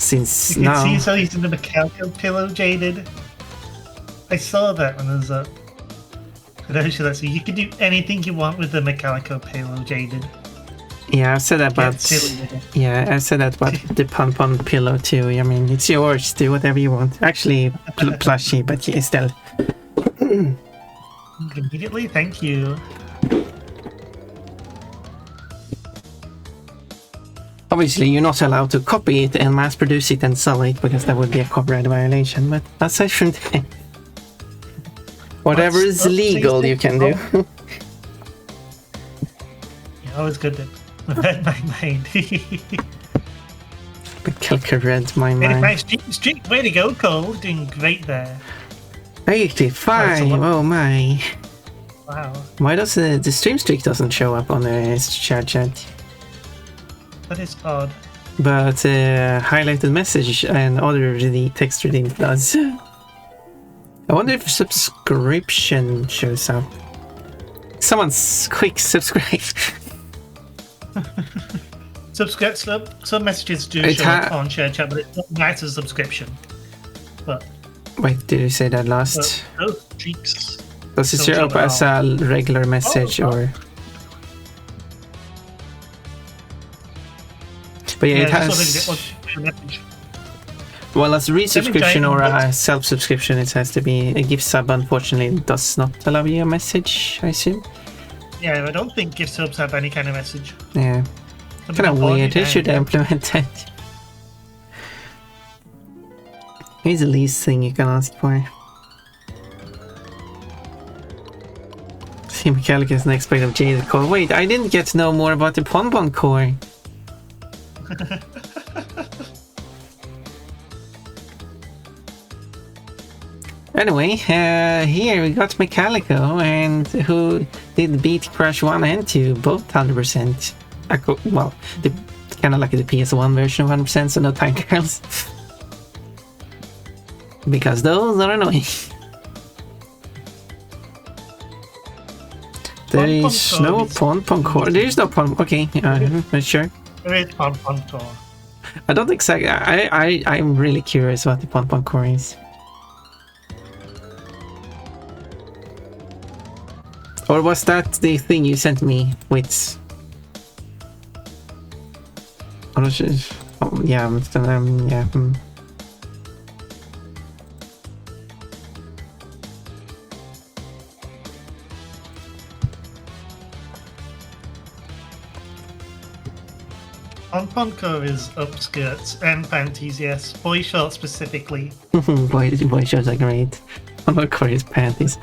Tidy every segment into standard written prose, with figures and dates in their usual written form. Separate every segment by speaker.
Speaker 1: since
Speaker 2: You
Speaker 1: now.
Speaker 2: can see so he's in the Mechalico pillow, Jaded. I saw that when I was up. So you can do anything you want with the Mechalico pillow, Jaded.
Speaker 1: Yeah, I've said that about. Yeah, I've said that about the pon pillow too. I mean, it's yours. Do whatever you want. Actually, plushy, but yeah, still.
Speaker 2: Immediately, thank you.
Speaker 1: Obviously, you're not allowed to copy it and mass produce it and sell it because that would be a copyright violation. But that's a different thing. Whatever is legal, you can do.
Speaker 2: Yeah, always good to read my mind.
Speaker 1: Mechalico read my mind.
Speaker 2: Streak, way to go, Cole. Doing great there.
Speaker 1: 85. Oh my.
Speaker 2: Wow.
Speaker 1: Why does the stream streak doesn't show up on the chat?
Speaker 2: That is odd.
Speaker 1: But highlighted message and other text reading does. I wonder if subscription shows up. Someone's quick subscribe.
Speaker 2: Some messages do show up on share chat, but it's not nice as a subscription. But
Speaker 1: wait, did you say that last?
Speaker 2: Those streaks.
Speaker 1: Does it show up as a regular message or? But yeah, it has. Well, as a resubscription or a self-subscription, it has to be a gift sub. Unfortunately, it does not allow you a message, I assume.
Speaker 2: Yeah, I don't think gift subs have any kind of message.
Speaker 1: Yeah, kind of weird. They should implement that. Here's the least thing you can ask for. See, Mechalico's next bite of Jaded Core. Wait, I didn't get to know more about the Pon Core. Anyway, here we got Mechalico, and who did beat Crash 1 and 2, both 100%. Well, kind of like the PS1 version of 100%, so no time girls. Because those are annoying. There is no Pon Core. There is no Pon. Okay, sure.
Speaker 2: There is Pon Core.
Speaker 1: I don't exactly. I'm really curious what the Pon Core is. Or was that the thing you sent me with? Oh, yeah, yeah.
Speaker 2: Pon Core is upskirts and panties, yes. Boy shorts specifically.
Speaker 1: Boy shorts are great. Pon Core is panties.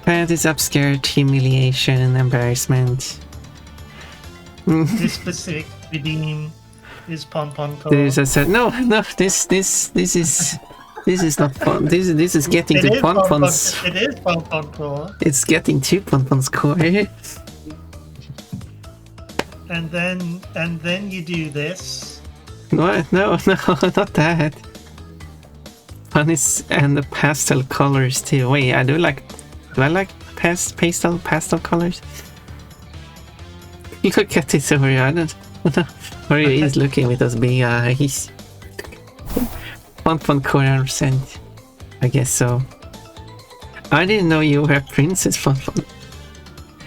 Speaker 1: Panties, upskirt, humiliation, embarrassment.
Speaker 2: This specific redeem is Pon Core.
Speaker 1: There's a set. No, this is not fun. This is getting to Pon Pon's.
Speaker 2: It is Pon Core.
Speaker 1: It's getting to Pon Pon's core.
Speaker 2: And then you do this.
Speaker 1: What? No, not that. Fun is and the pastel colors too. Wait, I like pastel colors. Look at this over here. I don't know where he is looking with those big eyes. Pon Core 100%. I guess so. I didn't know you were Princess Pon.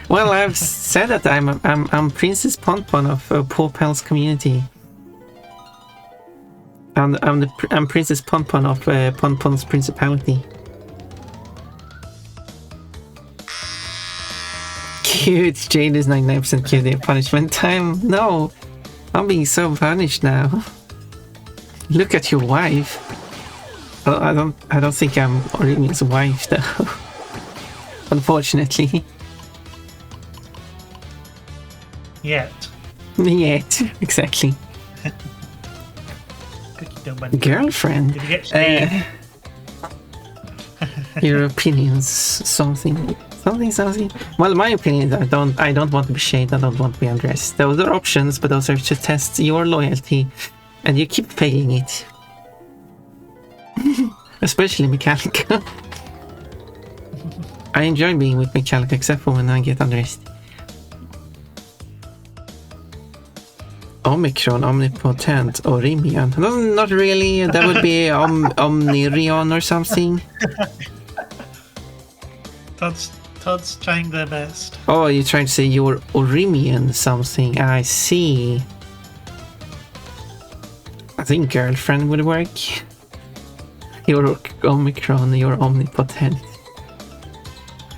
Speaker 1: Well, I've said that I'm Princess Pon of Paw Pal's community. And I'm Princess Pon of Pon's Principality. Cute. Jade is 99% cute. Punishment time. No, I'm being so punished now. Look at your wife. I don't think I'm Aurelian's wife though. Unfortunately.
Speaker 2: Yet, exactly.
Speaker 1: Girlfriend.
Speaker 2: Did you get
Speaker 1: your opinions, something. Well, my opinion, I don't want to be shaded. I don't want to be undressed. Those are options, but those are to test your loyalty, and you keep failing it. Especially Mechalico. I enjoy being with Mechalico, except for when I get undressed. Omicron, Omnipotent, Orimian. No, not really. That would be Omnirion or something.
Speaker 2: Todd's trying their best.
Speaker 1: Oh, you're trying to say you're Orimian something. I see. I think girlfriend would work. You're Omicron, you're Omnipotent.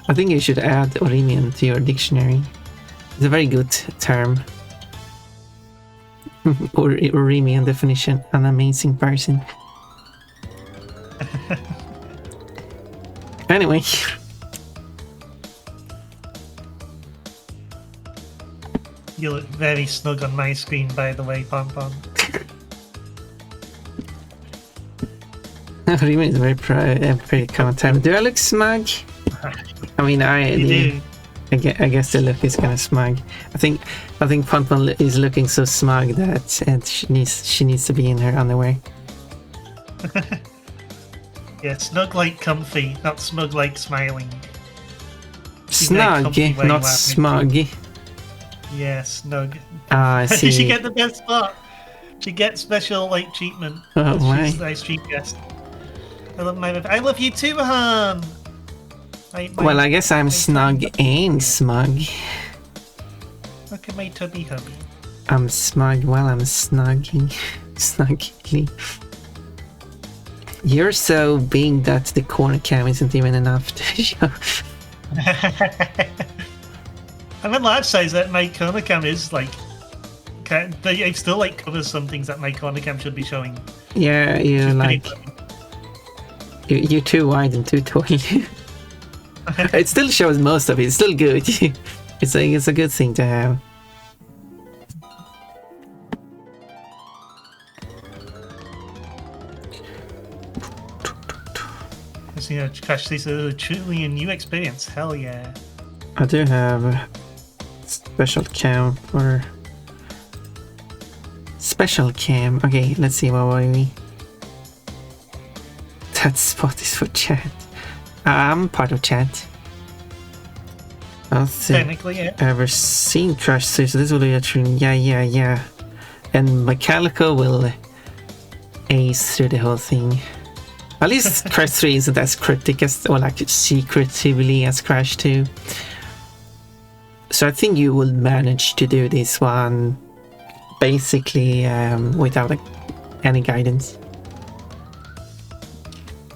Speaker 1: I think you should add Orimian to your dictionary. It's a very good term. Orimian definition, an amazing person. Anyway.
Speaker 2: You look very snug on my screen, by the way, Pom Pom.
Speaker 1: Orimian is a very common term. Do I look smug? I mean, I guess the look is kind of smug. I think Pom Pom is looking so smug that she needs to be in her underwear.
Speaker 2: Yeah, snug like comfy, not smug like smiling.
Speaker 1: Snug, not smug.
Speaker 2: Yeah, snug.
Speaker 1: Ah, I see.
Speaker 2: She get the best spot. She gets special like treatment.
Speaker 1: Oh my!
Speaker 2: She's a nice treat guest. I love you too, hon.
Speaker 1: Well, I guess I'm snug and smug.
Speaker 2: Look at my tubby hubby.
Speaker 1: I'm smug while I'm snugging. Snuggly. You're so big that the corner cam isn't even enough to show.
Speaker 2: I'm a large size that my corner cam is like. I still like covers some things that my corner cam should be showing.
Speaker 1: Yeah, you're like. You're too wide and too tall. It still shows most of it. It's still good. It's a good thing to have.
Speaker 2: You know, Crash, this is truly a new experience. Hell yeah!
Speaker 1: I do have a special cam for special cam. Okay, let's see what are we. That spot is for chat. I'm part of chat. I don't think
Speaker 2: Technically, yeah.
Speaker 1: ever seen Crash 3, so this will be a true. Yeah. And Mechalico will ace through the whole thing. At least Crash 3 isn't as cryptic as, or like secretively as Crash 2. So I think you will manage to do this one basically without any guidance.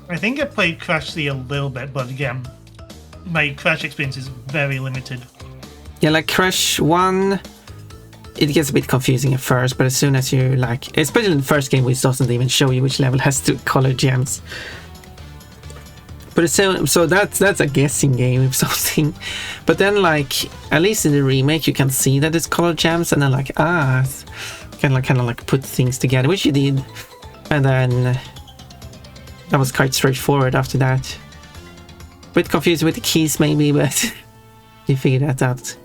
Speaker 2: I think I played Crash 3 a little bit, but again, my Crash experience is very limited.
Speaker 1: Yeah, like Crash 1, it gets a bit confusing at first, but as soon as you like, especially in the first game, which doesn't even show you which level has two color gems. But it's so that's a guessing game or something. But then like, at least in the remake, you can see that it's color gems, and then like, kind of like put things together, which you did, and then that was quite straightforward after that. Bit confused with the keys maybe, but you figured that out.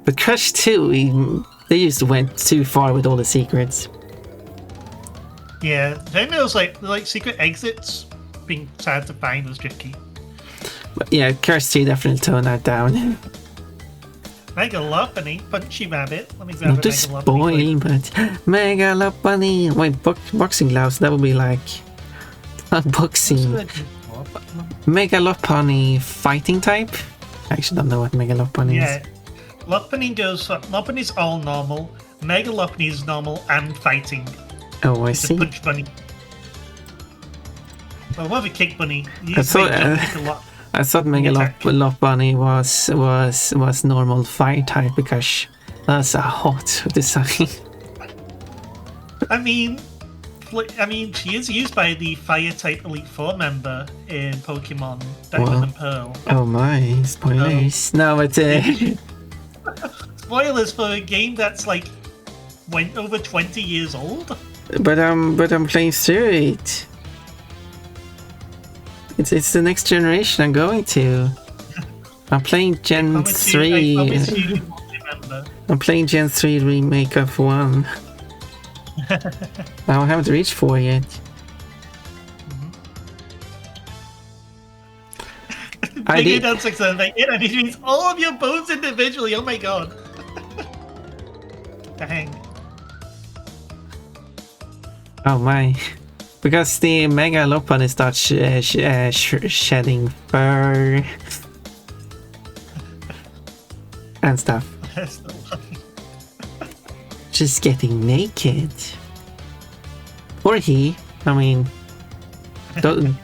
Speaker 1: But Crash 2, they just went too far with all the secrets.
Speaker 2: Yeah, then there was like secret exits being sad to find was tricky.
Speaker 1: But yeah, Crash 2 definitely toned that down.
Speaker 2: Megalopony, punchy rabbit. Let me grab
Speaker 1: Not to spoil, but Megalopony. Wait, boxing gloves, that would be like unboxing. Megalopony fighting type? I actually don't know what Megalopony is.
Speaker 2: Lopunny goes. Lopunny is all normal. Megalopony is normal and fighting.
Speaker 1: Oh, I
Speaker 2: It's a
Speaker 1: see.
Speaker 2: punch bunny. Well, more of a kick bunny.
Speaker 1: I thought Megalopony was normal fire type because that's a hot design.
Speaker 2: I mean, she is used by the Fire type Elite Four member in Pokemon Diamond and Pearl.
Speaker 1: Oh my, spoilers! No, but
Speaker 2: spoilers for a game that's like went over 20 years old.
Speaker 1: But I'm playing through it. It's the next generation I'm going to. I'm playing Gen 3. I'm playing Gen 3 remake of 1. I haven't reached 4 yet. I did.
Speaker 2: Down 6 and like, it means all of your bones individually. Oh my god. Dang.
Speaker 1: Oh my. Because the Mechalico starts shedding fur and stuff.
Speaker 2: That's the one.
Speaker 1: Just getting naked. Or he. I mean,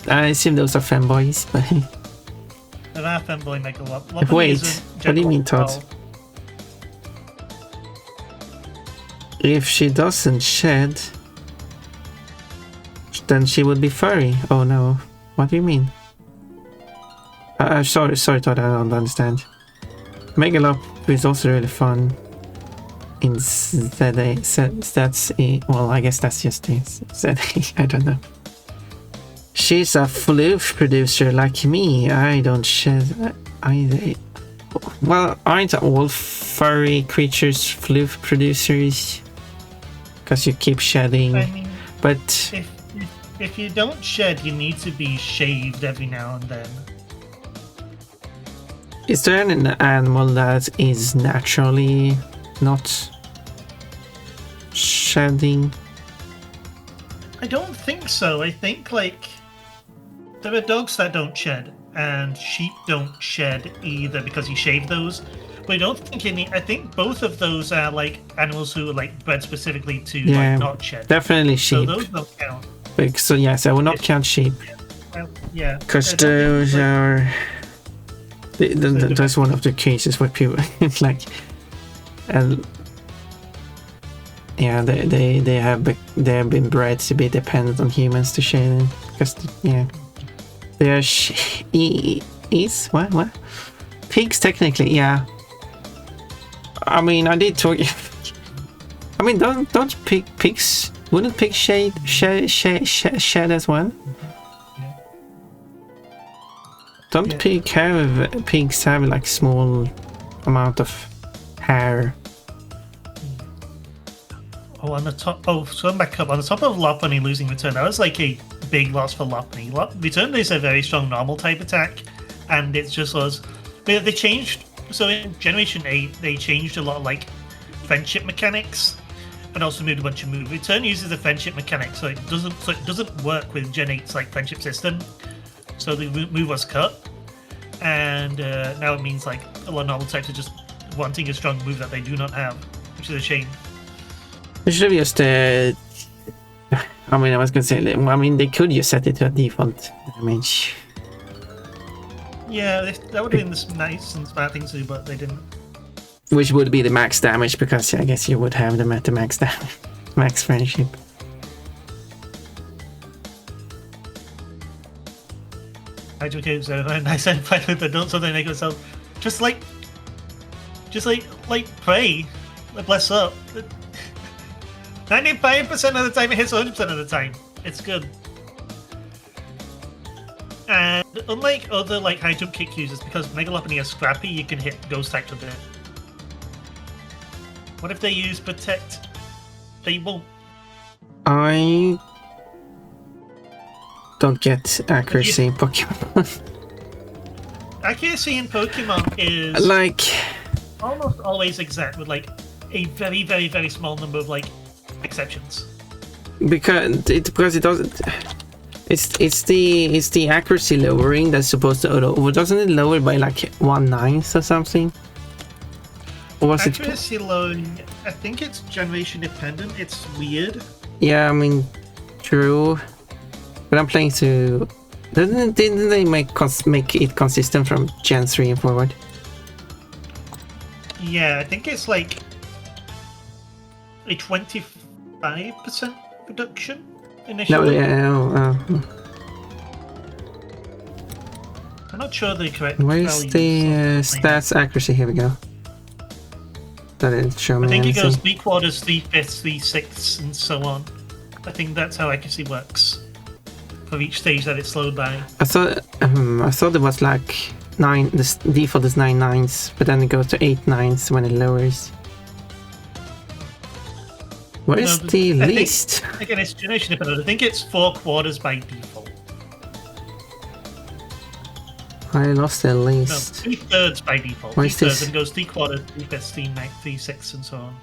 Speaker 1: I assume those are femboys, but...
Speaker 2: There are femboy Mechalico.
Speaker 1: Wait, what do you mean, Todd? If she doesn't shed, then she would be furry. Oh no. What do you mean? Sorry, Todd, I don't understand. Mechalico is also really fun. In ZA, that's a, well, I guess that's just a ZA, I don't know. She's a floof producer like me. I don't shed either. Well, aren't all furry creatures floof producers? Because you keep shedding.
Speaker 2: I mean,
Speaker 1: but
Speaker 2: if you don't shed, you need to be shaved every now and then.
Speaker 1: Is there an animal that is naturally not shedding?
Speaker 2: I don't think so. I think like there are dogs that don't shed, and sheep don't shed either because you shave those. But I don't think any. I think both of those are like animals who are like bred specifically to like not shed.
Speaker 1: Definitely sheep.
Speaker 2: So those don't count.
Speaker 1: So yes, I will not count sheep.
Speaker 2: Yeah.
Speaker 1: Because those are. That's one of the cases where people like. Yeah, they have been bred to be dependent on humans to shade them. Because yeah, they are what? Pigs technically, yeah. I mean, I did talk. I mean, don't pigs? Wouldn't pigs shed as well? Don't pigs have like small amount of hair?
Speaker 2: Oh, on the top. Oh, so I'm back up on the top of Lopunny losing return. That was like a big loss for Lopunny. Return is a very strong normal type attack, and it's just was. They changed. So in Generation 8, they changed a lot of like friendship mechanics, and also moved a bunch of moves. Return uses a friendship mechanic, so it doesn't work with Gen 8's like friendship system. So the move was cut, and now it means like a lot of normal types are just wanting a strong move that they do not have, which is a shame.
Speaker 1: They should have just. I mean, I was gonna say. I mean, they could just set it to a default damage.
Speaker 2: Yeah, that would have been the nice and smart thing to do, but they didn't.
Speaker 1: Which would be the max damage, because I guess you would have them at the max damage, max friendship.
Speaker 2: Okay, so I said fight with adults, so they make themselves just like pray, bless up. 95% of the time it hits 100% of the time. It's good. And unlike other like high jump kick users, because Megalopony is scrappy, you can hit ghost types with it. What if they use protect? They won't.
Speaker 1: I don't get accuracy in Pokemon.
Speaker 2: Accuracy in Pokemon is
Speaker 1: like
Speaker 2: almost always exact, with like a very, very, very small number of like exceptions. Because
Speaker 1: it doesn't. It's the accuracy lowering that's supposed to doesn't it lower by like 1/9 or something? Or was
Speaker 2: accuracy lowering? I think it's generation dependent. It's weird.
Speaker 1: Yeah, I mean, true. But I'm playing to. Didn't they make it consistent from Gen 3 and forward?
Speaker 2: Yeah, I think it's like a 25% reduction initially.
Speaker 1: No,
Speaker 2: I'm not sure the correct.
Speaker 1: Where's the stats accuracy? Here we go. That didn't show me.
Speaker 2: I think
Speaker 1: anything.
Speaker 2: It goes 3/4, 3/5, 3/6, and so on. I think that's how accuracy works for each stage that it's slowed by.
Speaker 1: I thought it was like 9. The default is 9/9, but then it goes to 8/9 when it lowers. What is the least?
Speaker 2: Again, it's generation dependent. I think it's 4/4 by default.
Speaker 1: I lost the
Speaker 2: No,
Speaker 1: least.
Speaker 2: 2/3 by default.
Speaker 1: What is
Speaker 2: 2/3,
Speaker 1: this?
Speaker 2: and it goes 3/4, 3/5, 3/9, 3/6, and so on.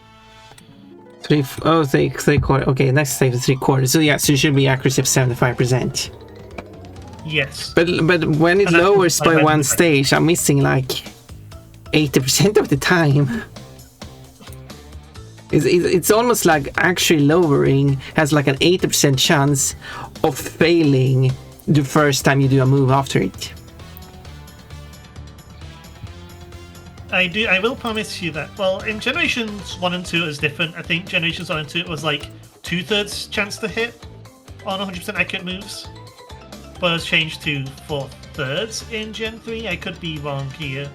Speaker 1: Three quarter. Okay, next save is 3/4. So yeah, so it should be accuracy of 75%.
Speaker 2: Yes.
Speaker 1: But when it
Speaker 2: And that's
Speaker 1: lowers
Speaker 2: like
Speaker 1: by one
Speaker 2: 100%.
Speaker 1: stage, I'm missing like 80% of the time. It's almost like actually lowering has like an 80% chance of failing the first time you do a move after it.
Speaker 2: I will promise you that. Well, in Generations 1 and 2 it was different. I think Generations 1 and 2 it was like 2/3 chance to hit on 100% accurate moves. But it's changed to 4/3 in Gen 3. I could be wrong here.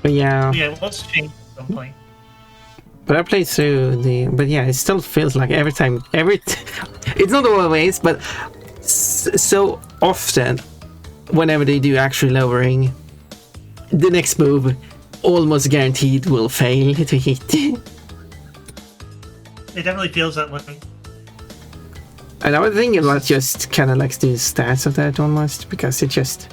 Speaker 1: But yeah.
Speaker 2: But yeah, it was changed at some point.
Speaker 1: But I played through but yeah, it still feels like every time, it's not always, but so often, whenever they do actually lowering, the next move almost guaranteed will fail to hit.
Speaker 2: It definitely feels that way.
Speaker 1: And I was thinking about just kind of like the stats of that almost, because it just...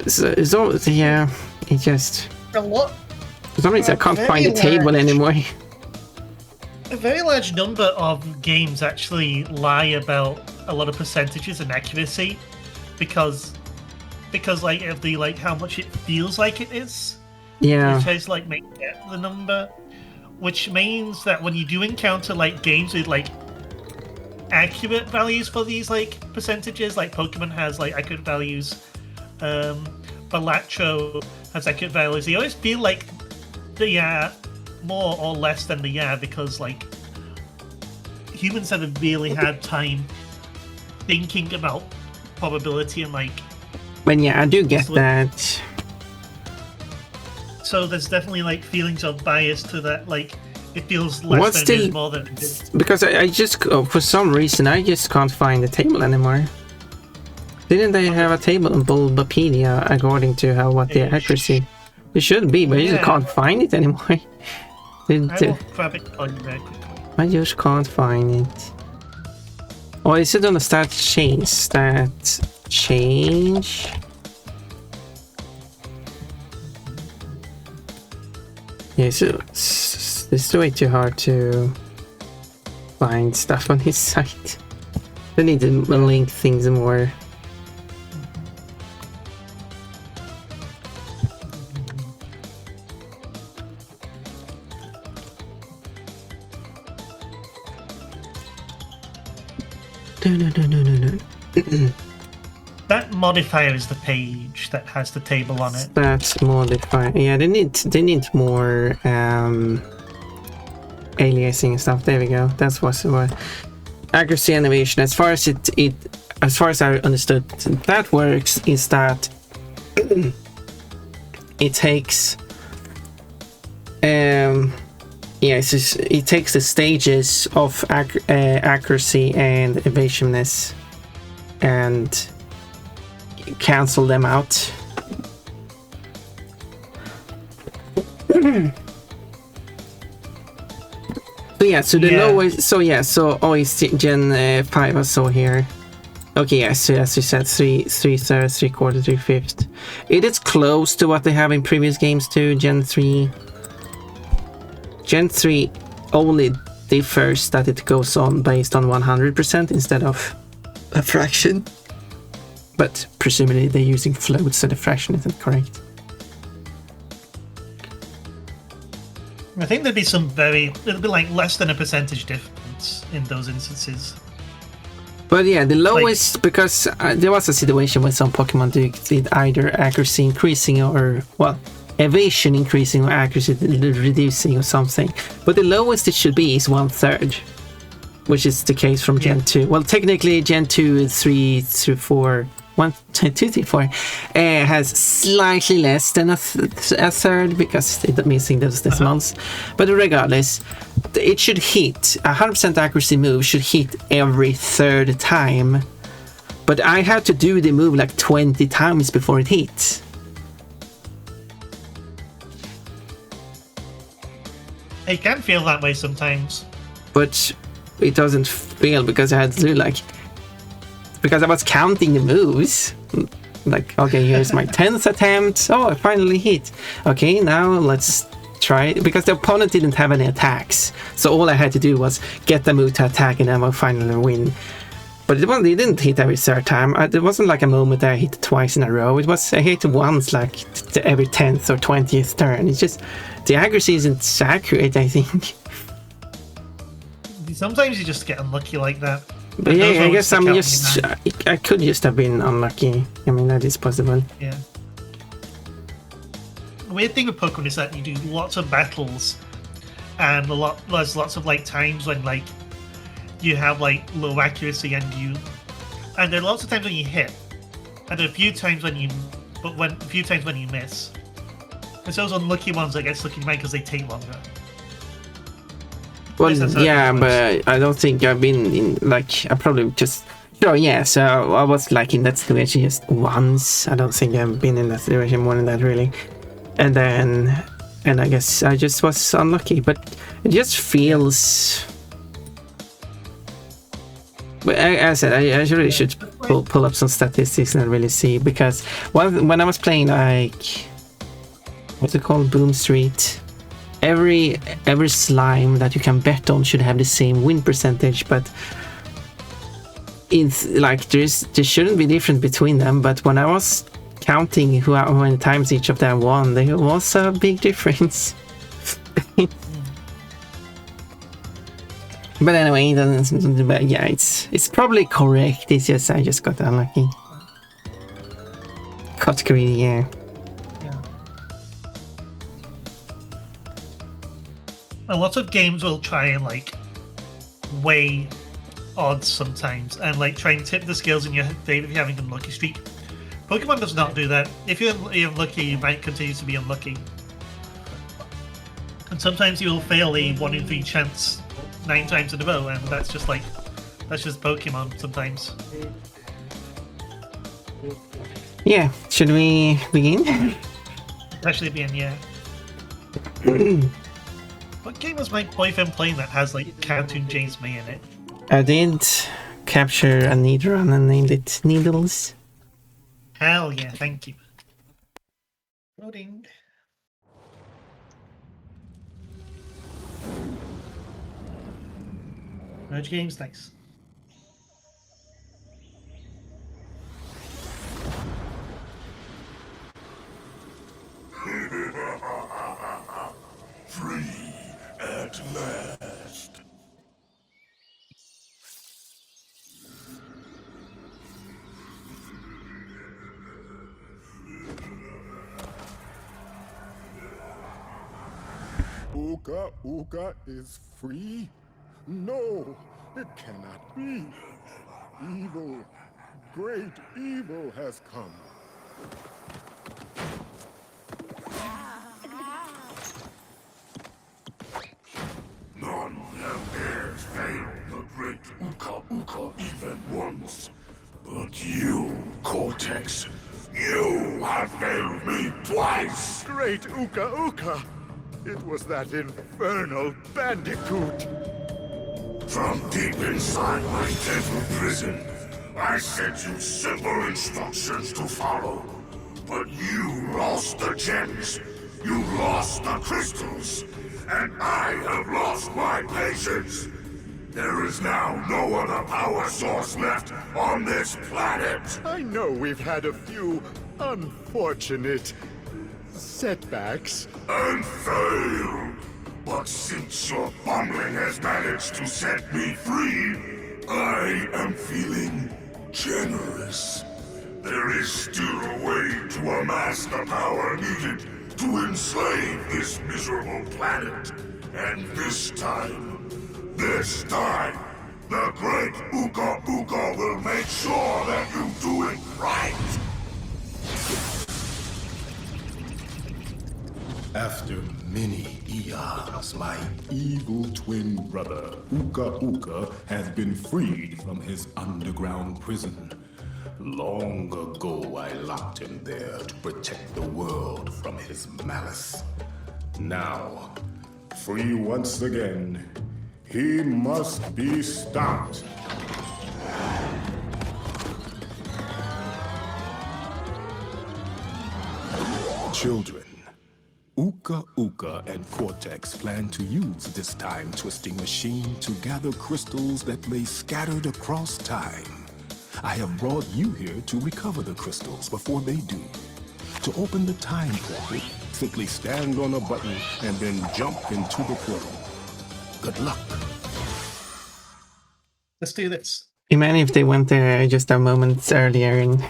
Speaker 1: It's always, yeah, it just...
Speaker 3: A lot.
Speaker 1: For some reason I can't find the table anymore.
Speaker 2: A very large number of games actually lie about a lot of percentages and accuracy because like of the like how much it feels like it is.
Speaker 1: Yeah.
Speaker 2: Which is like make the number, which means that when you do encounter like games with like accurate values for these like percentages, like Pokemon has like accurate values, Balatro has accurate values, they always feel like they are more or less than they are because like humans have a really hard time thinking about probability and like.
Speaker 1: But yeah, I do get that.
Speaker 2: So there's definitely like feelings of bias to that. Like it feels less than it is more than it is.
Speaker 1: Because I just for some reason I just can't find the table anymore. Didn't they have a table in Bulbapedia according to what the accuracy? It should be, but I just can't find it anymore.
Speaker 2: I will grab it for you very quickly.
Speaker 1: I just can't find it. Oh, is it on the stat change? Stat change? Yeah, so it's way too hard to find stuff on his site. They need to link things more. No.
Speaker 2: That modifier is the page that has the table on it.
Speaker 1: That's modifier. Yeah, they need more aliasing and stuff. There we go. That's what accuracy and evasion. As far as as far as I understood, that works is that it takes it takes the stages of accuracy and evasiveness and cancel them out. So yeah, so the lowest, so always Gen 5 I saw here. Okay, yeah, so as you said, 3/3, 3/4, 3/5. It is close to what they have in previous games too. Gen 3 only differs that it goes on based on 100% instead of a fraction. But presumably they're using floats, so the fraction isn't correct.
Speaker 2: I think there'd be it'll be like less than a percentage difference in those instances.
Speaker 1: But yeah, the lowest, because there was a situation where some Pokemon did either accuracy increasing or, well, evasion increasing or accuracy reducing or something. But the lowest it should be is 1/3, which is the case from Gen 2. Well, technically Gen 2, 3 through 4, 1, 2, 3, 4 has slightly less than a third because it's missing those decimals. But regardless, it should hit 100% accuracy move should hit every third time. But I had to do the move like 20 times before it hits.
Speaker 2: It can feel that way sometimes.
Speaker 1: But it doesn't feel because I had to do because I was counting the moves. Like, okay, here's my 10th attempt. Oh, I finally hit. Okay, now let's tried, because the opponent didn't have any attacks, so all I had to do was get the move to attack and then I'll finally win. But it didn't hit every third time. It wasn't like a moment that I hit twice in a row. It was I hit once like every 10th or 20th turn. It's just the accuracy isn't accurate, I think.
Speaker 2: Sometimes you just get unlucky like that.
Speaker 1: But yeah, I guess I could just have been unlucky. I mean, that is possible.
Speaker 2: Yeah. The weird thing with Pokemon is that you do lots of battles, and there's lots of like times when like you have like low accuracy and there are lots of times when you hit, and a few times when you miss. It's those unlucky ones that get stuck in your mind because they take longer.
Speaker 1: Well, yeah, but I don't think I've been in like I probably just yeah. So I was like in that situation just once. I don't think I've been in that situation more than that really. And I guess I just was unlucky, but it just feels. But I said I really should pull up some statistics and really see, because when I was playing like what's it called, Boom Street, every slime that you can bet on should have the same win percentage, but it's like there shouldn't be difference between them. But when I was counting how many times each of them won, there was a big difference. But anyway, yeah, it's probably correct. It's just I just got unlucky. Got greedy, yeah.
Speaker 2: A lot of games will try and like weigh odds sometimes, and like try and tip the scales in your favor if you're having an unlucky streak. Pokemon does not do that. If you're unlucky, you might continue to be unlucky, and sometimes you will fail a 1 in 3 chance 9 times in a row, and that's just Pokemon sometimes.
Speaker 1: Yeah, should we begin?
Speaker 2: Actually, yeah. What game was my boyfriend playing that has like cartoon James May in it?
Speaker 1: I did capture a Needrun and named it Needles.
Speaker 2: Hell yeah, thank you. Loading. Merge games, nice.
Speaker 3: Free at last.
Speaker 4: Uka Uka is free? No, it cannot be. Evil, great evil has come.
Speaker 3: None have dared fail the great Uka Uka even once. But you, Cortex, you have failed me twice!
Speaker 4: Great Uka Uka! It was that infernal Bandicoot!
Speaker 3: From deep inside my dental prison, I sent you simple instructions to follow. But you lost the gems, you lost the crystals, and I have lost my patience. There is now no other power source left on this planet.
Speaker 4: I know we've had a few unfortunate setbacks.
Speaker 3: And failed. But since your bumbling has managed to set me free, I am feeling generous. There is still a way to amass the power needed to enslave this miserable planet. And this time, the great Uka Uka will make sure that you do it right.
Speaker 4: After many eons, my evil twin brother, Uka Uka, has been freed from his underground prison. Long ago, I locked him there to protect the world from his malice. Now, free once again, he must be stopped. Children, Uka Uka and Cortex plan to use this time-twisting machine to gather crystals that lay scattered across time. I have brought you here to recover the crystals before they do. To open the time portal, simply stand on a button and then jump into the portal. Good luck.
Speaker 2: Let's do this.
Speaker 1: Imagine if they went there just a moment earlier and...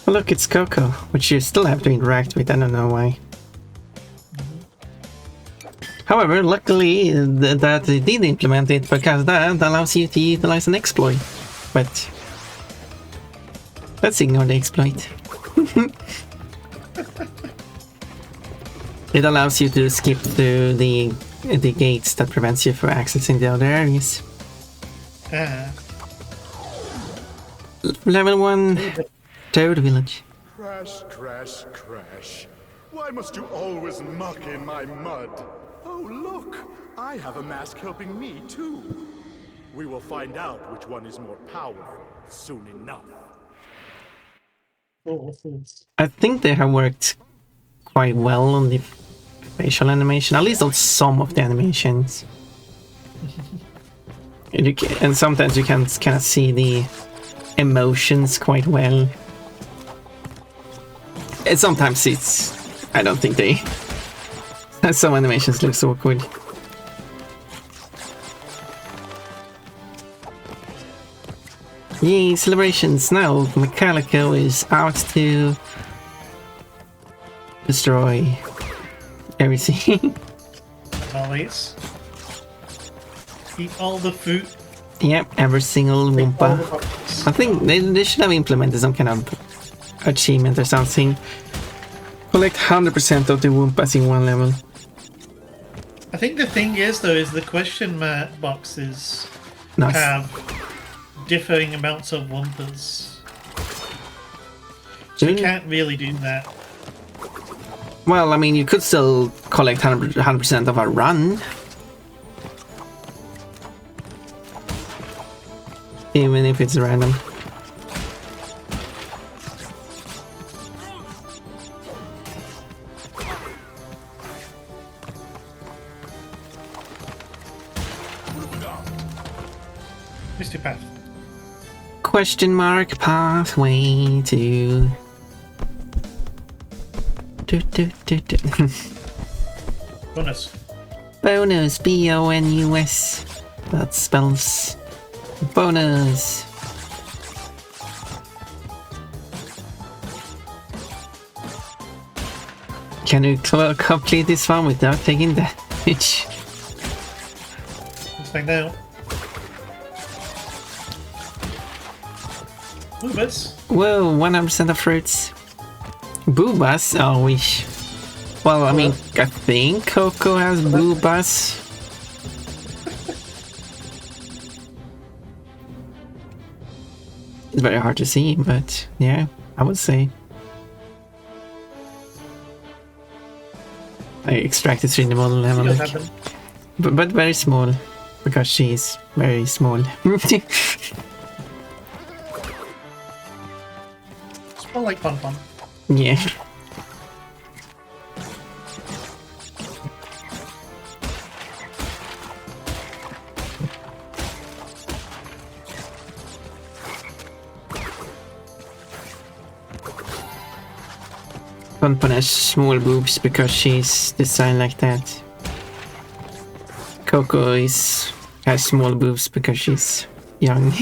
Speaker 1: Oh, look, it's Coco, which you still have to interact with. I don't know why. However, luckily that they did implement it, because that allows you to utilize an exploit. But let's ignore the exploit. It allows you to skip through the gates that prevents you from accessing the other areas. Level 1, Toad Village.
Speaker 5: Crash, crash, crash. Why must you always muck in my mud? Oh, look! I have a mask helping me, too. We will find out which one is more powerful soon enough.
Speaker 1: I think they have worked quite well on the facial animation, at least on some of the animations. And sometimes you can kind of see the emotions quite well. And sometimes I don't think they... Some animations look so awkward. Yay, celebrations! Now Mechalico is out to destroy everything.
Speaker 2: Always. Eat all the fruit.
Speaker 1: Yep, every single Wumpa. I think they should have implemented some kind of achievement or something. Collect 100% of the Wumpas in one level.
Speaker 2: I think the thing is, though, is the question boxes
Speaker 1: Nice.
Speaker 2: have differing amounts of Wumpas. So you can't really do that.
Speaker 1: Well, I mean, you could still collect 100% of a run. Even if it's random.
Speaker 2: Mr. Path.
Speaker 1: Question mark pathway to...
Speaker 2: Bonus.
Speaker 1: Bonus, B-O-N-U-S. That spells bonus. Can you complete this one without taking damage?
Speaker 2: Let's find out. Boobas.
Speaker 1: Whoa, 100% of fruits. Boobas? Oh, wish. Well, I mean, I think Coco has boobas. It's very hard to see, but yeah, I would say. I extracted 3D model level, but very small, because she's very small.
Speaker 2: Smell like Pom Pom.
Speaker 1: Yeah. Pom Pom has small boobs because she's designed like that. Coco has small boobs because she's young.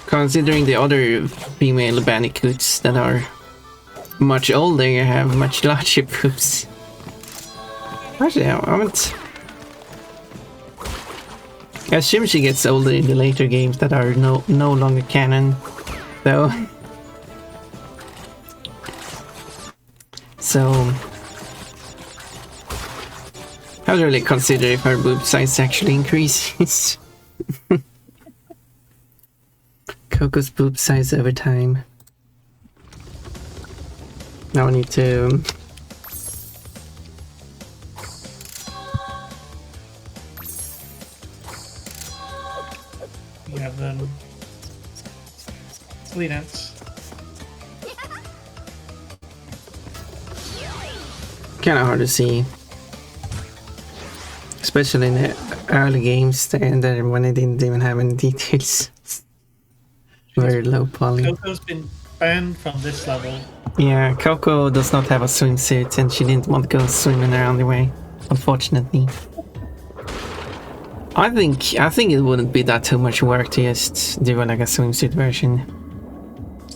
Speaker 1: Considering the other female Bandicoots that are much older have much larger boobs. Actually, I haven't... I assume she gets older in the later games that are no longer canon, though. So... I would really consider if her boob size actually increases. Coco's boob size over time. Now I need to...
Speaker 2: You have them. Hopefully not.
Speaker 1: Kind of hard to see, especially in the early games, and when I didn't even have any details. Very low poly.
Speaker 2: Coco's been banned from this level.
Speaker 1: Yeah, Coco does not have a swimsuit, and she didn't want to go swimming around the way, unfortunately. I think it wouldn't be that too much work to just do like a swimsuit version.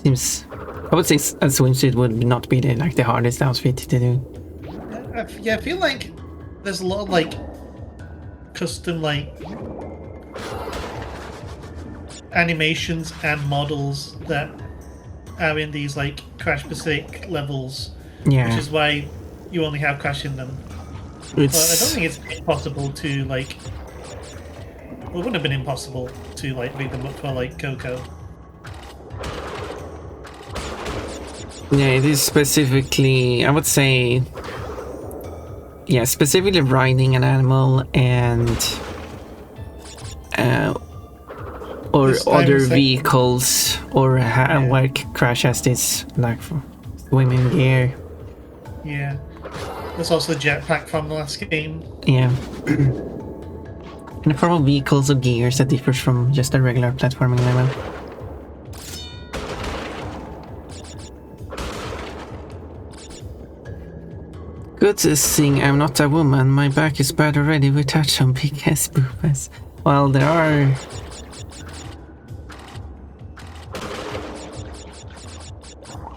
Speaker 1: Seems, I would say a swimsuit would not be the hardest outfit to do.
Speaker 2: Yeah, I feel like there's a lot of like custom like animations and models that are in these like Crash Pacific levels,
Speaker 1: Yeah,
Speaker 2: which is why you only have Crash in them. But I don't think it's impossible to like. Well, it wouldn't have been impossible to like rig them up for like Coco.
Speaker 1: Yeah, it is specifically, I would say, yeah, specifically riding an animal and or
Speaker 2: This time
Speaker 1: other
Speaker 2: is like-
Speaker 1: vehicles, or like Crash has this like swimming gear.
Speaker 2: Yeah. There's also the jetpack from the last game.
Speaker 1: Yeah. In the form of vehicles or gears that differs from just a regular platforming level. Good thing I'm not a woman. My back is bad already with touch on big ass boobas. Well, there are...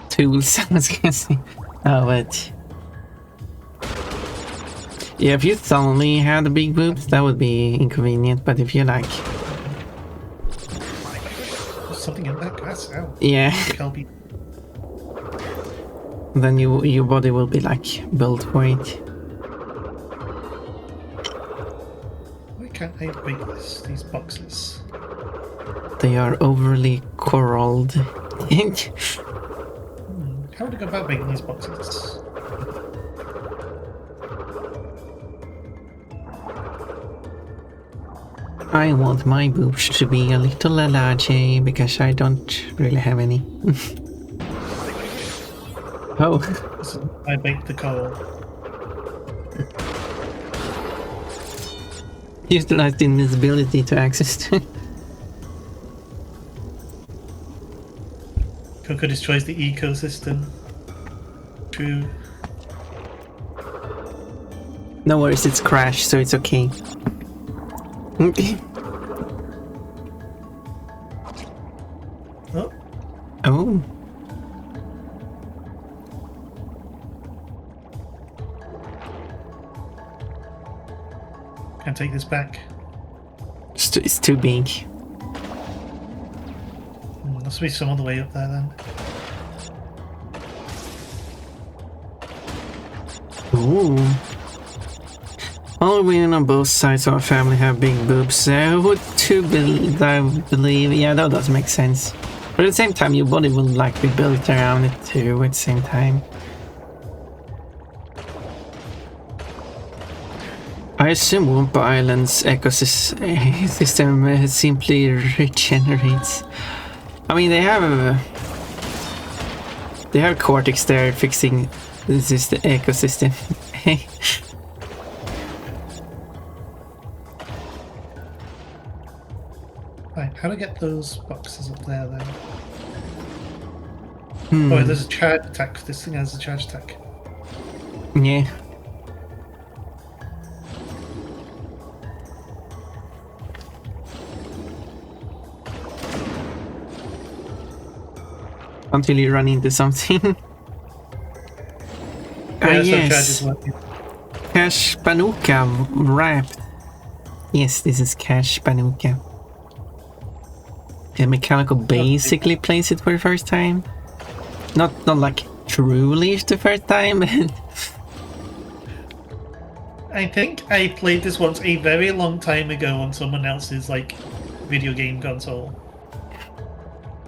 Speaker 1: tools, I was gonna say. Oh, but... yeah, if you suddenly had a big boobs, that would be inconvenient, but if you like...
Speaker 2: There's something in that glass. Ow.
Speaker 1: yeah,
Speaker 2: Kelby.
Speaker 1: then your body will be like built for it.
Speaker 2: Why can't I break these boxes?
Speaker 1: They are overly corralled.
Speaker 2: How would I go about making these boxes?
Speaker 1: I want my boobs to be a little larger because I don't really have any. Oh,
Speaker 2: So I bake the coal.
Speaker 1: utilize the invisibility to access.
Speaker 2: Coco destroys the ecosystem. True.
Speaker 1: No worries, it's Crash, so it's okay.
Speaker 2: Oh,
Speaker 1: Oh,
Speaker 2: can't take this back.
Speaker 1: it's too big.
Speaker 2: Must be some other way up there then.
Speaker 1: Ooh. All women on both sides of our family have big boobs. I would believe, yeah, that does make sense. But at the same time, your body will like be built around it too at the same time. I assume Wumpa Island's ecosystem simply regenerates. I mean, they have Cortex there fixing this is the ecosystem.
Speaker 2: Right, how to get those boxes up there then? Oh, there's a charge attack. This thing has a charge attack.
Speaker 1: Yeah. Until you run into something.
Speaker 2: Yeah, so
Speaker 1: Yes.
Speaker 2: charge is working.
Speaker 1: Cash Banuka wrapped. Yes, this is Cash Banuka. Yeah, Mechalico basically plays it for the first time. Not like truly the first time, but
Speaker 2: I think I played this once a very long time ago on someone else's like video game console.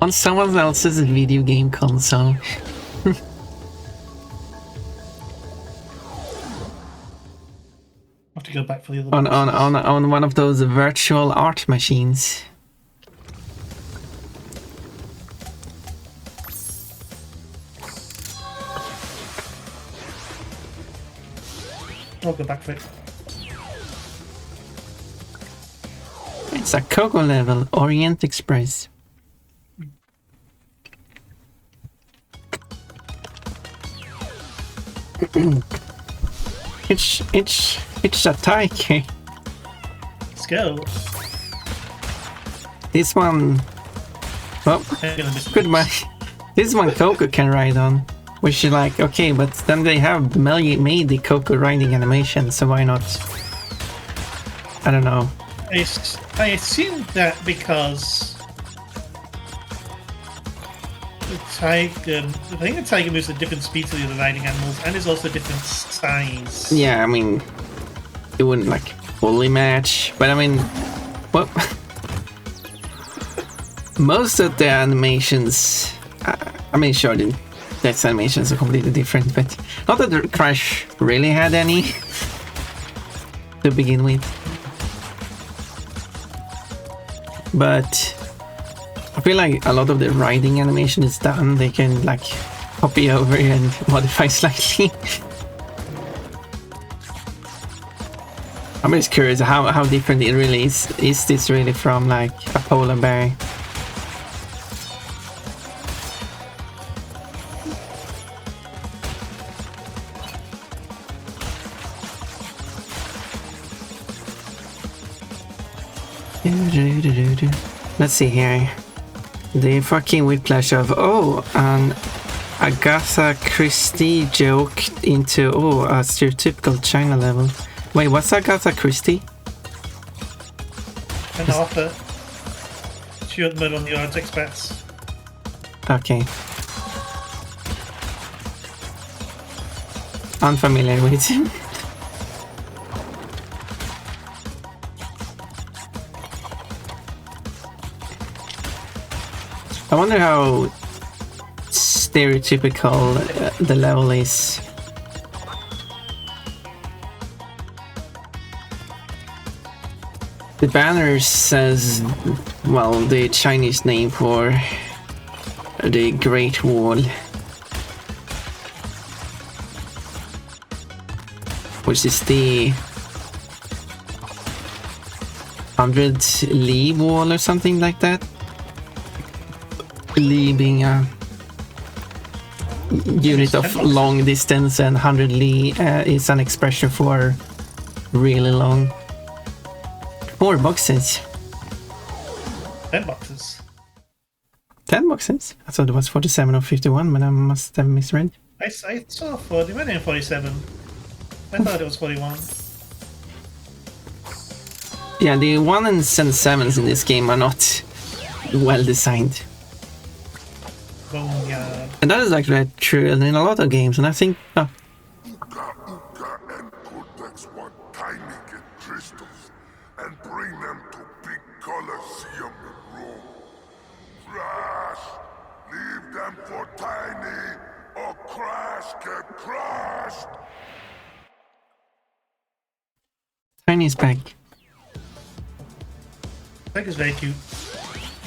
Speaker 1: on someone else's video game console.
Speaker 2: I have to go back for the other
Speaker 1: on
Speaker 2: boxes.
Speaker 1: on one of those virtual art machines.
Speaker 2: I'll go back for it.
Speaker 1: It's a Coco level, Orient Express. it's a tiger.
Speaker 2: Let's go.
Speaker 1: This one, well, goodbye. This one Coco can ride on, which is like, okay, but then they have made the Coco riding animation, so why not? I don't know.
Speaker 2: I assume that because the tiger, I think the tiger moves at different speeds to the other riding animals, and is also different size.
Speaker 1: Yeah, I mean, it wouldn't like fully match, but I mean, well, most of the animations, I mean, sure, the next animations are completely different, but not that the Crash really had any to begin with. But I feel like a lot of the riding animation is done. They can like copy over and modify slightly. I'm just curious how different it really is. Is this really from like a polar bear? Let's see here. The fucking whiplash of, oh, an Agatha Christie joke into, oh, a stereotypical China level. Wait, what's Agatha Christie?
Speaker 2: An author. She wrote Murder on the Orient Express.
Speaker 1: Okay. Unfamiliar with him. I wonder how stereotypical the level is. The banner says, well, the Chinese name for the Great Wall, which is the 100 Li Wall or something like that. Li being a unit of long distance, and 100 Li is an expression for really long. 4 boxes.
Speaker 2: 10 boxes.
Speaker 1: 10 boxes? I thought it was 47 or 51, but I must have misread.
Speaker 2: I saw 40, went in 47. I thought it was 41.
Speaker 1: Yeah, the 1s and 7s in this game are not well designed.
Speaker 2: Boneyard.
Speaker 1: And that is actually true in a lot of games, and I think... Oh.
Speaker 3: Uka Uka and Cortex want tiny get crystals and bring them to big Colosseum in Rome. Crash! Leave them for Tiny, or Crash get crashed!
Speaker 1: Tiny's back.
Speaker 2: I think it's very cute.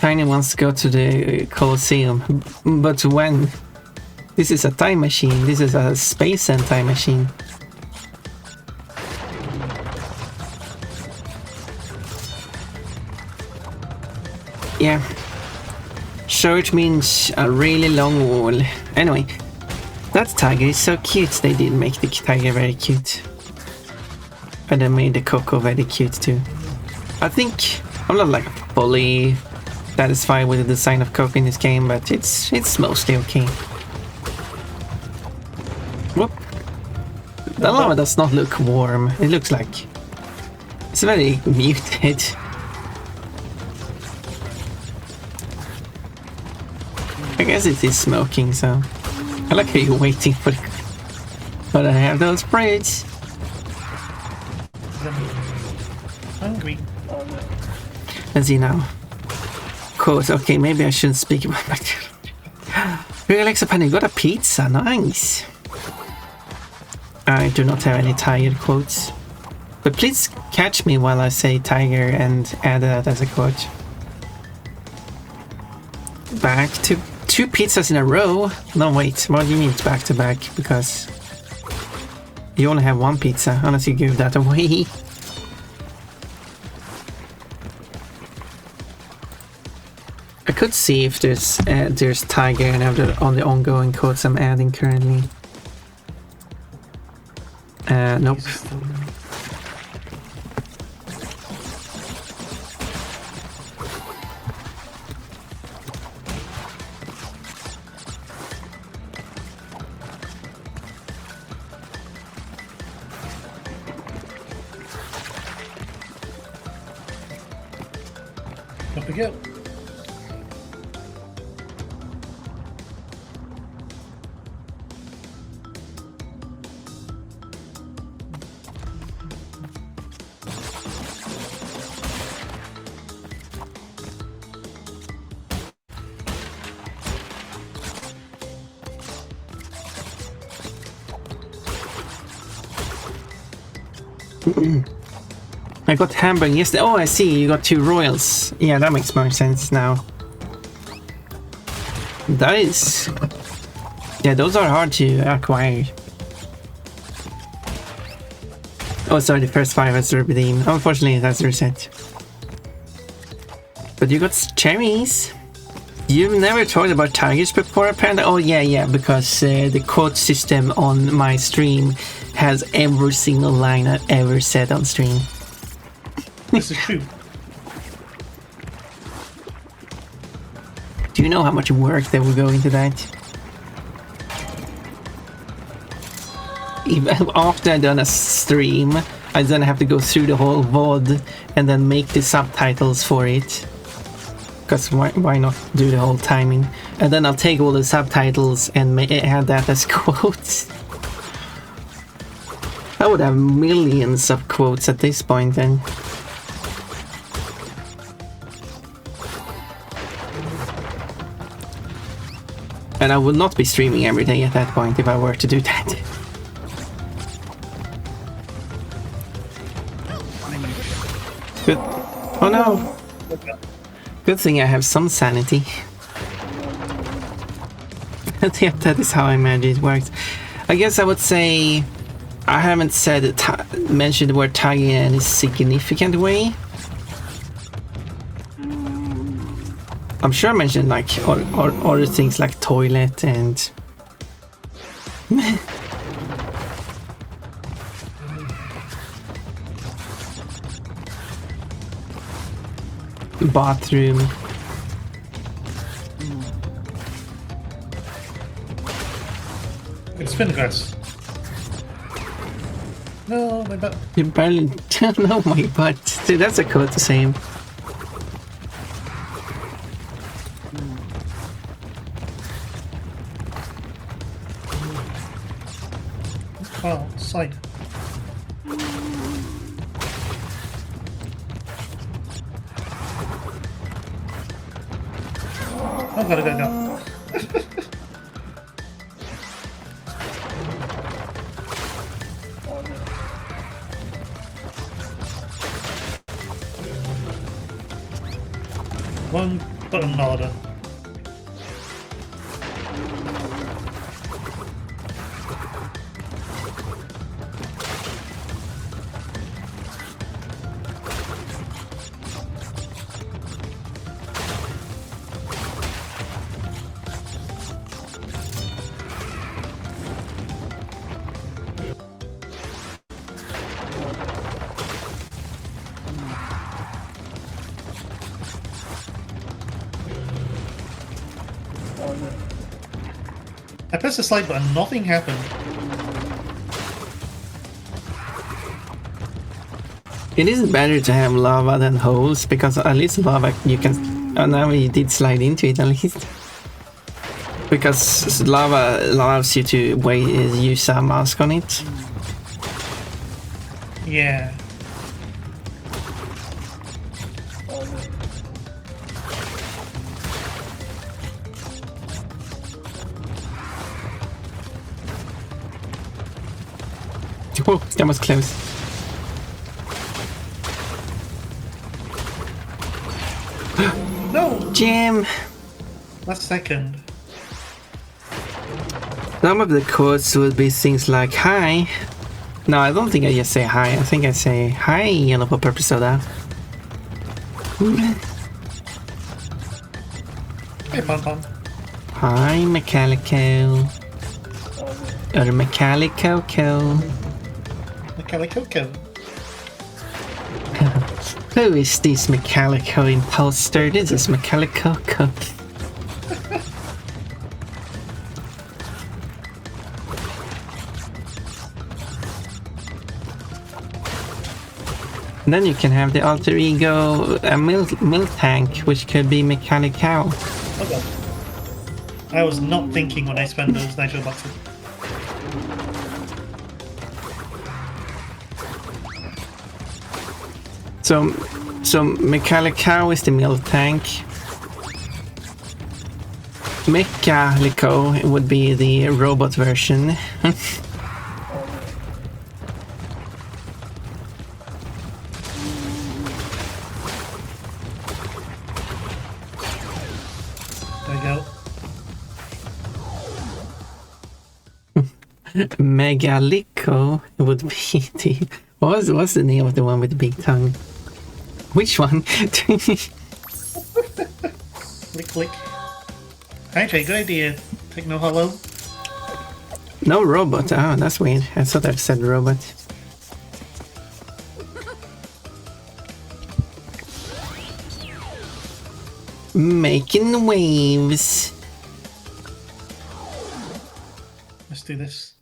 Speaker 1: Tiny wants to go to the Colosseum, but when? This is a time machine. This is a space and time machine. Yeah. Sure, it means a really long wall. Anyway, that tiger is so cute. They did make the tiger very cute. And they made the Coco very cute too. I think I'm not like fully satisfied with the design of Coco in this game, but it's mostly okay. Whoop. The lava does not look warm. It looks like it's very muted. I guess it is smoking, so I like how you're waiting for the... But I have those braids.
Speaker 2: Hungry.
Speaker 1: Let's see now. Quote, okay, maybe I shouldn't speak about my... Really likes a penny, got a pizza, nice. I do not have any tired quotes. But please catch me while I say tiger and add that as a quote. Back to 2 pizzas in a row? No, wait, what do you mean back to back? Because You only have one pizza, unless you give that away. I could see if there's Tiger and on the ongoing codes I'm adding currently. Nope.
Speaker 2: Up we go.
Speaker 1: I got hamburger yesterday. Oh, I see. You got 2 royals. Yeah, that makes more sense now. That is... Yeah, those are hard to acquire. Oh, sorry, the first 5 has to redeem. Unfortunately, that's reset. But you got cherries. You've never talked about tigers before, apparently? Oh, yeah, because the quote system on my stream has every single line I've ever said on stream.
Speaker 2: This is true.
Speaker 1: Do you know how much work that will go into that? Even after I've done a stream, I then have to go through the whole VOD and then make the subtitles for it. Because why not do the whole timing? And then I'll take all the subtitles and add that as quotes. I would have millions of quotes at this point then. And I would not be streaming every day at that point if I were to do that. Good. Oh no! Good thing I have some sanity. Yeah, that is how I imagine it works. I guess I would say I haven't mentioned the word tiger in any significant way. I'm sure I mentioned like other things like toilet and bathroom.
Speaker 2: It's spin grass. No, my butt.
Speaker 1: You barely know my butt. Dude, that's a code the same.
Speaker 2: Well, side. Oh, go. One button order. I pressed the slide button, nothing happened.
Speaker 1: It is better to have lava than holes, because at least lava you can... Oh, now you did slide into it at least. Because lava allows you to use a mask on it.
Speaker 2: Yeah.
Speaker 1: Oh, that was close.
Speaker 2: No!
Speaker 1: Jim!
Speaker 2: Last second.
Speaker 1: Some of the quotes would be things like, "Hi, No, I don't think I just say hi. I think I say hi, yellow purple soda.
Speaker 2: Hey, Pom Pom.
Speaker 1: Hi, Mechalico. Or Mechalico.
Speaker 2: Mechalico.
Speaker 1: Who is this Mechalico imposter? This is Mechalico. Then you can have the alter ego milk tank, which could be Mechalico.
Speaker 2: Okay. I was not thinking when I spent those nitro boxes.
Speaker 1: So Mechalico is the milk tank. Mechalico would be the robot version. Mechalico would be the... What's the name of the one with the big tongue? Which one?
Speaker 2: Click. Actually, good idea. Techno Hollow.
Speaker 1: No robot. Oh, that's weird. I thought I said robot. Making waves.
Speaker 2: Let's do this.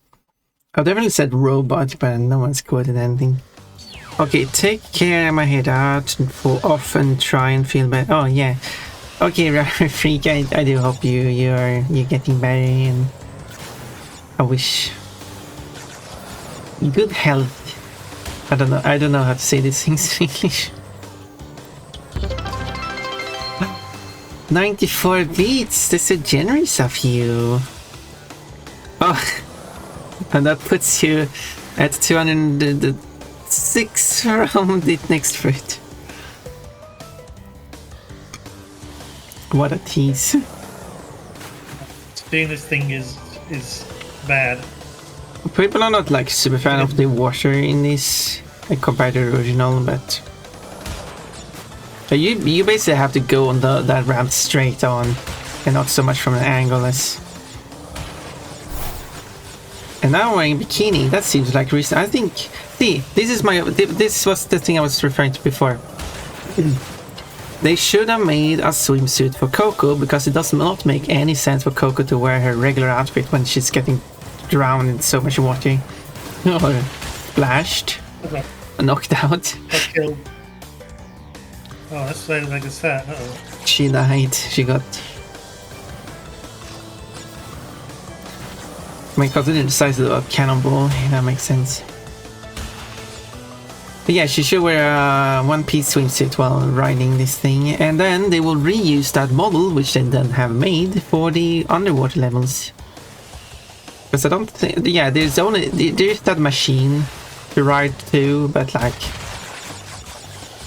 Speaker 1: I definitely said robot, but no one's quoted anything. Okay, take care. My head out for off and try and feel better. Oh yeah. Okay, Freak. I do hope you're getting better, and I wish good health. I don't know how to say these things in English. 94 beats. That's so generous of you. Oh. And that puts you at 206 from the next fruit. What a tease.
Speaker 2: Doing this thing is bad.
Speaker 1: People are not like super fan of the water in this compared to the original, but you basically have to go on that ramp straight on and not so much from an angle as. And now I'm wearing bikini. That seems like reason. I think. See, this was the thing I was referring to before. They should have made a swimsuit for Coco because it does not make any sense for Coco to wear her regular outfit when she's getting drowned in so much water or splashed, knocked out.
Speaker 2: Killed. Oh, that's why like it's fat. Uh-oh.
Speaker 1: She died. She got. I mean, considering the size of the cannonball, that makes sense. But yeah, she should wear a one-piece swimsuit while riding this thing, and then they will reuse that model, which they then have made, for the underwater levels. Because I don't think... Yeah, there's that machine to ride to, but like...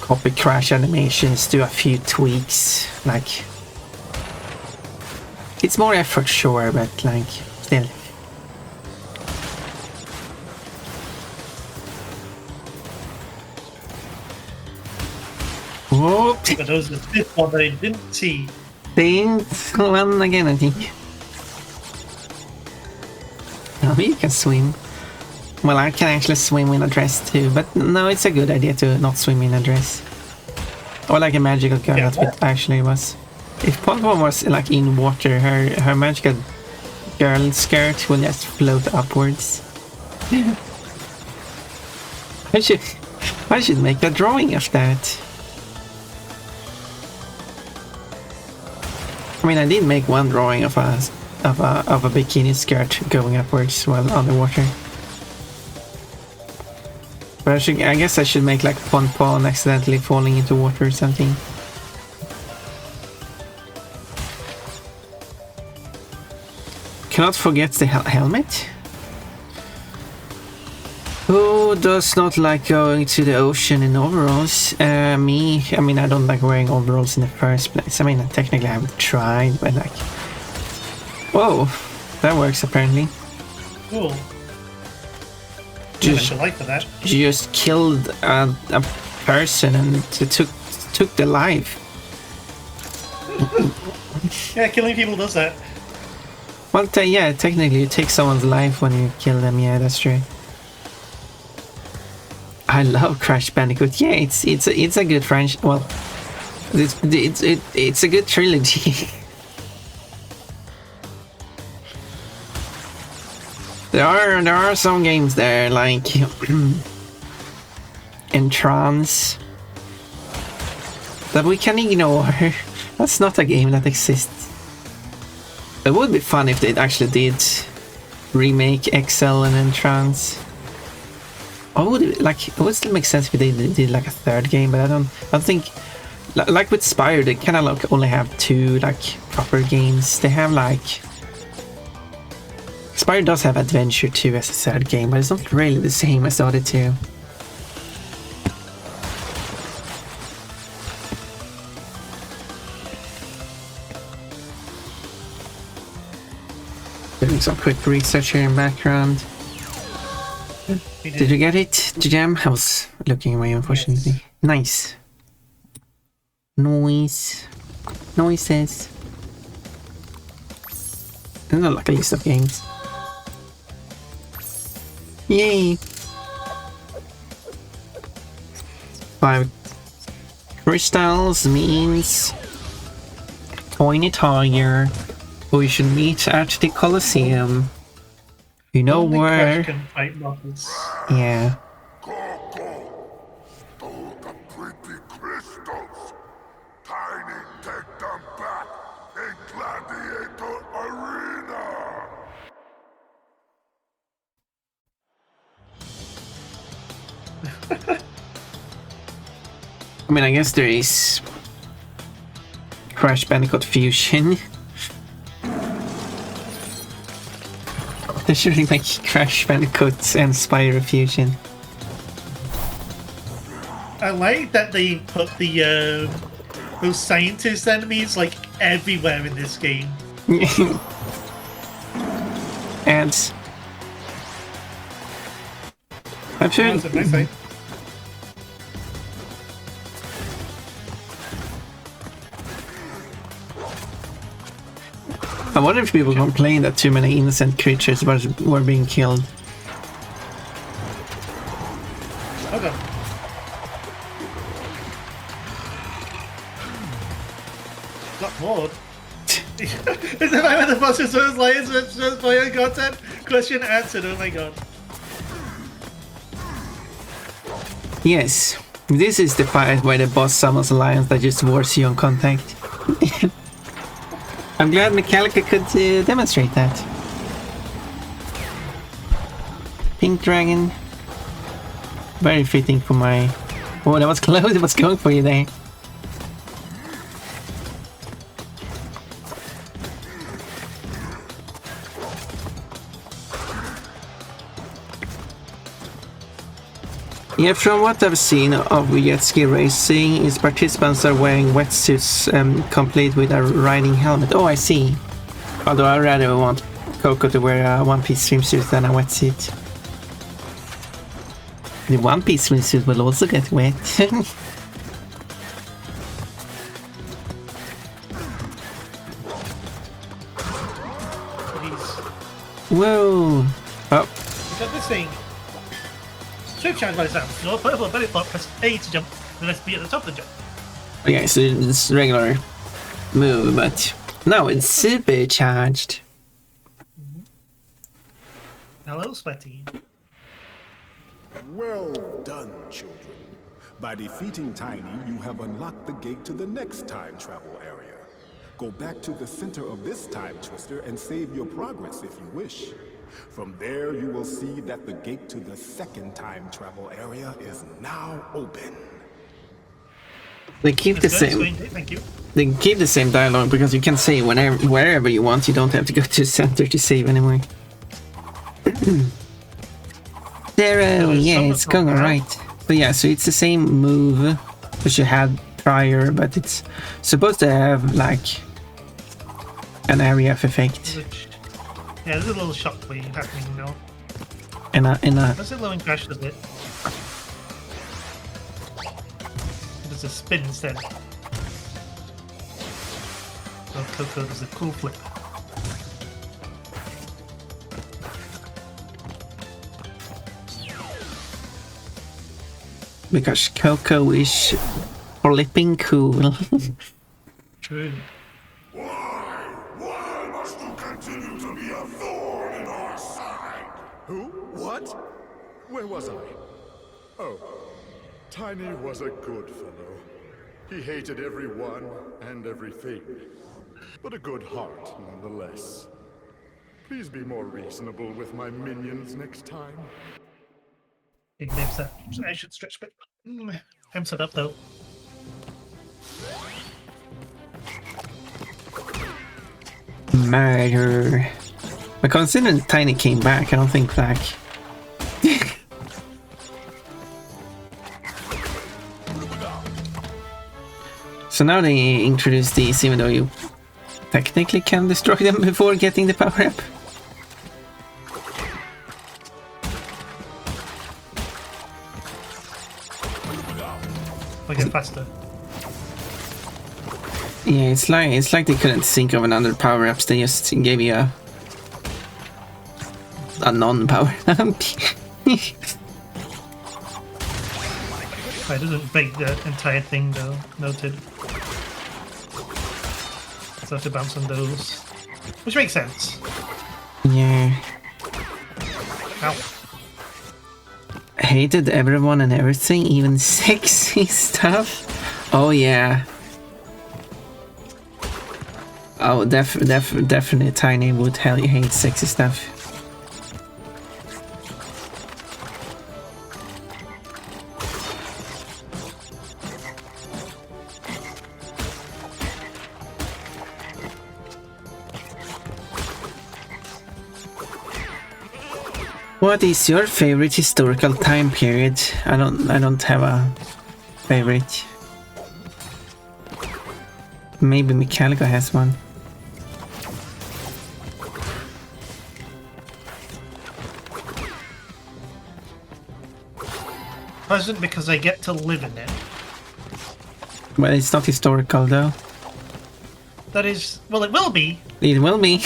Speaker 1: Copy crash animations, do a few tweaks, like... It's more effort, sure, but like, still... Whoop!
Speaker 2: But those are the fifth one that I didn't see.
Speaker 1: Things well again, I think. Oh, you can swim. Well, I can actually swim in a dress too, but no, it's a good idea to not swim in a dress. Or like a magical girl, that's what it actually was. If Pom Pom was like in water, her magical girl skirt will just float upwards. I should make a drawing of that. I mean, I did make one drawing of a bikini skirt going upwards while underwater. But I guess I should make like Pom Pom accidentally falling into water or something. Cannot forget the helmet. Who does not like going to the ocean in overalls? Me. I mean, I don't like wearing overalls in the first place. I mean, technically I haven't tried, but like... Whoa! That works apparently.
Speaker 2: Cool.
Speaker 1: just
Speaker 2: like for that.
Speaker 1: just killed a person and took the life.
Speaker 2: Yeah, killing people does that.
Speaker 1: Well, yeah, technically you take someone's life when you kill them. Yeah, that's true. I love Crash Bandicoot. Yeah, it's a good franchise. Well, it's a good trilogy. There are some games there like Entrance that we can ignore. That's not a game that exists. It would be fun if they actually did remake XL and Entrance. Or would it, like, it would still make sense if they did like a third game, but I don't think, like with Spire, they kind of like only have two like proper games. They have like Spire does have Adventure 2 as a third game, but it's not really the same as the other two. Doing some quick research here in background. Did you get it, Jam? I was looking away, unfortunately. Yes. Nice. Noises. And not like a list of games. Yay! 5 crystals means Tiny Tiger. We should meet at the Colosseum. You know
Speaker 2: only
Speaker 1: where?
Speaker 2: Crash can fight monsters.
Speaker 1: Yeah.
Speaker 3: Stole the pretty crystals. Tiny, take them back in Gladiator Arena.
Speaker 1: I mean, I guess there is Crash Bandicoot Fusion. They should make Crash Bandicoot and Spyro Fusion.
Speaker 2: I like that they put the those scientist enemies like everywhere in this game.
Speaker 1: And I'm sure.
Speaker 2: That's a nice thing.
Speaker 1: I wonder if people complain that too many innocent creatures were being killed.
Speaker 2: Okay. Not bored. Is the fact that the boss is those lions with fire content? Question answered, oh my god.
Speaker 1: Yes, this is the fight where the boss summons lions that just wars you on contact. I'm glad Mechalico could demonstrate that. Pink Dragon. Very fitting for my... Oh, that was close. It was going for you there. Yeah, from what I've seen of jet ski racing, its participants are wearing wetsuits complete with a riding helmet. Oh, I see. Although I rather want Coco to wear a one-piece swimsuit than a wetsuit. The one-piece swimsuit will also get wet. Whoa! Oh.
Speaker 2: Got this thing. Swift charge by the sound. No purple belly flop, press A to jump, then press B at the top of the jump.
Speaker 1: Okay, so it's regular move, but now it's supercharged.
Speaker 2: Hello, Sweaty.
Speaker 4: Well done, children. By defeating Tiny, you have unlocked the gate to the next time travel area. Go back to the center of this time twister and save your progress if you wish. From there, you will see that the gate to the second time travel area is now open.
Speaker 1: They keep the same.
Speaker 2: Thank you.
Speaker 1: They keep the same dialogue because you can save wherever you want. You don't have to go to the center to save anymore. Zero, yeah, it's going alright. But yeah, so it's the same move that you had prior, but it's supposed to have like an area of effect.
Speaker 2: Yeah, there's a little shockwave happening now. Does it low and crash, does it? It does a spin instead. Oh, Coco does a cool flip.
Speaker 1: Because Coco is flipping cool.
Speaker 2: True.
Speaker 3: Why must you continue to be a thorn in our side?
Speaker 5: Who? What? Where was I? Oh, Tiny was a good fellow. He hated everyone and everything, but a good heart nonetheless. Please be more reasonable with my minions next time.
Speaker 2: Big names that I should stretch a bit. I'm set up though.
Speaker 1: Murder. But considering Tiny came back, I don't think like. So now they introduce these, even though you technically can destroy them before getting the power up.
Speaker 2: I get faster.
Speaker 1: Yeah, it's like they couldn't think of another power ups. They just gave you a non-power up.
Speaker 2: It doesn't break the entire thing though. Noted. So I have to bounce on those, which makes sense.
Speaker 1: Yeah.
Speaker 2: Ow.
Speaker 1: Hated everyone and everything, even sexy stuff. Oh yeah. Oh, definitely Tiny would hate sexy stuff. What is your favorite historical time period? I don't have a favorite. Maybe Mechalico has one.
Speaker 2: Pleasant because I get to live in it.
Speaker 1: Well, it's not historical though.
Speaker 2: That is, well, it will be.
Speaker 1: It will be.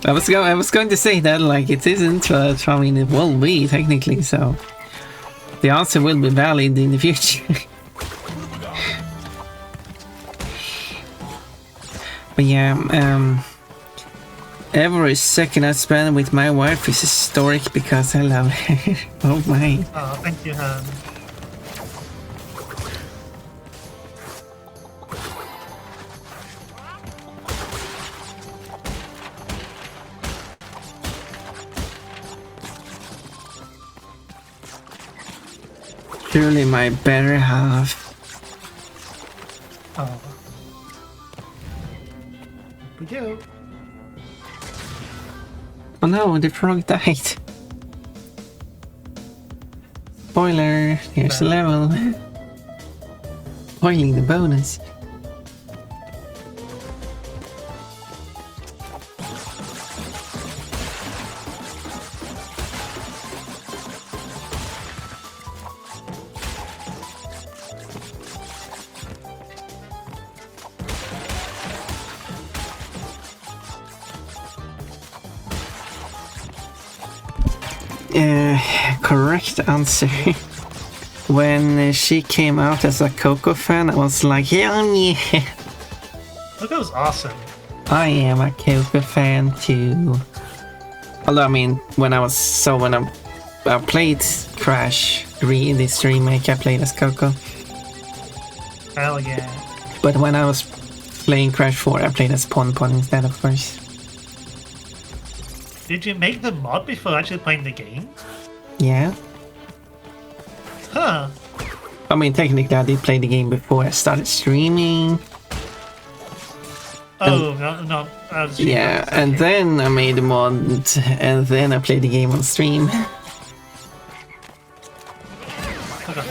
Speaker 1: I was going to say that like it isn't, but I mean it will be technically. So the answer will be valid in the future. But yeah, every second I spend with my wife is historic because I love her. Oh my.
Speaker 2: Oh, thank you, Han.
Speaker 1: Surely my better half.
Speaker 2: Oh. We go.
Speaker 1: Oh no, the frog died. Spoiler, here's the level. Spoiling the bonus. Correct answer. When she came out as a Coco fan, I was like, yeah,
Speaker 2: That was awesome.
Speaker 1: I am a Coco fan too. Although, I mean, when I played Crash 3 in this remake, I played as Coco.
Speaker 2: Hell yeah.
Speaker 1: But when I was playing Crash 4, I played as Pon Pon instead, of course.
Speaker 2: Did you make the mod before actually playing the game?
Speaker 1: Yeah.
Speaker 2: Huh.
Speaker 1: I mean, technically, I did play the game before I started streaming.
Speaker 2: Oh, no.
Speaker 1: Yeah, and then I made the mod, and then I played the game on stream.
Speaker 2: Okay.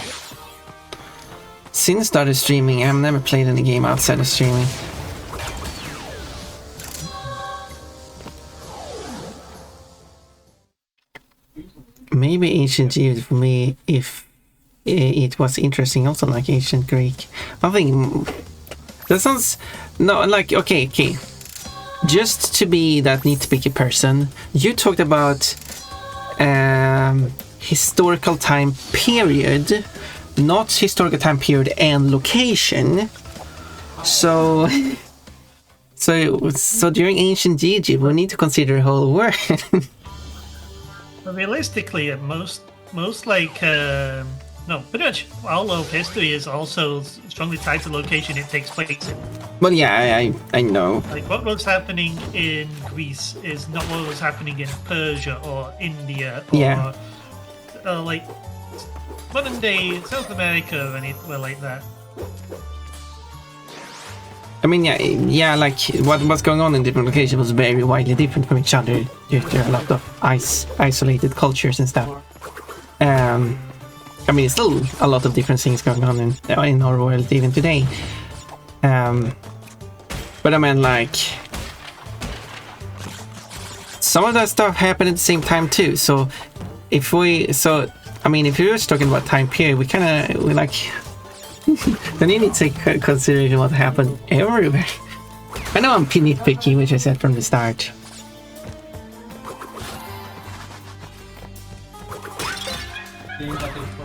Speaker 1: Since I started streaming, I've never played any game outside of streaming. maybe ancient Egypt for me, if it was interesting, also like ancient Greek. I think that sounds no like okay. Just to be that nitpicky person, you talked about historical time period, not historical time period and location. So during ancient Egypt, we need to consider the whole world.
Speaker 2: But realistically, most like no, pretty much all of history is also strongly tied to the location it takes place in.
Speaker 1: Well, yeah, I know.
Speaker 2: Like what was happening in Greece is not what was happening in Persia or India or like modern day South America or anywhere like that.
Speaker 1: I mean, yeah, like what was going on in different locations was very widely different from each other due to a lot of isolated cultures and stuff. I mean, still a lot of different things going on in our world even today. But I mean, like, some of that stuff happened at the same time too. So if you're just talking about time period, we like. Then you need to take consideration what happened everywhere. I know I'm nitpicky, which I said from the start.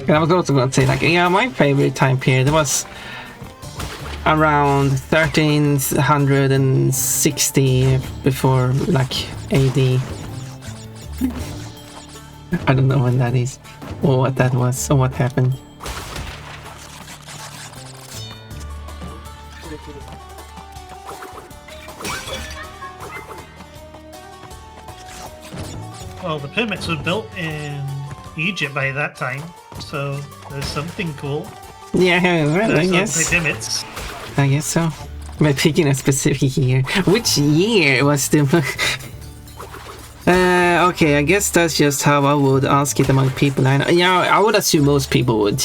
Speaker 1: And I was also going to say, like, yeah, my favorite time period was around 1360 before, like, AD. I don't know when that is, or what that was, or what happened.
Speaker 2: Well, the pyramids were built in Egypt by that time, so there's something cool.
Speaker 1: Yeah, well, I guess.
Speaker 2: Pyramids.
Speaker 1: I guess so. By picking a specific year. Which year was the... okay, I guess that's just how I would ask it among people I know. Yeah, I would assume most people would.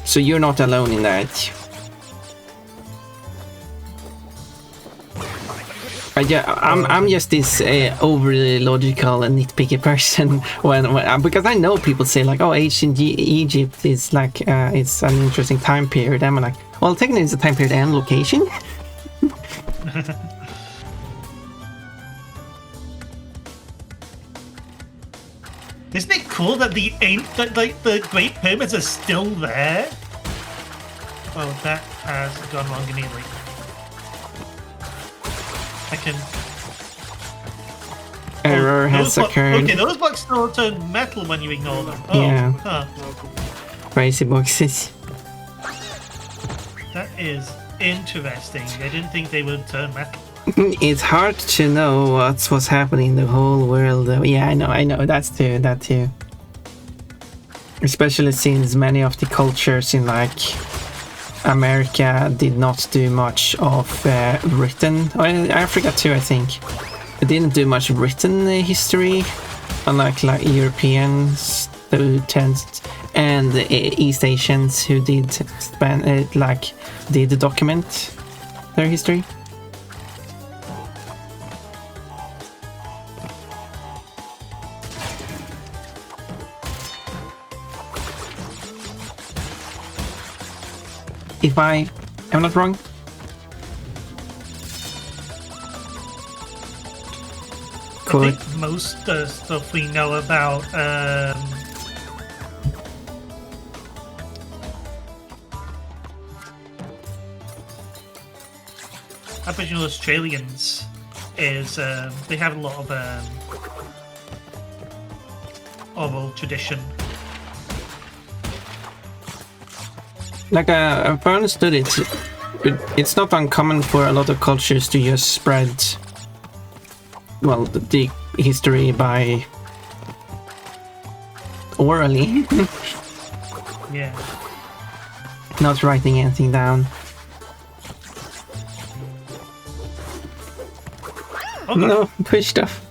Speaker 1: So you're not alone in that. I'm just this overly logical and nitpicky person when because I know people say like, oh, ancient Egypt is like it's an interesting time period. I'm like, well, technically it's a time period and location.
Speaker 2: Isn't it cool that the Great Pyramids are still there? Well, that has gone wrong immediately. I can...
Speaker 1: Error has occurred.
Speaker 2: Okay, those blocks still turn metal when you ignore them. Oh,
Speaker 1: yeah.
Speaker 2: Huh.
Speaker 1: Crazy boxes.
Speaker 2: That is interesting. I didn't think they would turn metal.
Speaker 1: It's hard to know what's happening in the whole world. Yeah, I know. That too. Especially since many of the cultures in like America did not do much of written, or Africa too, I think. They didn't do much written history, unlike like Europeans who and East Asians who did document their history. If I am not wrong. Cool.
Speaker 2: I think most stuff we know about Aboriginal Australians is they have a lot of oral tradition.
Speaker 1: Like if I understood it, it's not uncommon for a lot of cultures to just spread, well, the history by orally.
Speaker 2: Yeah.
Speaker 1: Not writing anything down.
Speaker 2: Okay.
Speaker 1: No, push stuff.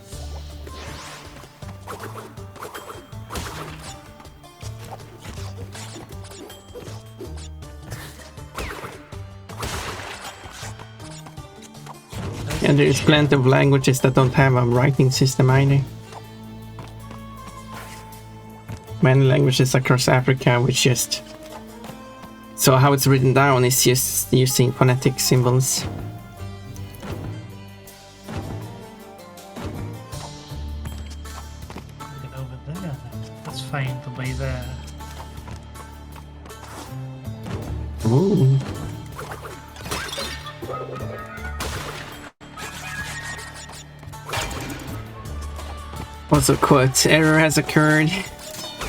Speaker 1: And there's plenty of languages that don't have a writing system either. many languages across Africa, which just... So how it's written down is just using phonetic symbols.
Speaker 2: Get over there. Let's find the way there.
Speaker 1: Ooh. Also, quote, error has occurred.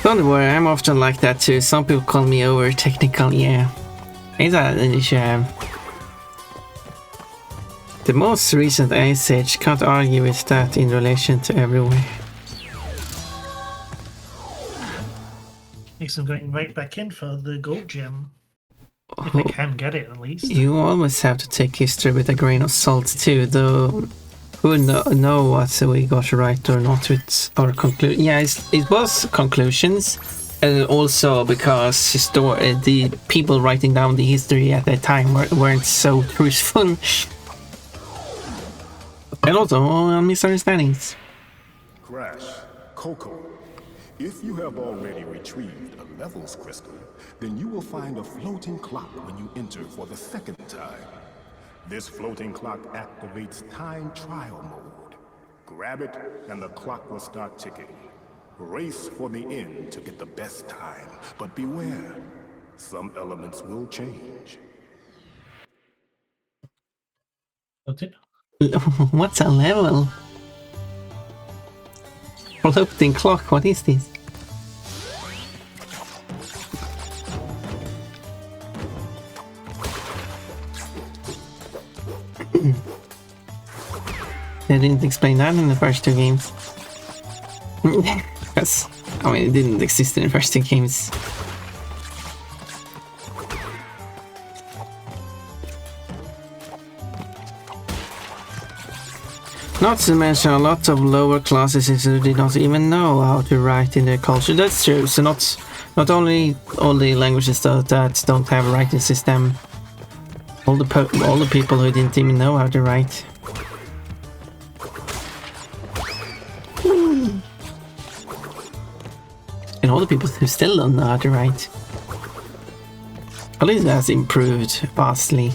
Speaker 1: Don't worry, I'm often like that too. Some people call me over technical, yeah. The most recent Ice Age can't argue with that in relation to everywhere.
Speaker 2: Makes them going right back in for the gold gem. If I can get it, at least.
Speaker 1: You always have to take history with a grain of salt too, though. Who know what we got right or not with our conclusion? Yeah, it was conclusions, and also because the people writing down the history at that time weren't so truthful, and also misunderstandings.
Speaker 4: Crash, Coco, if you have already retrieved a levels crystal, then you will find a floating clock when you enter for the second time. This floating clock activates time trial mode. Grab it, and the clock will start ticking. Race for the end to get the best time, but beware, some elements will change.
Speaker 1: What's a level? Floating clock, what is this? They didn't explain that in the first two games. Yes, I mean, it didn't exist in the first two games. Not to mention a lot of lower classes who did not even know how to write in their culture. That's true. So not only all the languages that don't have a writing system, all the people who didn't even know how to write. And all the people who still don't know how to write. At least it has improved vastly.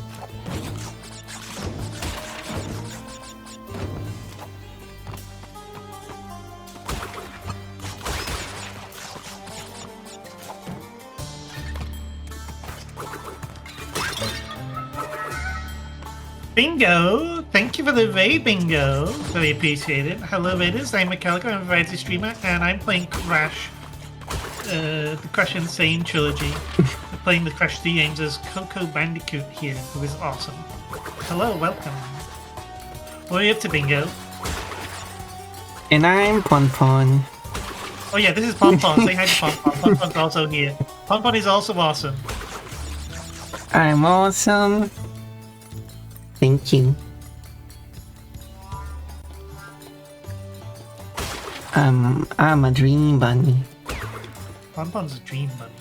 Speaker 2: Bingo! Thank you for the raid, Bingo. Very appreciated. Hello, Raiders. I'm Mechalico. I'm a variety streamer, and I'm playing Crash, the Crash Insane trilogy. I'm playing the Crash 3 games as Coco Bandicoot here, who is awesome. Hello, welcome. What are you up to, Bingo?
Speaker 1: And I'm Ponpon.
Speaker 2: Oh yeah, this is Ponpon. Say hi to Ponpon. Ponpon's also here. Ponpon is also awesome.
Speaker 1: I'm awesome. Thank you. I'm a dream bunny.
Speaker 2: Ponpon's a dream bunny.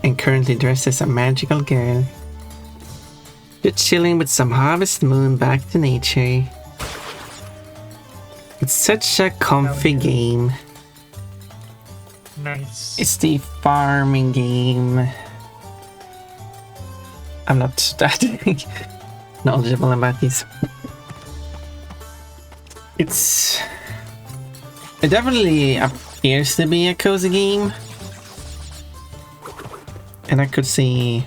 Speaker 1: And currently dressed as a magical girl. Just chilling with some Harvest Moon back to nature. It's such a comfy game.
Speaker 2: Nice.
Speaker 1: It's the farming game. I'm not that knowledgeable about these. It definitely appears to be a cozy game. And I could see...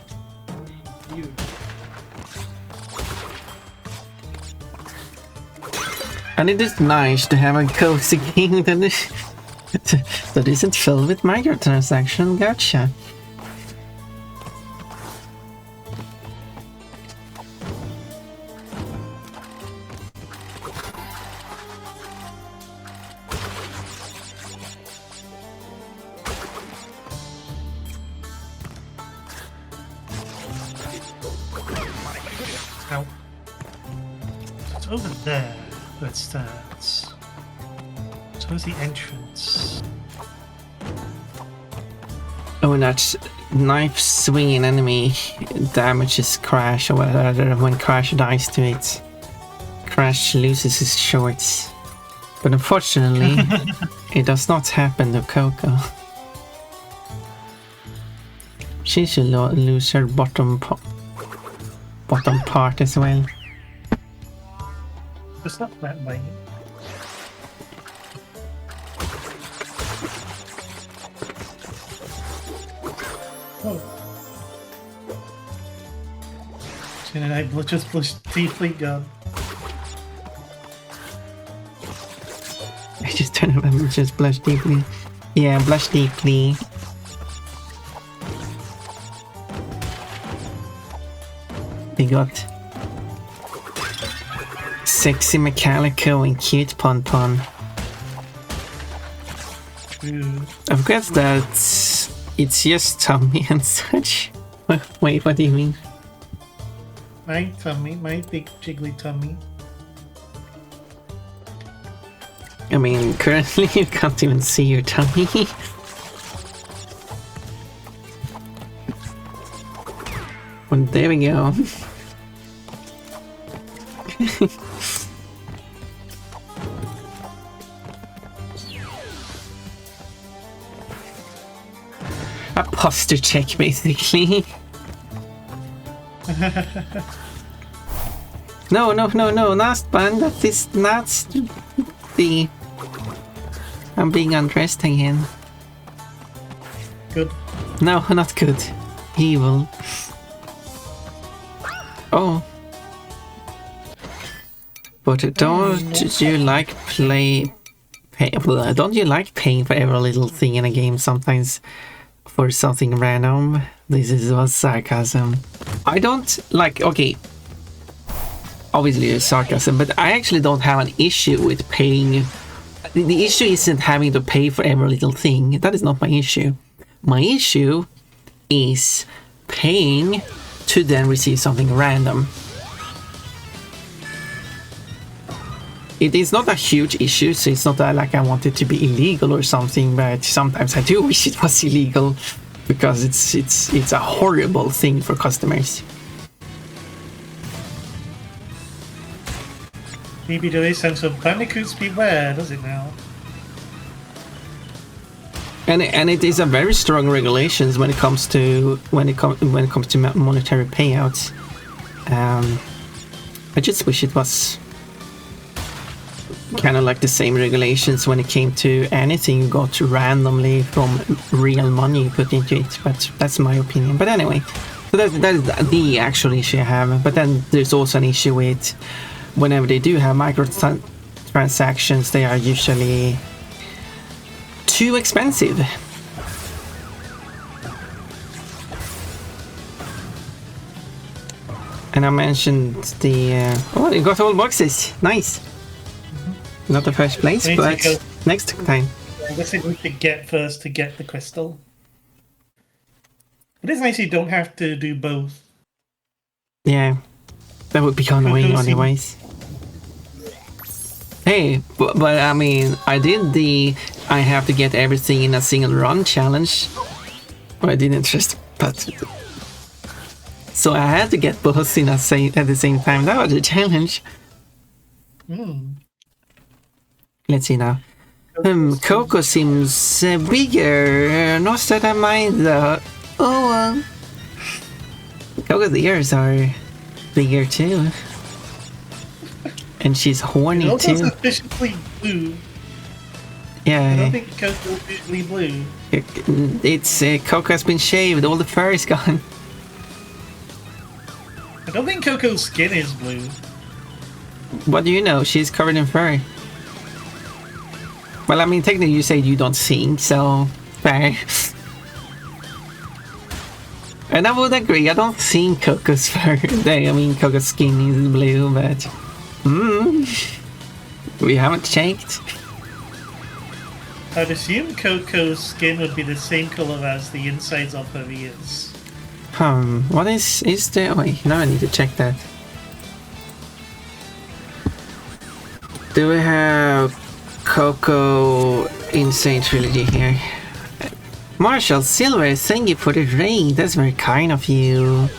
Speaker 1: And it is nice to have a cozy game that isn't filled with microtransaction gacha.
Speaker 2: Ow. It's over there where it starts. So where's the entrance?
Speaker 1: Oh, and that knife swinging enemy damages Crash, or whatever when Crash dies to it. Crash loses his shorts. But unfortunately, it does not happen to Coco. She should lose her bottom part as well.
Speaker 2: It's not that way. Oh. And I just blushed deeply gone.
Speaker 1: I just don't remember, just blush deeply. Yeah, blush deeply. We got sexy Mechalico and cute Pon Pon. Of course that it's just tummy and such. Wait, what do you mean?
Speaker 2: My tummy, my big jiggly tummy.
Speaker 1: I mean, currently you can't even see your tummy. Well, there we go. A posture check, basically. No, last band, that is not the... I'm being undressed again.
Speaker 2: Good.
Speaker 1: No, not good. Evil. Oh. But don't you like don't you like paying for every little thing in a game sometimes for something random? This is was sarcasm. I don't like, okay, obviously it's sarcasm, but I actually don't have an issue with paying. The issue isn't having to pay for every little thing. That is not my issue. My issue is paying to then receive something random. It is not a huge issue, so it's not that like I want it to be illegal or something, but sometimes I do wish it was illegal because it's a horrible thing for customers.
Speaker 2: Maybe there is sense of Bandicoots beware, does it now?
Speaker 1: And it is a very strong regulations when it comes to monetary payouts. I just wish it was kind of like the same regulations when it came to anything you got randomly from real money you put into it, but that's my opinion. But anyway, so that is the actual issue I have. But then there's also an issue with whenever they do have microtransactions, they are usually too expensive. And I mentioned the oh, you got all boxes, nice. Not the first place, but next time.
Speaker 2: I guess we need to get first to get the crystal. But it's nice you don't have to do both.
Speaker 1: Yeah, that would be kind of annoying otherwise. Hey, but I mean, I did the I have to get everything in a single run challenge. Well, I didn't just, but so I had to get both in at the same time. That was a challenge. Let's see now. Coco seems bigger. Not that I mind though. Oh, Coco's ears are bigger too. And she's horny too.
Speaker 2: Sufficiently blue.
Speaker 1: Yeah.
Speaker 2: I don't think Coco's usually blue.
Speaker 1: It's Coco has been shaved. All the fur is gone.
Speaker 2: I don't think Coco's skin is blue.
Speaker 1: What do you know? She's covered in fur. Well, I mean, technically you said you don't think, so fair. And I would agree, I don't think Coco's fur. I mean, Coco's skin is blue, but we haven't checked.
Speaker 2: I'd assume Coco's skin would be the same color as the insides of her ears.
Speaker 1: What is there? Wait, now I need to check that. Do we have Coco Insane Trilogy here? Marshall Silver, thank you for the raid. That's very kind of you.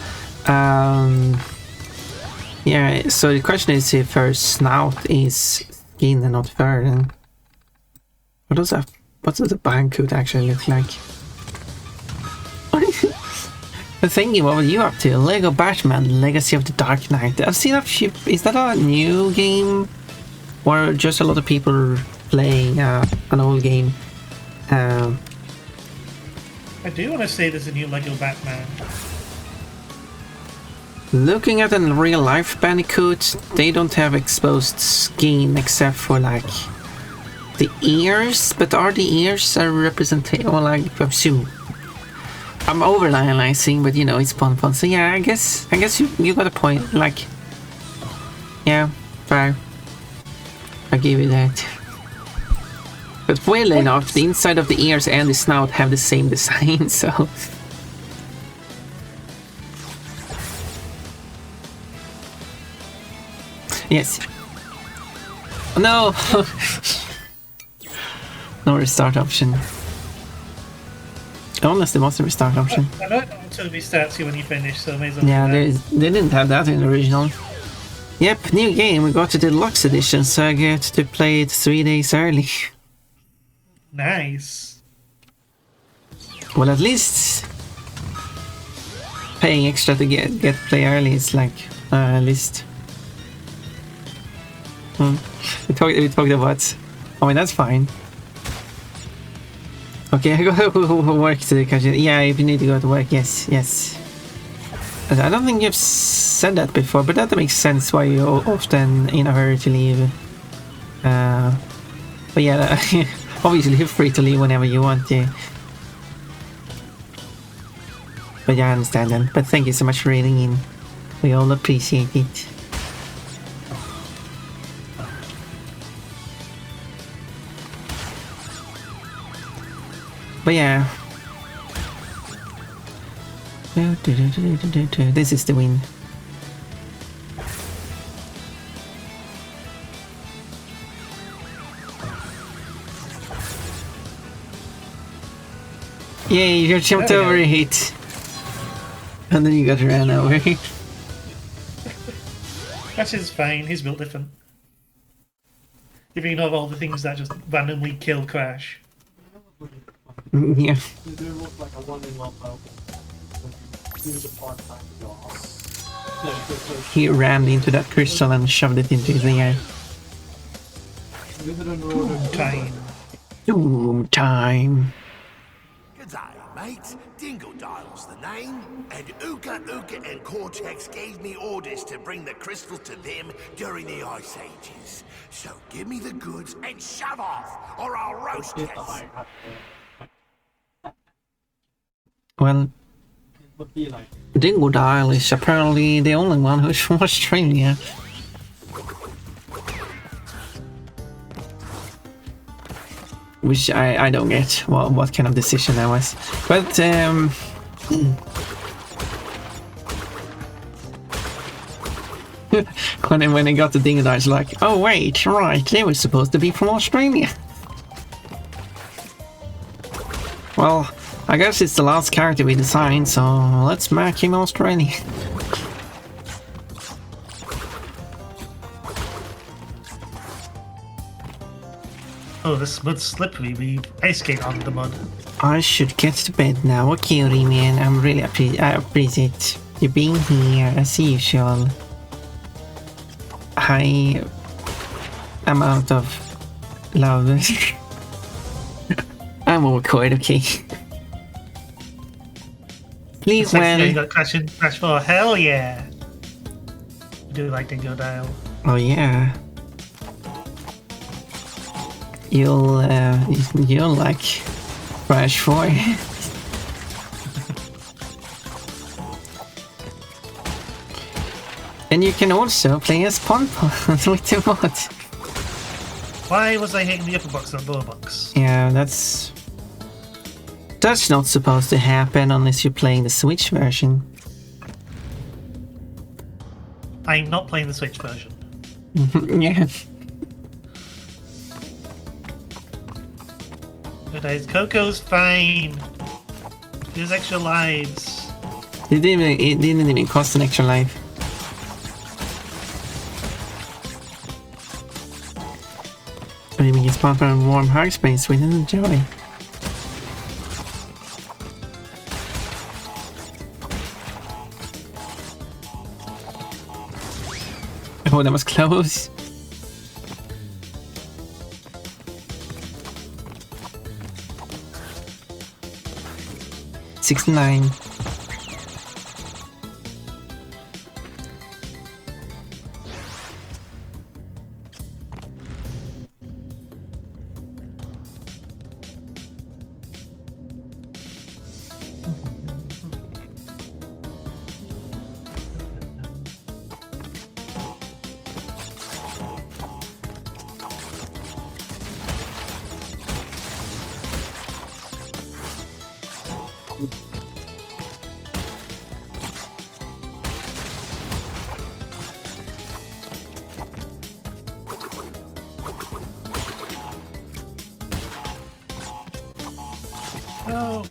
Speaker 1: Yeah, so the question is if her snout is skin and not fur. And what does a Bandicoot actually look like? But thinking, what were you up to? Lego Batman: Legacy of the Dark Knight. I've seen a few. Is that a new game, or just a lot of people playing an old game?
Speaker 2: I do want to say there's a new Lego Batman.
Speaker 1: Looking at a real life Bandicoot, they don't have exposed skin except for like the ears. But are the ears a representation? Well, I assume. I'm overanalyzing, but you know, it's fun. So yeah, I guess you got a point. Like, yeah, fair. I give you that. But well enough, the inside of the ears and the snout have the same design, so. Yes. No! No restart option. Unless there was a restart option.
Speaker 2: I don't know until it restarts you when you finish, so may as well.
Speaker 1: Yeah, they didn't have that in the original. Yep, new game. We got the deluxe edition, so I get to play it 3 days early.
Speaker 2: Nice.
Speaker 1: Well, at least paying extra to get play early is like at least. We talked about. I mean, that's fine. Okay, I gotta work to catch it. Yeah, if you need to go to work, yes. I don't think you've said that before, but that makes sense why you're often in a hurry to leave. But yeah, obviously you're free to leave whenever you want to. But yeah, I understand that. But thank you so much for reading in. We all appreciate it. But yeah. This is the win. Yay, you jumped over a hit. And then you got ran over.
Speaker 2: That's just fine, he's built different. If you know of all the things that just randomly kill Crash.
Speaker 1: Yeah.
Speaker 6: You do look like a 1-in-1 boat. Use a part-time job.
Speaker 1: He rammed into that crystal and shoved it into the air.
Speaker 2: Time.
Speaker 1: Doom time.
Speaker 7: G'day, mate. Dingledile's the name, and Uka and Cortex gave me orders to bring the crystal to them during the Ice Ages. So give me the goods and shove off, or I'll roast you.
Speaker 1: Well, Dingodile is apparently the only one who's from Australia. Which I don't get what kind of decision that was. But when I got the Dingodile, like, oh wait, right, they were supposed to be from Australia. Well, I guess it's the last character we designed, so let's make him Australian.
Speaker 2: Oh, this mud's slippery. We ice skate on the mud.
Speaker 1: I should get to bed now. Okay, man. I'm really I appreciate you being here as usual. I am out of love. I'm awkward, okay. Please,
Speaker 2: You
Speaker 1: well.
Speaker 2: got Crash 4. Hell yeah! I do like Dingodile.
Speaker 1: Oh yeah. You'll like Crash 4. And you can also play as Pon-Pon with the mod.
Speaker 2: Why was I hitting the upper box, not lower box?
Speaker 1: Yeah, that's not supposed to happen unless you're playing the Switch version.
Speaker 2: I'm not playing the Switch version.
Speaker 1: Yeah.
Speaker 2: But Coco's fine. There's extra lives.
Speaker 1: It didn't even cost an extra life. spot for a warm hug space with enjoy. Oh, that was close. $69.
Speaker 2: No,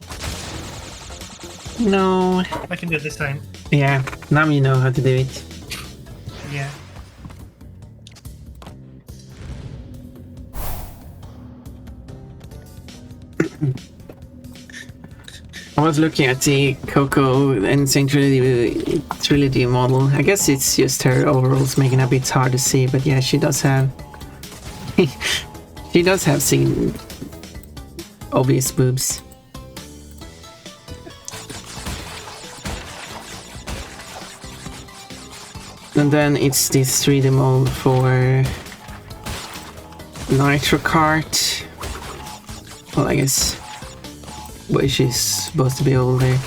Speaker 1: No.
Speaker 2: I can do it this time.
Speaker 1: Yeah, now you know how to do it.
Speaker 2: Yeah.
Speaker 1: I was looking at the Coco and Saint Trilogy model. I guess it's just her overalls making it a bit hard to see, but yeah, she does have she does have seen obvious boobs. And then it's this 3D mold for Nitro Kart. Well, I guess where she's supposed to be older.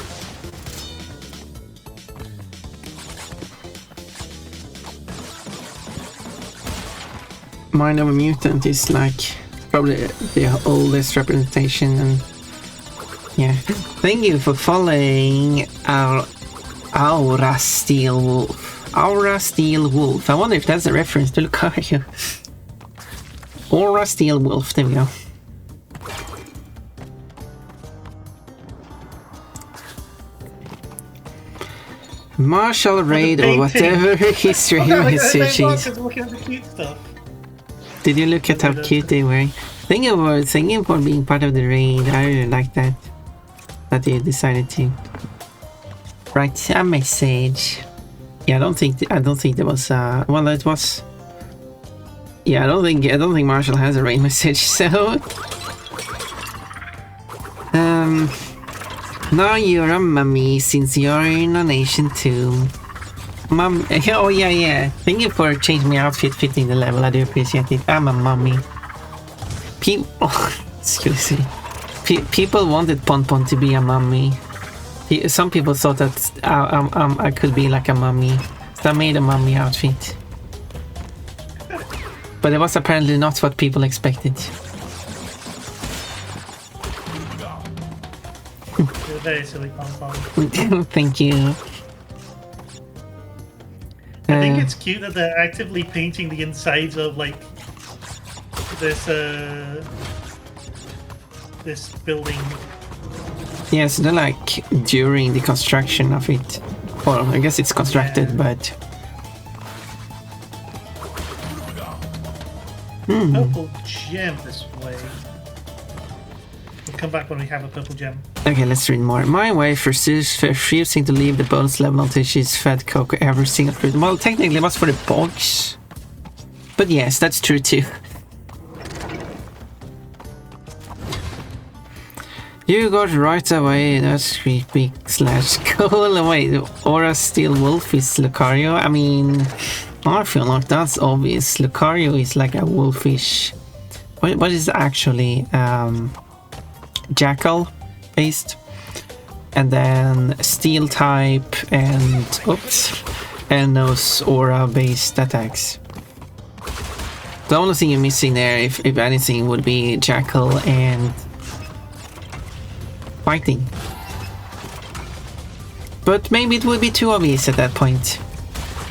Speaker 1: Mind of a Mutant is like probably the oldest representation, and yeah. Thank you for following our Aura Steel Wolf. Aura Steel Wolf. I wonder if that's a reference to Lucario. Aura Steel Wolf, there we go. Martial Raid or whatever history message is.
Speaker 2: Looking at the cute stuff.
Speaker 1: Did you look at how cute they were? Thank you for being part of the raid. I really like that. That you decided to write a message. Yeah, I don't think there was well, it was. Yeah, I don't think Marshall has a raid message. So now you're a mummy since you're in a nation too. Mum, oh yeah. Thank you for changing my outfit fitting the level. I do appreciate it. I'm a mummy. Excuse me. People wanted Pon to be a mummy. Some people thought that I could be like a mummy, so I made a mummy outfit. But it was apparently not what people expected.
Speaker 2: You're very silly, Pom.
Speaker 1: Thank you.
Speaker 2: I think it's cute that they're actively painting the insides of like this building.
Speaker 1: Yes, they're like during the construction of it. Well, I guess it's constructed,
Speaker 2: yeah.
Speaker 1: But
Speaker 2: Purple gem this way. We'll come back when we have a purple gem.
Speaker 1: Okay, let's read more. My wife refusing to leave the bonus level until she's fed Coco every single fruit. Well, technically it was for the box. But yes, that's true too. You got right away, that's Freepik / cool away. Aura Steel Wolf is Lucario. I mean, I feel like that's obvious. Lucario is like a wolfish. What is actually Jackal based, and then Steel type and those Aura based attacks. The only thing you're missing there, if anything, would be Jackal and fighting. But maybe it would be too obvious at that point.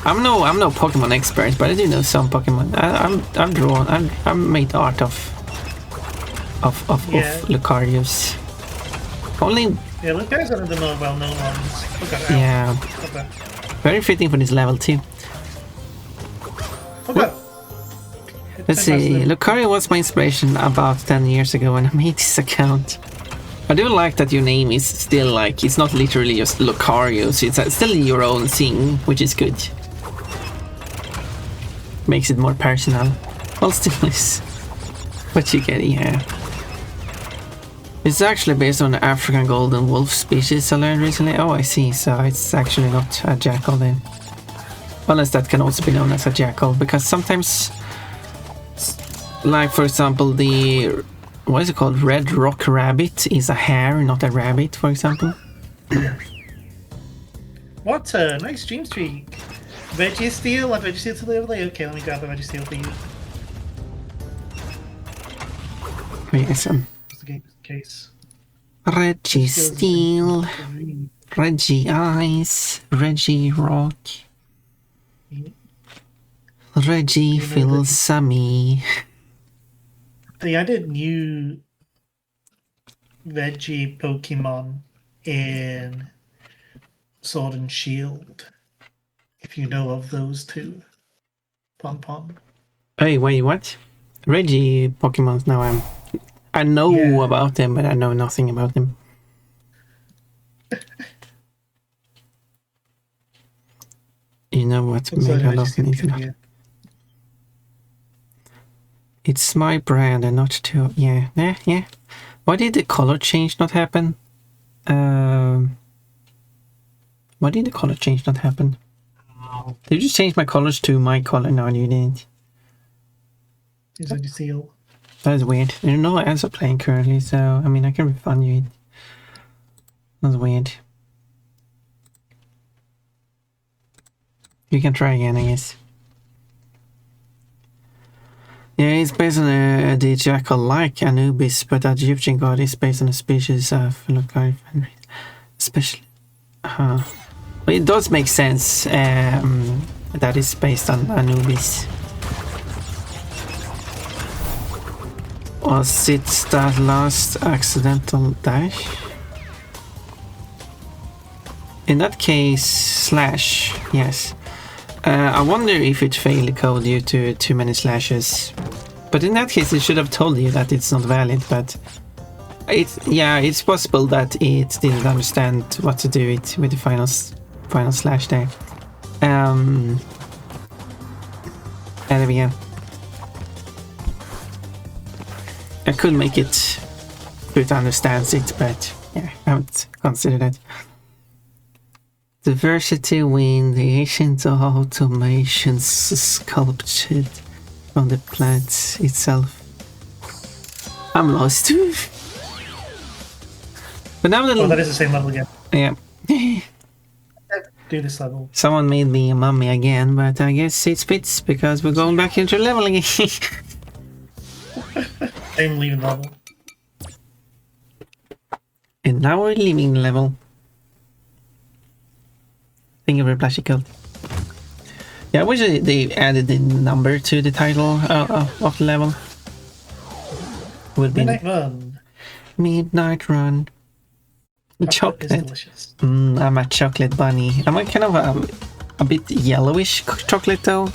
Speaker 1: I'm no Pokemon expert, but I do know some Pokemon. I'm made art of Lucarios. Only.
Speaker 2: Yeah, Lucario's one of the more well-known ones. Okay,
Speaker 1: yeah.
Speaker 2: Okay.
Speaker 1: Very fitting for this level too.
Speaker 2: Okay.
Speaker 1: Let's see, Lucario was my inspiration about 10 years ago when I made this account. I do like that your name is still like, it's not literally just Lucario, so it's still your own thing, which is good. Makes it more personal. Well, still is what you get, yeah. It's actually based on the African golden wolf species I learned recently. Oh, I see, so it's actually not a jackal then. Unless that can also be known as a jackal, because sometimes, like for example, the, what is it called, red rock rabbit is a hare, not a rabbit, for example.
Speaker 2: What a nice stream streak. Veggie Steel, Veggie Steel to the overlay. Okay, let me grab a Veggie Steel for you.
Speaker 1: Yes,
Speaker 2: Just in case.
Speaker 1: Reggie Steel, Reggie Ice, Reggie Rock, Reggie Phil Sammy.
Speaker 2: They added new Veggie Pokemon in Sword and Shield. If you know of those two. Pom.
Speaker 1: Hey, wait, what? Reggie Pokemons now I know about them, but I know nothing about them. You know what? Mechalico. It's my brand and not too. Yeah. Why did the color change not happen? Why did the color change not happen? Did you just change my colors to my color? No, you didn't.
Speaker 2: Is that your seal?
Speaker 1: That's weird. There's no answer playing currently, so I mean I can refund you it. That's weird. You can try again, I guess. Yeah, it's based on the jackal like Anubis, but that Egyptian god is based on a species of Lucario, especially. But it does make sense that it's based on Anubis. Was it that last accidental dash? In that case, slash, yes. I wonder if it failed the code due to too many slashes. But in that case, it should have told you that it's not valid, but it's possible that it didn't understand what to do with the final slash there. And there we go. I could make it so it understands it, but yeah, I haven't considered it. Diversity win, the ancient automations sculpted from the plant itself. I'm lost. But now
Speaker 2: that is the same level again.
Speaker 1: Yeah.
Speaker 2: Do this level.
Speaker 1: Someone made me a mummy again, but I guess it fits because we're going back into level again.
Speaker 2: I'm leaving level.
Speaker 1: And now we're leaving level. Thank you very much, Gold. Yeah, I wish they added the number to the title of the level. Would be
Speaker 2: Midnight Run.
Speaker 1: Midnight Run. Chocolate.
Speaker 2: Is delicious.
Speaker 1: I'm a chocolate bunny. I'm a kind of a bit yellowish chocolate though.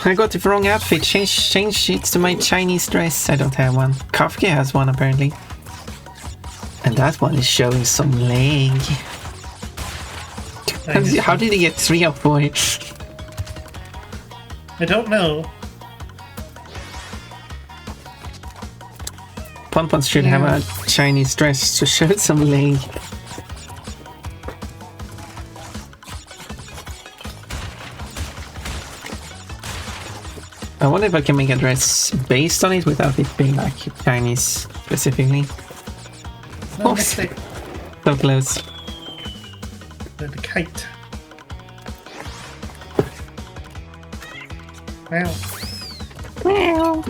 Speaker 1: I got the wrong outfit. Change it to my Chinese dress. I don't have one. Kafka has one apparently. And that one is showing some leg. How did he get 3 of 4?
Speaker 2: I don't know.
Speaker 1: Pompons should have a Chinese dress to show some leg. I wonder if I can make a dress based on it without it being like Chinese specifically.
Speaker 2: No mistake.
Speaker 1: So close.
Speaker 2: The kite. Wow.
Speaker 1: Meow.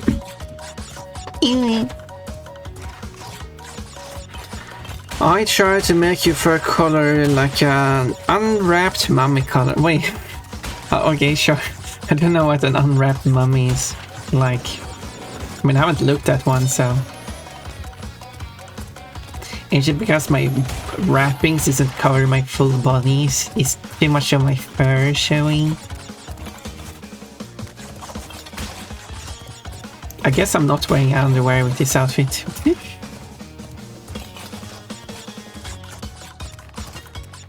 Speaker 1: I tried to make your fur color like an unwrapped mummy color. Wait. Okay, sure. I don't know what an unwrapped mummy is like. I mean, I haven't looked at one, so. Is it because my wrappings isn't covering my full body? It's too much of my fur showing. guess I'm not wearing underwear with this outfit.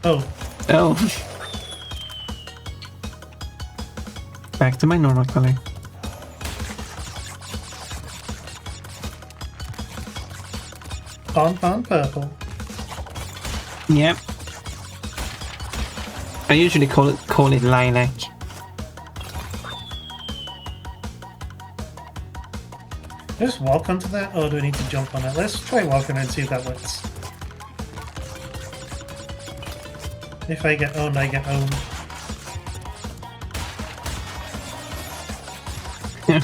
Speaker 2: Oh,
Speaker 1: Oh. Back to my normal color.
Speaker 2: on purple.
Speaker 1: Yep. I usually call it lilac.
Speaker 2: Just walk onto that, or do we need to jump on it? Let's try walking and see if that works. If I get owned, I get owned.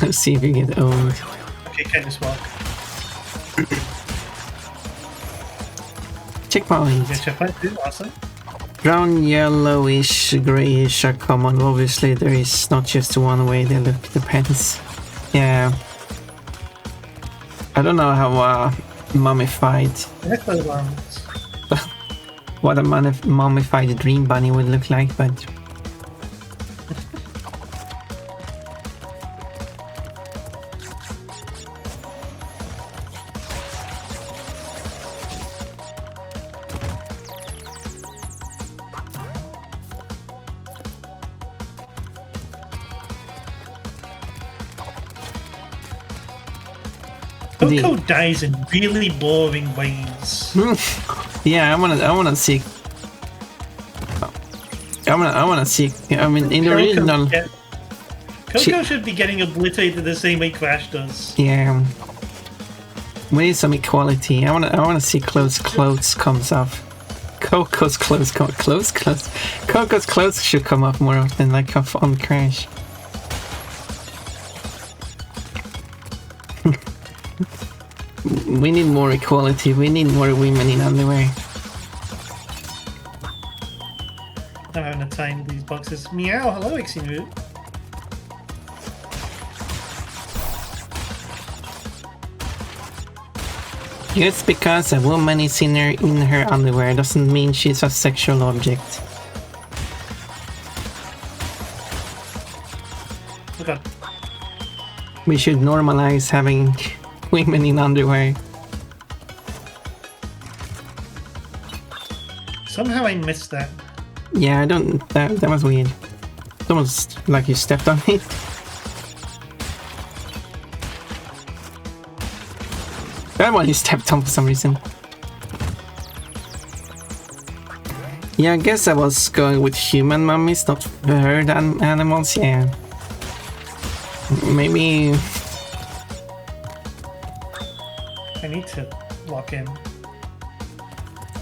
Speaker 1: Let's see if you get owned.
Speaker 2: Okay, can't just walk.
Speaker 1: Checkpoint.
Speaker 2: Okay, checkpoint too, awesome.
Speaker 1: Brown, yellowish, grayish are common. Obviously, there is not just one way they look. Depends. Yeah. I don't know how mummified.
Speaker 2: Little ones.
Speaker 1: What a mummified dream bunny would look like, but
Speaker 2: Coco dies in really boring ways.
Speaker 1: yeah, I wanna see. I wanna see. I mean, in the original.
Speaker 2: Coco should be getting obliterated the same way Crash does.
Speaker 1: Yeah. We need some equality. I wanna see Coco's clothes comes off. Coco's clothes Coco's clothes should come up more often, like on Crash. We need more equality. We need more women in underwear.
Speaker 2: I'm having a time with these boxes. Meow, hello, Ixinu.
Speaker 1: Just because a woman is in her underwear doesn't mean she's a sexual object.
Speaker 2: Okay.
Speaker 1: We should normalize having women in underwear.
Speaker 2: Somehow I missed that.
Speaker 1: Yeah, I don't. That was weird. It's almost like you stepped on it. That one you stepped on for some reason. Yeah, I guess I was going with human mummies, not herd animals. Yeah. Maybe.
Speaker 2: I need to lock in.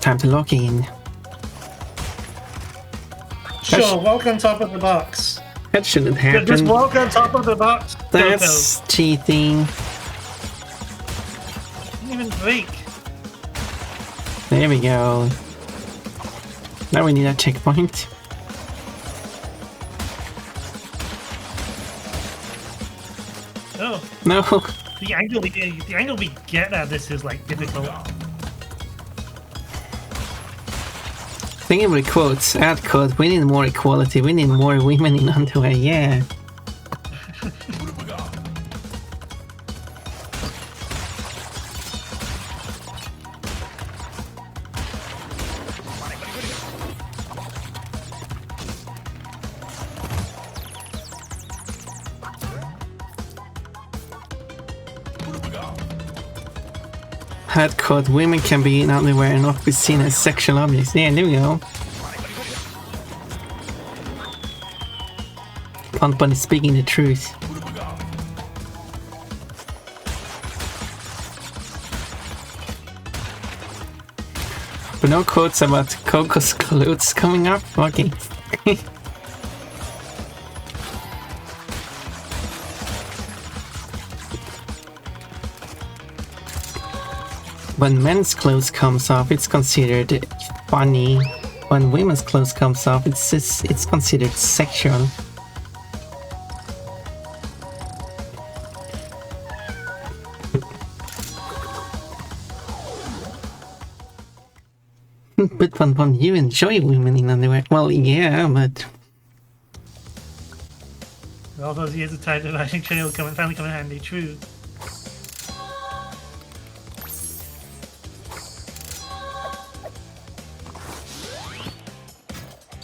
Speaker 1: Time to lock in.
Speaker 2: Sure, walk on top of the box.
Speaker 1: That shouldn't happen.
Speaker 2: Just walk on top of the box.
Speaker 1: That's cheating.
Speaker 2: Didn't even break.
Speaker 1: There we go. Now we need a checkpoint.
Speaker 2: Oh,
Speaker 1: No.
Speaker 2: the angle we get at this is like difficult.
Speaker 1: Thinking with quotes, ad quote, we need more equality, we need more women in underwear, yeah. Ad quote, women can be in underwear and not be seen as sexual objects. Yeah, there we go. Pumpkin is speaking the truth. But no quotes about Coco's clothes coming up? Okay. When men's clothes comes off, it's considered funny. When women's clothes comes off, it's considered sexual. But Pon, you enjoy women in underwear. Well, yeah, but
Speaker 2: All those years of time, I think Chenny will finally come in handy. True.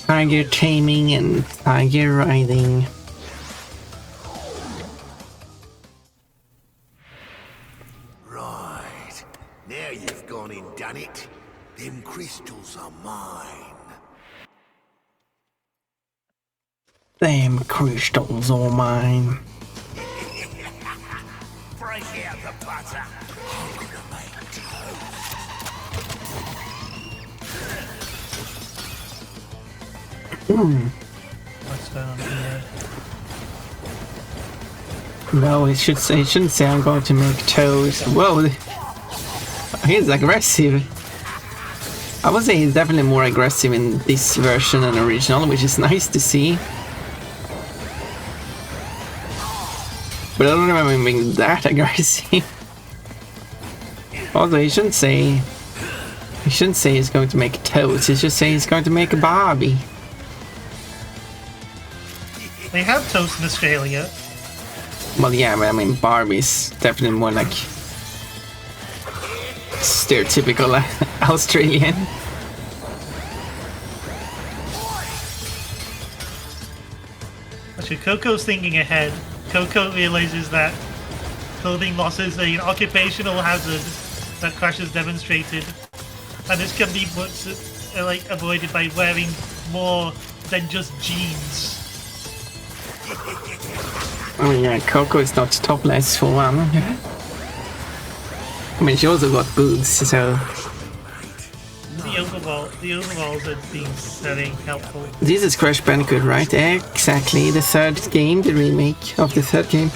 Speaker 1: tiger taming and tiger riding.
Speaker 7: Right. Now you've gone and done it. Them crystals are mine.
Speaker 1: Them crystals are mine.
Speaker 7: Break out the butter. I'm gonna make
Speaker 2: What's going on here?
Speaker 1: No, it shouldn't say I'm going to make toast. Whoa, he's aggressive. I would say he's definitely more aggressive in this version than original, which is nice to see. But I don't remember him being that aggressive. Also, he shouldn't say he's going to make toast. He should say he's going to make a Barbie.
Speaker 2: They have toast in Australia.
Speaker 1: Well, yeah, but I mean, Barbie's definitely more like stereotypical Australian.
Speaker 2: Actually, Coco's thinking ahead. Coco realizes that clothing loss is an occupational hazard that Crash has demonstrated, and this can be like avoided by wearing more than just jeans.
Speaker 1: Oh yeah, Coco is not topless for one. I mean, she also got boobs, so...
Speaker 2: The overalls are being very helpful.
Speaker 1: This is Crash Bandicoot, right? Exactly, the third game, the remake of the third game.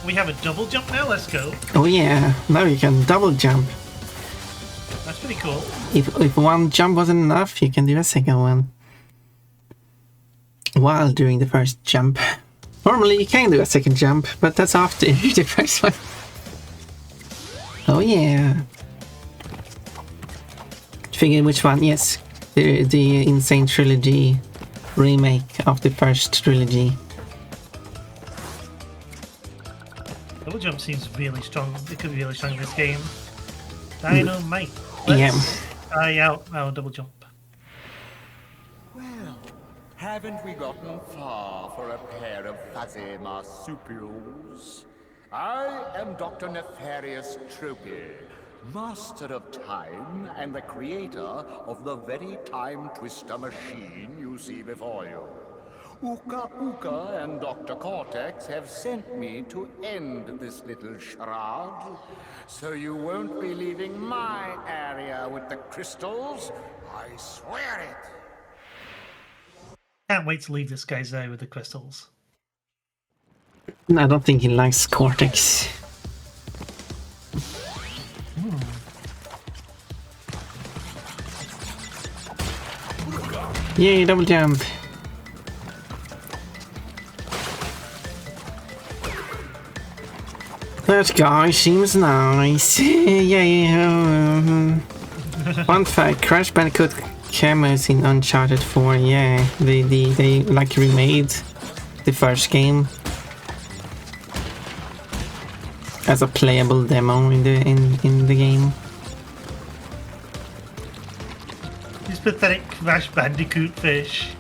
Speaker 2: We have a double jump now, let's go.
Speaker 1: Oh yeah, now you can double jump.
Speaker 2: That's pretty cool.
Speaker 1: If one jump wasn't enough, you can do a second one while doing the first jump. Normally you can do a second jump, but that's after the first one. Oh yeah. Figure which one? Yes, the Insane Trilogy remake of the first trilogy.
Speaker 2: Double jump seems really strong. It could be really strong in this game. Dynamite. Let's try out our double jump.
Speaker 8: Well, haven't we gotten far for a pair of fuzzy marsupials? I am Dr. Nefarious Tropy, master of time and the creator of the very time twister machine you see before you. Uka Uka and Dr. Cortex have sent me to end this little charade, so you won't be leaving my area with the crystals. I swear it.
Speaker 2: Can't wait to leave this guy's area with the crystals.
Speaker 1: I don't think he likes Cortex. Yay, double jump. That guy seems nice. Yeah. Fun fact, Crash Bandicoot cameos in Uncharted 4, yeah. They like remade the first game as a playable demo in the game.
Speaker 2: These pathetic Crash Bandicoot fish.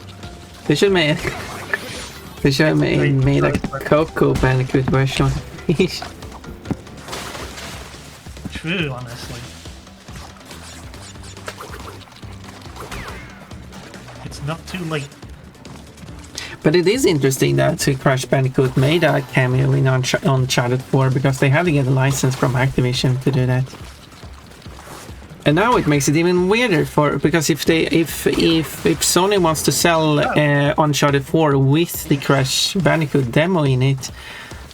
Speaker 1: They should have made a Coco Bandicoot version of the fish.
Speaker 2: True, honestly. It's not too late.
Speaker 1: But it is interesting that Crash Bandicoot made a cameo in Uncharted 4 because they had to get a license from Activision to do that. And now it makes it even weirder because if Sony wants to sell Uncharted 4 with the Crash Bandicoot demo in it,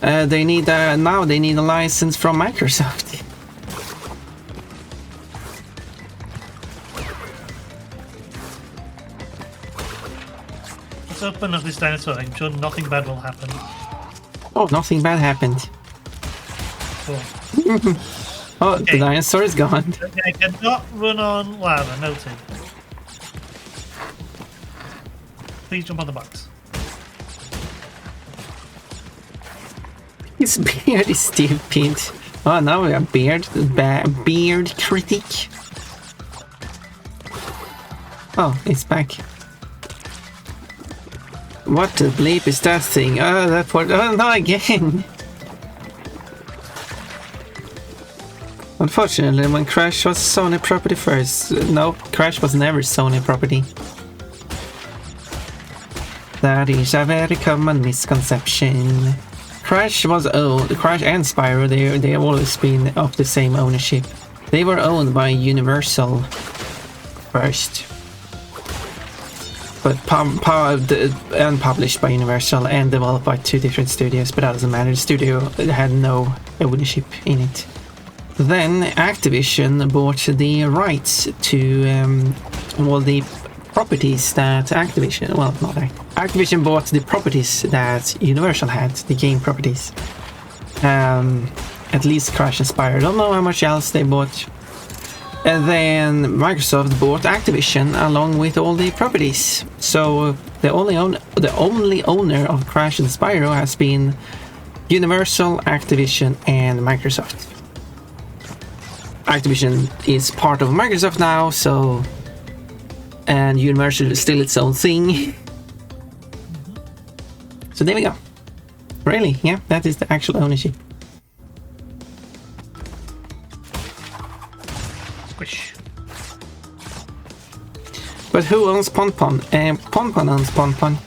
Speaker 1: they need a license from Microsoft.
Speaker 2: Let's open up this dinosaur. I'm sure nothing bad will happen.
Speaker 1: Oh, nothing bad happened.
Speaker 2: Cool.
Speaker 1: Oh, okay. The dinosaur is gone.
Speaker 2: I cannot run on lava, noted. Please jump on the box.
Speaker 1: His beard is stupid. Oh, now we have beard critic. Oh, it's back. What the bleep is that thing? Oh, that part. Oh, no, again! Unfortunately, when Crash was Sony property first. No, Crash was never Sony property. That is a very common misconception. Crash was owned. Crash and Spyro, they have always been of the same ownership. They were owned by Universal first. But and published by Universal and developed by 2 different studios, but that doesn't matter. The studio had no ownership in it. Then Activision bought the rights to all the properties that Activision, well, not Activision bought the properties that Universal had, the game properties. At least Crash and Spyro. Don't know how much else they bought. And then Microsoft bought Activision along with all the properties. So the only owner of Crash and Spyro has been Universal, Activision, and Microsoft. Activision is part of Microsoft now, so and Universal is still its own thing. So there we go. Really, yeah, that is the actual ownership.
Speaker 2: Squish.
Speaker 1: But who owns Pon-Pon? Pon-Pon owns Pon-Pon.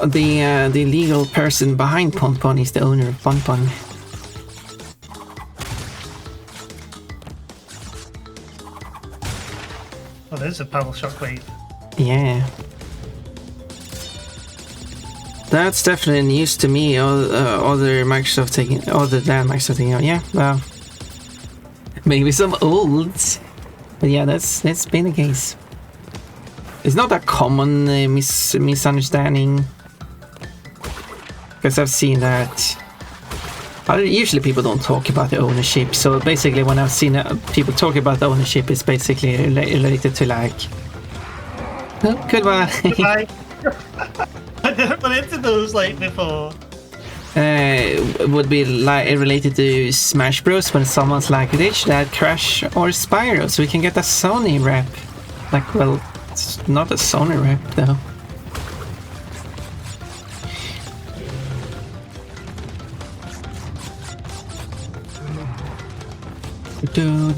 Speaker 1: The legal person behind Pon-Pon is the owner of Pon-Pon.
Speaker 2: Oh, there's a powerful shockwave.
Speaker 1: Yeah. That's definitely news to me. Other than Microsoft taking out. Yeah, well, maybe some olds, but yeah, that's been the case. It's not a common misunderstanding, because I've seen that. Usually people don't talk about the ownership, so basically when I've seen people talk about the ownership, it's basically related to like, oh, goodbye.
Speaker 2: Goodbye. I never went into those like before.
Speaker 1: Would be like related to Smash Bros. When someone's like, "Rich Dad, Crash or Spyro," so we can get a Sony rep. Like, well, it's not a Sony rep though.
Speaker 2: We do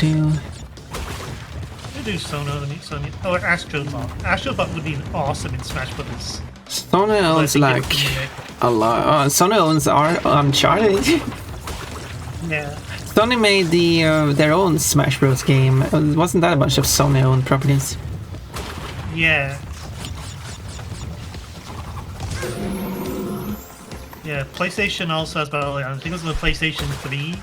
Speaker 2: Sony. Or Astrobot. Astrobot would be awesome in Smash Bros.
Speaker 1: Sony owns like a lot. Sony owns Uncharted.
Speaker 2: Yeah.
Speaker 1: Sony made their own Smash Bros. Game. Wasn't that a bunch of Sony-owned properties?
Speaker 2: Yeah. Yeah, PlayStation also has about, I think it was the PlayStation 3.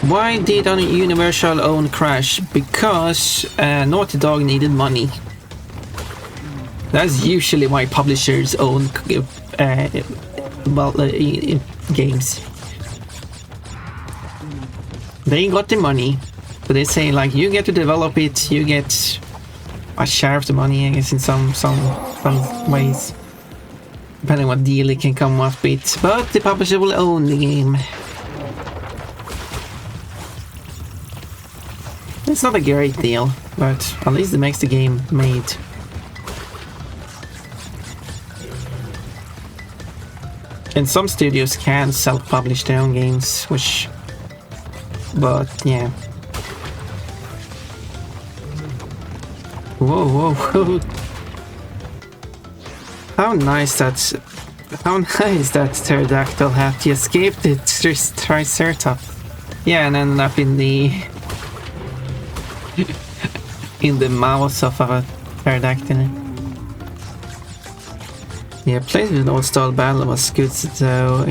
Speaker 1: Why did Universal own Crash? Because Naughty Dog needed money. That's usually why publishers own games. They got the money, but they say like, you get to develop it, you get a share of the money, I guess, in some ways, depending on what deal it can come up with. But the publisher will own the game. It's not a great deal, but at least it makes the game made. And some studios can self-publish their own games, which... But, yeah. Whoa, whoa, whoa. How nice that pterodactyl hat. He escaped the Triceratops. Yeah, and ended up in the... in the mouth of a pterodactyl. Yeah, playing with an old-style battle was good, so...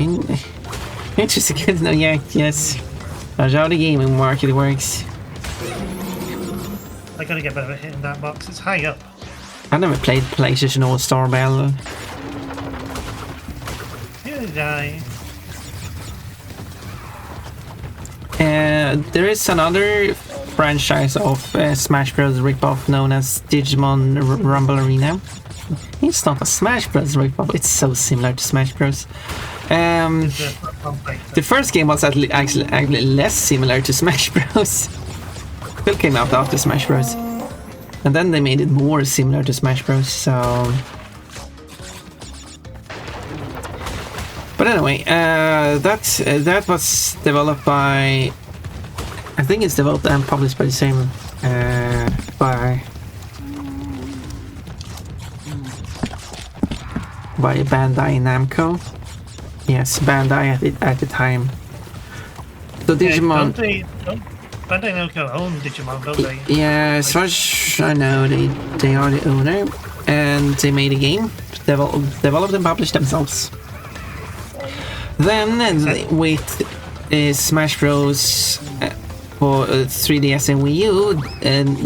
Speaker 1: Interesting, good, no, yeah, yes. That's how the gaming market works.
Speaker 2: I gotta get better at hitting that box, it's high up.
Speaker 1: I never played PlayStation All-Star Battle.
Speaker 2: Here you die.
Speaker 1: There is another franchise of Smash Bros. Ripoff known as Digimon Rumble Arena. It's not a Smash Bros. Ripoff, it's so similar to Smash Bros. The first game was actually less similar to Smash Bros. Still came out after Smash Bros. And then they made it more similar to Smash Bros. So... But anyway, that was developed by... I think it's developed and published by the same... by Bandai Namco. Yes, Bandai at the time. So Digimon...
Speaker 2: Bandai Namco own Digimon, don't they?
Speaker 1: Yeah, as far as I know, they are the owner. And they made a game, developed and published themselves. Then, with Smash Bros. For 3DS and Wii U, and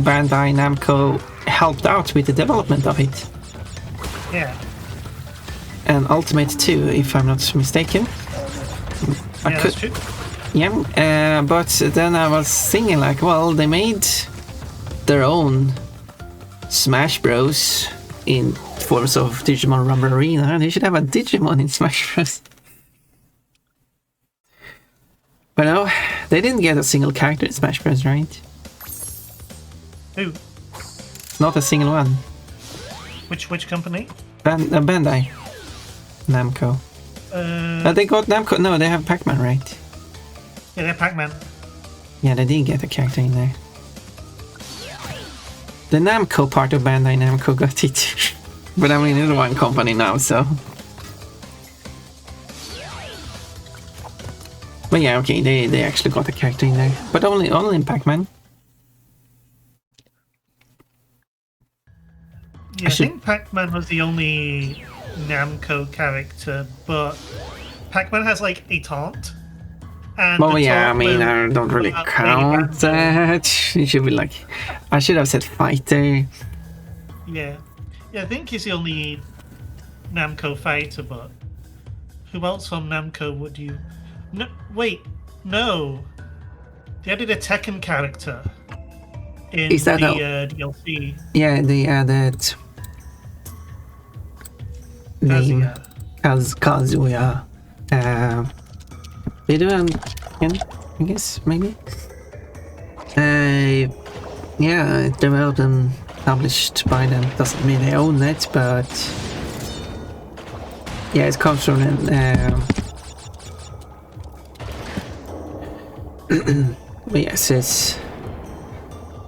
Speaker 1: Bandai Namco helped out with the development of it.
Speaker 2: Yeah.
Speaker 1: And Ultimate 2, if I'm not mistaken.
Speaker 2: That's true.
Speaker 1: Yeah, but then I was thinking like, well, they made their own Smash Bros. In forms of Digimon Rumble Arena. They should have a Digimon in Smash Bros. But no, they didn't get a single character in Smash Bros, right?
Speaker 2: Who?
Speaker 1: Not a single one.
Speaker 2: Which company?
Speaker 1: Bandai. Namco. They got Namco. No, they have Pac-Man, right?
Speaker 2: Yeah, they're Pac-Man.
Speaker 1: Yeah, they did get a character in there. The Namco part of Bandai Namco got it. But I mean, it's one company now, so... But yeah, okay, they actually got a character in there. But only in Pac-Man.
Speaker 2: Yeah, I think Pac-Man was the only Namco character, but Pac-Man has like a taunt. And
Speaker 1: well, yeah, I mean, I don't really count that. It should be like... I should have said fighter.
Speaker 2: Yeah. Yeah, I think he's the only Namco fighter, but... Who else from Namco would you... No, wait, no. They added a Tekken character in
Speaker 1: Is that
Speaker 2: the DLC.
Speaker 1: Yeah, they added... Name. Kazuya. They do again, I guess, maybe? Yeah, developed and published by them. Doesn't mean they own it, but... Yeah, it comes from but yes,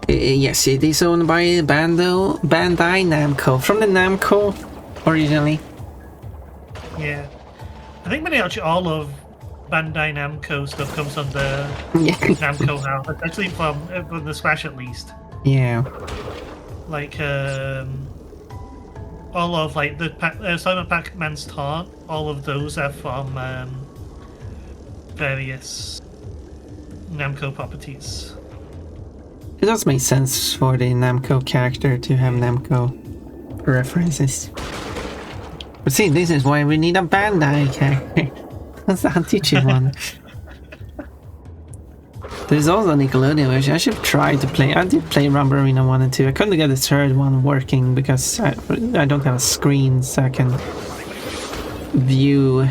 Speaker 1: yes, it is owned by Bandai Namco, from the Namco originally.
Speaker 2: Yeah, I think pretty much all of Bandai Namco stuff comes under Namco now, especially from the Smash at least.
Speaker 1: Yeah.
Speaker 2: Like all of like the Simon Pac-Man's taunt, all of those are from various Namco properties.
Speaker 1: It does make sense for the Namco character to have Namco references. But see, this is why we need a Bandai character. That's the Digimon. There's also a Nickelodeon version. I should try to play. I did play Rumble Arena 1 and 2. I couldn't get the third one working because I don't have a screen so I can view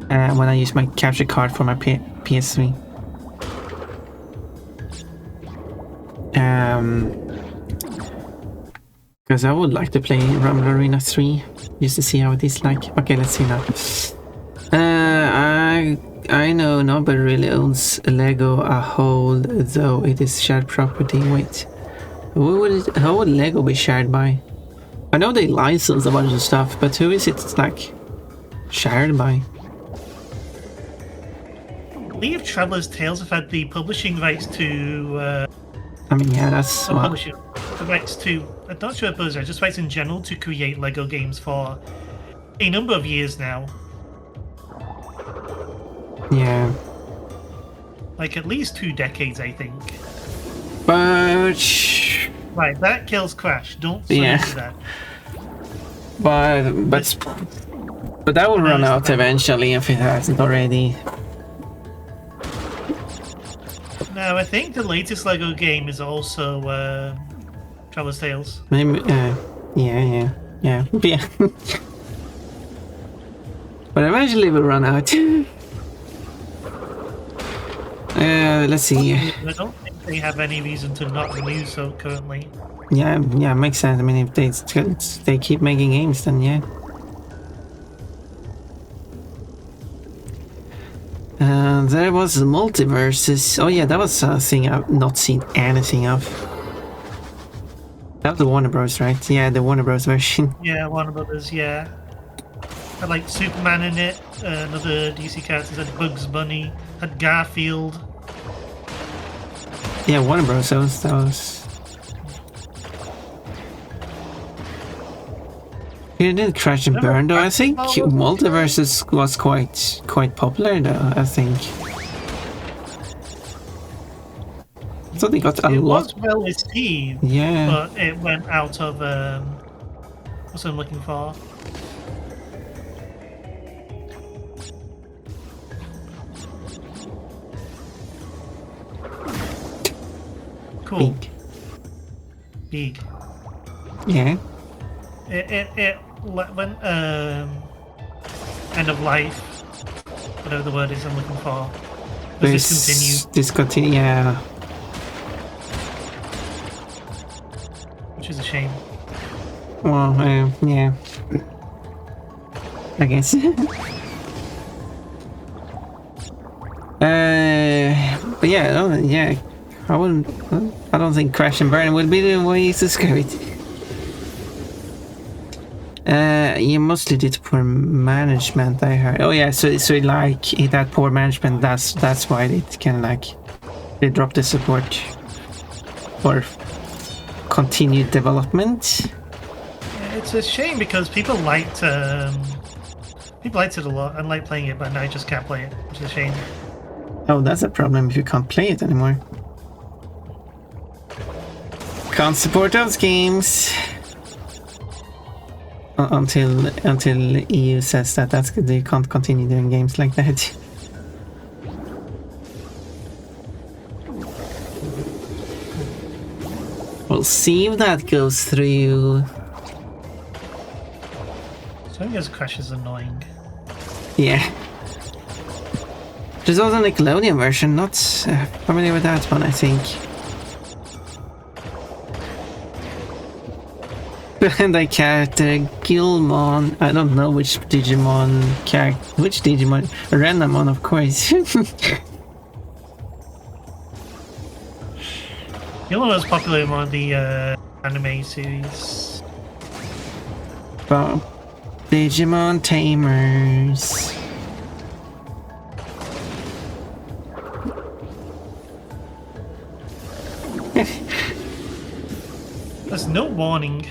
Speaker 1: when I use my capture card for my PS3. Because I would like to play Rumble Arena 3 just to see how it is like. Okay, let's see now. I know nobody really owns Lego a whole, though it is shared property. Wait, how would Lego be shared by? I know they license a bunch of stuff, but who is it like shared by?
Speaker 2: I believe Traveler's Tales have had the publishing rights to
Speaker 1: I mean, yeah, that's
Speaker 2: the rights to, I'm not sure if those are just rights in general to create Lego games for a number of years now.
Speaker 1: Yeah.
Speaker 2: Like at least 2 decades, I think.
Speaker 1: But...
Speaker 2: Right, that kills Crash. Don't say that.
Speaker 1: But that will run out eventually if it hasn't already.
Speaker 2: No, I I think the latest Lego game is also Traveler's Tales.
Speaker 1: Maybe, yeah. But yeah. But eventually we'll run out. Let's see.
Speaker 2: I don't think they have any reason to not renew so currently.
Speaker 1: Yeah, makes sense. I mean, if they keep making games, then yeah. There was Multiverses. Oh yeah, that was a thing I've not seen anything of. That was the Warner Bros, right? Yeah, the Warner Bros version.
Speaker 2: Yeah, Warner Brothers, yeah. Had like Superman in it, another DC characters, had Bugs Bunny, had Garfield.
Speaker 1: Yeah, Warner Bros. That was. It didn't crash and burn though. I think Multiverses was quite popular though. I think. I thought they got a lot.
Speaker 2: It was well received.
Speaker 1: Yeah.
Speaker 2: But it went out of what's I'm looking for. Cool. Big.
Speaker 1: Yeah.
Speaker 2: It went end of life, whatever the word is I'm looking for. Discontinued.
Speaker 1: Discontinue, yeah.
Speaker 2: Which is a shame.
Speaker 1: Well, yeah. I guess. But yeah, I don't think Crash and Burn would be the way to describe it. You mostly did poor management, I heard. Oh yeah, so like it had poor management. That's why it kind of like they dropped the support for continued development.
Speaker 2: It's a shame because people liked it a lot and like playing it, but now I just can't play it, which is a shame.
Speaker 1: Oh, that's a problem if you can't play it anymore. Can't support those games. Until EU says that that's good, they can't continue doing games like that. We'll see if that goes through.
Speaker 2: So I guess Crash is annoying.
Speaker 1: Yeah. There's also a Nickelodeon version, not familiar with that one, I think. And I character Gilmon. I don't know which Digimon character. Which Digimon? Renamon, of course.
Speaker 2: Gilmon was popular in one of the anime series.
Speaker 1: But Digimon Tamers.
Speaker 2: There's no warning.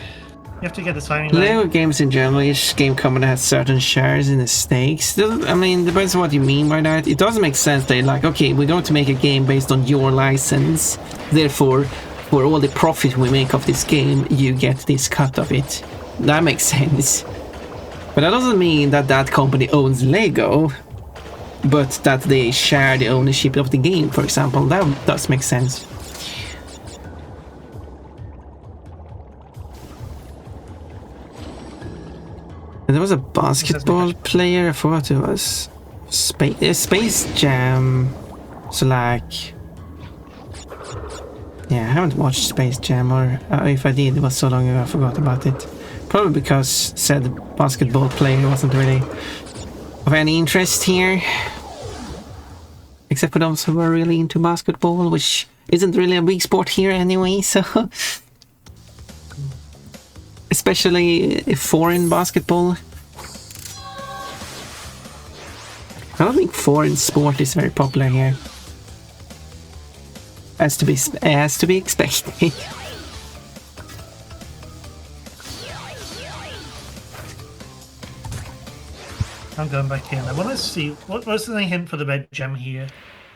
Speaker 2: You have to get the timing
Speaker 1: Lego
Speaker 2: right.
Speaker 1: games in general, each game company has certain shares in the stakes. I mean, depends on what you mean by that. It doesn't make sense that like, okay, we're going to make a game based on your license. Therefore, for all the profit we make of this game, you get this cut of it. That makes sense. But that doesn't mean that that company owns Lego, but that they share the ownership of the game, for example. That does make sense. There was a basketball player, I forgot it was. Space Jam. So like... Yeah, I haven't watched Space Jam, or if I did, it was so long ago I forgot about it. Probably because said basketball player wasn't really of any interest here. Except for those who are really into basketball, which isn't really a big sport here anyway, so... Especially foreign basketball. I don't think foreign sport is very popular here. Has to be expected.
Speaker 2: I'm going back in. I want to see what's the hint for the red gem here.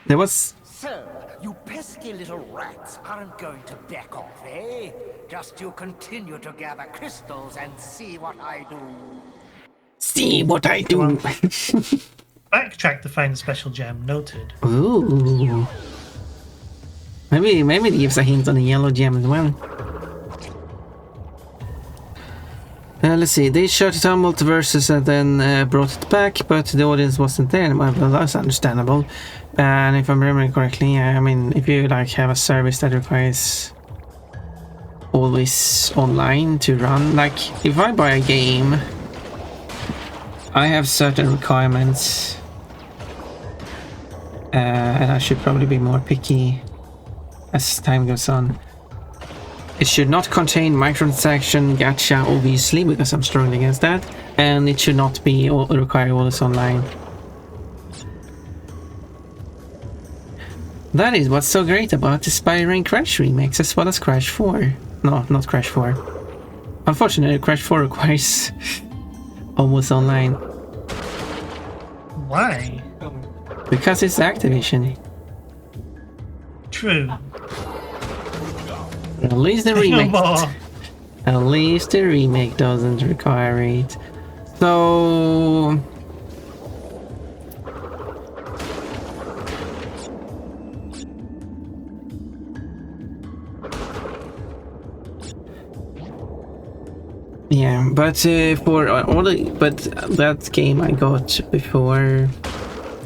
Speaker 1: There was.
Speaker 7: So, you pesky little rats aren't going to back off, eh? Just you continue to gather crystals and see what I do.
Speaker 1: See what I do.
Speaker 2: Backtrack to find the special gem. Noted.
Speaker 1: Ooh.
Speaker 2: Ooh.
Speaker 1: Ooh.
Speaker 2: Ooh.
Speaker 1: Maybe it gives a hint on the yellow gem as well. Let's see, they shut it down multiverses and then brought it back, but the audience wasn't there. Well, that's understandable. And if I'm remembering correctly, I mean, if you like have a service that requires always online to run, like if I buy a game, I have certain requirements, and I should probably be more picky as time goes on. It should not contain microtransaction, gacha, obviously, because I'm strong against that. And it should not be require always online. That is what's so great about the Spyro Crash remakes, as well as Crash 4. No, not Crash 4. Unfortunately, Crash 4 requires almost online.
Speaker 2: Why?
Speaker 1: Because it's Activision.
Speaker 2: True.
Speaker 1: At least the remake. At least the remake doesn't require it. So yeah, but for all the that game I got before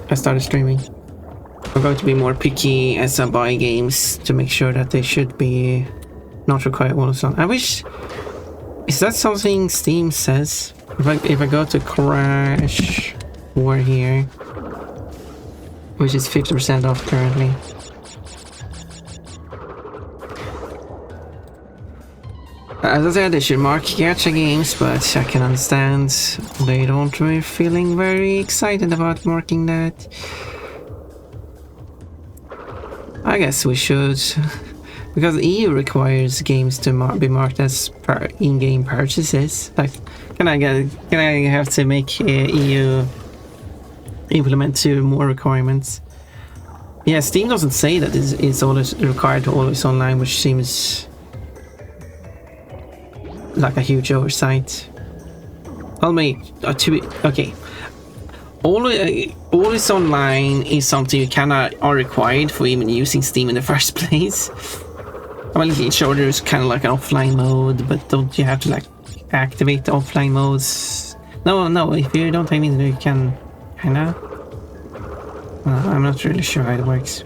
Speaker 1: I started streaming. I'm going to be more picky as I buy games to make sure that they should be not require always on. I wish, is that something Steam says? If I go to Crash 4 here, which is 50% off currently. As I said, they should mark gacha games, but I can understand they don't really feeling very excited about marking that. I guess we should, because EU requires games to be marked as in-game purchases. Like, can I have to make EU implement 2 more requirements? Yeah, Steam doesn't say that it's always required to always online, which seems like a huge oversight. I'll make okay. Always online is something you are required for even using Steam in the first place. I mean, sure, there's kind of like an offline mode, but don't you have to like activate the offline modes? No, if you don't have it, you can kinda. I'm not really sure how it works.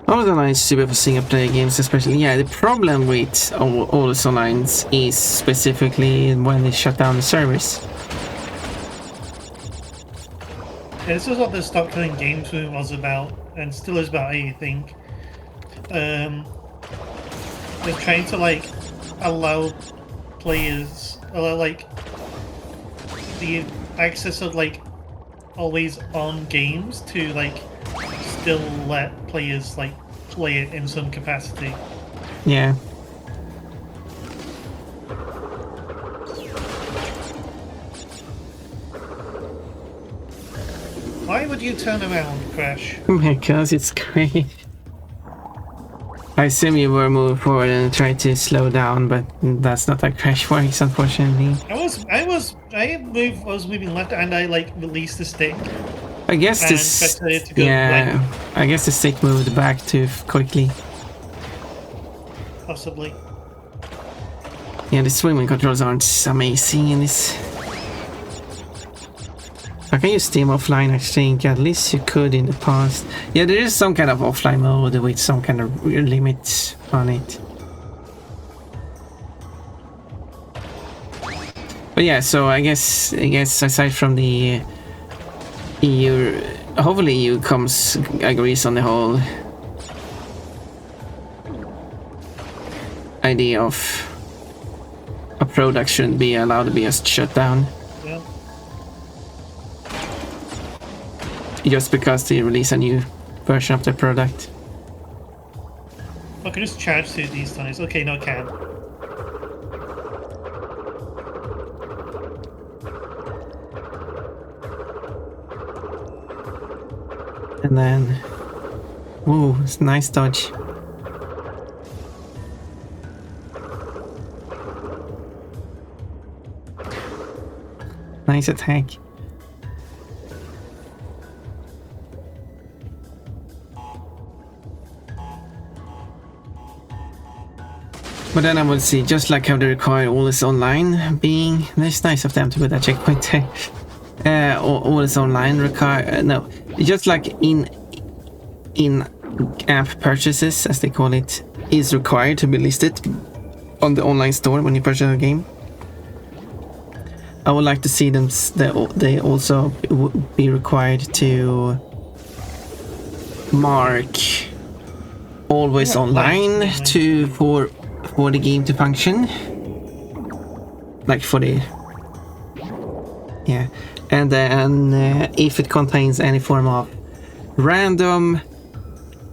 Speaker 1: Always online is super for single player games, especially. Yeah, the problem with Always Online is specifically when they shut down the servers.
Speaker 2: Yeah, this is what the Stop Killing Games movement was about, and still is about, I think. They're trying to like allow players, like the access of like always on games to like still let players like play it in some capacity.
Speaker 1: Yeah.
Speaker 2: Why would you turn around, Crash?
Speaker 1: Because it's great. I assume you were moving forward and tried to slow down, but that's not how Crash works, unfortunately.
Speaker 2: I was moving left, and I like released the stick.
Speaker 1: I guess this. Yeah, like, I guess the stick moved back too quickly.
Speaker 2: Possibly.
Speaker 1: Yeah, the swimming controls aren't amazing in this. I can use Steam offline, I think. At least you could in the past. Yeah, there is some kind of offline mode with some kind of limits on it. But yeah, so I guess aside from the EU, hopefully EU agrees on the whole idea of a product shouldn't be allowed to be just shut down.
Speaker 2: Yeah.
Speaker 1: Just because they release a new version of the product.
Speaker 2: I can just charge through these tunnels. Okay, no, I can't.
Speaker 1: And then, ooh, it's a nice dodge. Nice attack. But then I would see, just like how they require all this online being, it's nice of them to put that checkpoint there. All this online require, no, just like in-app purchases, as they call it, is required to be listed on the online store when you purchase a game. I would like to see them, they also be required to mark always online for the game to function, like for the and then if it contains any form of random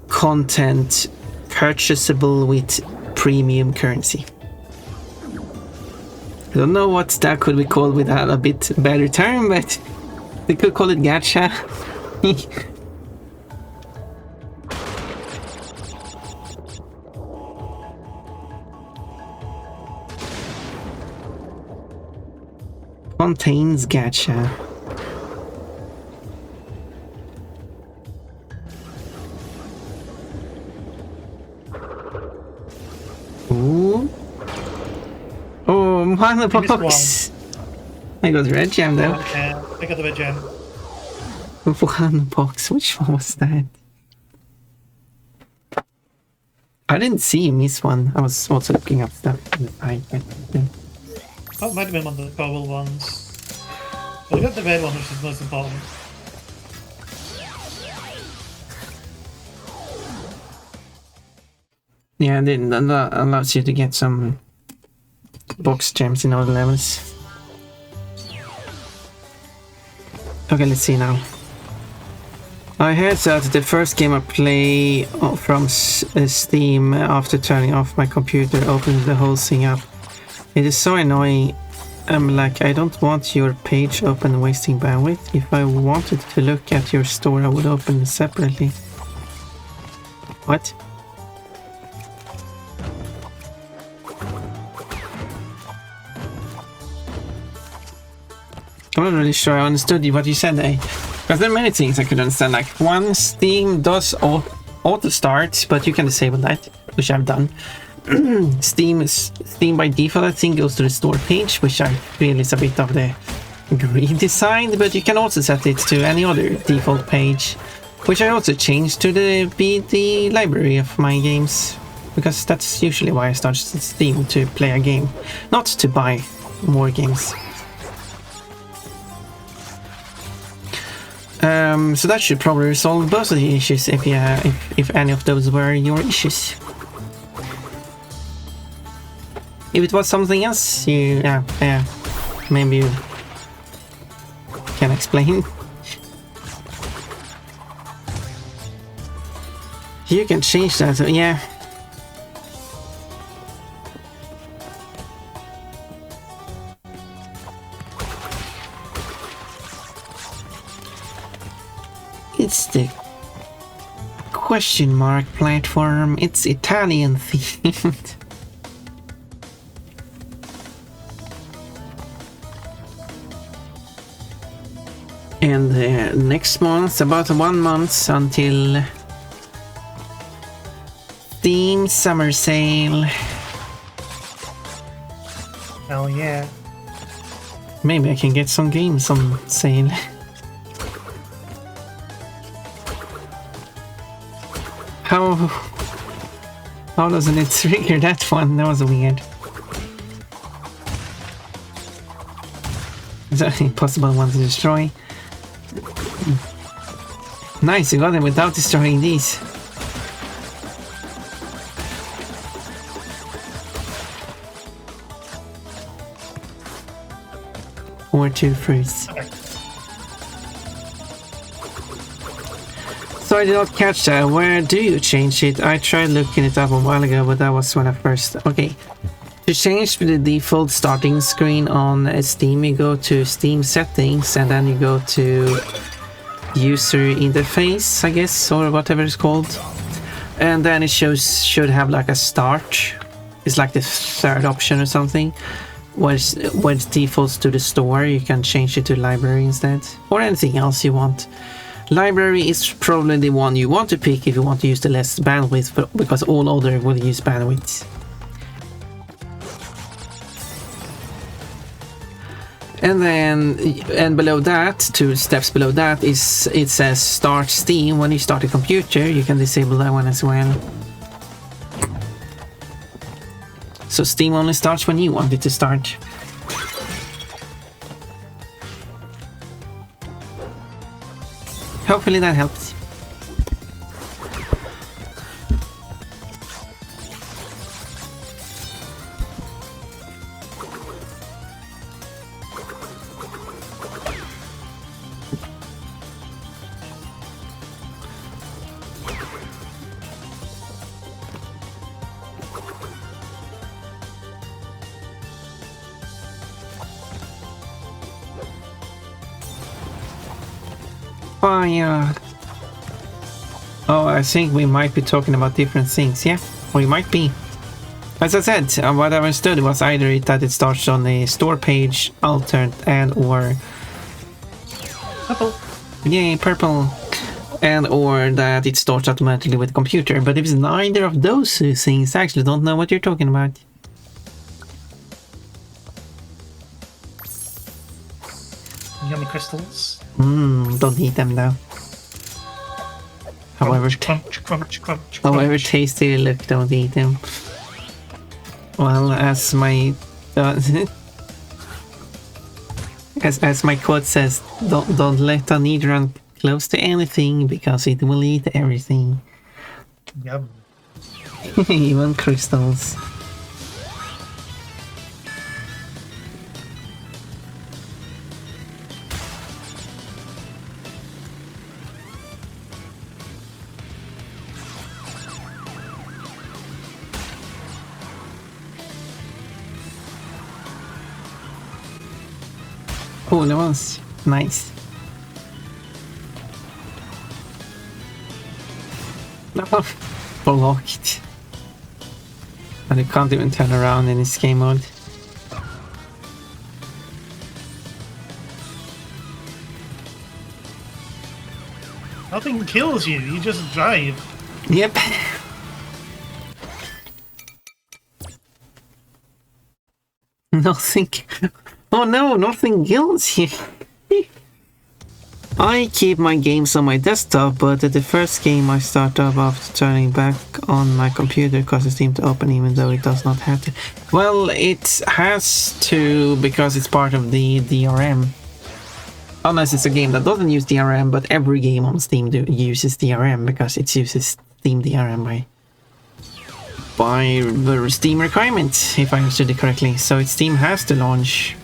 Speaker 1: content purchasable with premium currency. I don't know what that could be called without a bit better term, but they could call it gacha. Contains gacha. Ooh. Oh, one box. I got red gem though.
Speaker 2: Okay, I got the red gem.
Speaker 1: One box. Which one was that? I didn't see you miss one. I was also looking up stuff in the side.
Speaker 2: Oh, it might have been one of the purple ones. But I got the red one, which is most important.
Speaker 1: Yeah, it allows you to get some box gems in all the levels. Okay, let's see now. I heard that the first game I play from Steam after turning off my computer opens the whole thing up. It is so annoying. I'm like, I don't want your page open wasting bandwidth. If I wanted to look at your store, I would open it separately. What? I'm not really sure I understood what you said there. Because there are many things I could understand. Like, one, Steam does auto start, but you can disable that, which I've done. Steam by default, I think, goes to the store page, which I feel is a bit of the redesigned, but you can also set it to any other default page, which I also changed to be the library of my games, because that's usually why I start Steam, to play a game, not to buy more games. So that should probably resolve both of the issues if any of those were your issues. If it was something else, maybe you can explain. You can change that, yeah. It's the question mark platform. It's Italian themed. And next month, about 1 month until Steam Summer Sale.
Speaker 2: Hell yeah.
Speaker 1: Maybe I can get some games on sale. How doesn't it trigger that one? That was weird. Is that an impossible one to destroy? Nice, you got them without destroying these. Or 2 fruits. So I did not catch that. Where do you change it? I tried looking it up a while ago, but that was when I first... Okay. To change the default starting screen on Steam, you go to Steam settings and then you go to user interface, I guess, or whatever it's called. And then it should have like a start. It's like the third option or something. where it defaults to the store, you can change it to library instead, or anything else you want. Library is probably the one you want to pick if you want to use the less bandwidth, but because all other will use bandwidth. And then, and below that, 2 steps below that, is it says start Steam. When you start a computer, you can disable that one as well. So Steam only starts when you want it to start. Hopefully that helps. Fire. Oh, I think we might be talking about different things, yeah? We might be. As I said, what I understood was either that it starts on a store page, altered, and or...
Speaker 2: Purple.
Speaker 1: Yay, purple. And or that it starts automatically with the computer. But if it's neither of those two things, I actually don't know what you're talking about.
Speaker 2: Yummy crystals.
Speaker 1: Don't eat them though. However,
Speaker 2: Crunch, crunch, crunch,
Speaker 1: however
Speaker 2: crunch.
Speaker 1: tasty they look, don't eat them. Well, as my as my quote says, don't let a need run close to anything because it will eat everything.
Speaker 2: Yum.
Speaker 1: Even crystals. Oh, that was nice. No, blocked. And you can't even turn around in this game mode.
Speaker 2: Nothing kills you, you just drive.
Speaker 1: Yep. Nothing. Oh no, nothing kills you. I keep my games on my desktop, but the first game I start up after turning back on my computer causes Steam to open even though it does not have to. Well, it has to because it's part of the DRM. Unless it's a game that doesn't use DRM, but every game on Steam uses DRM because it uses Steam DRM by the Steam requirement, if I understood it correctly. So Steam has to launch.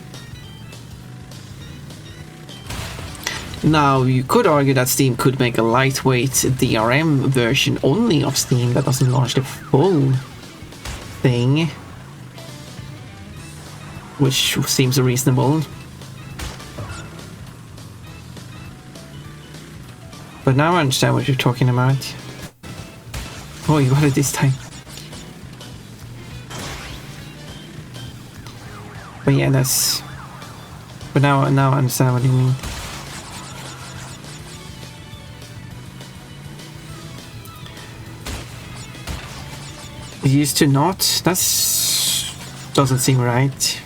Speaker 1: Now, you could argue that Steam could make a lightweight DRM version only of Steam that doesn't launch the full thing, which seems reasonable. But now I understand what you're talking about. Oh, you got it this time. But yeah, that's... But now I understand what you mean. It used to not. That's... doesn't seem right.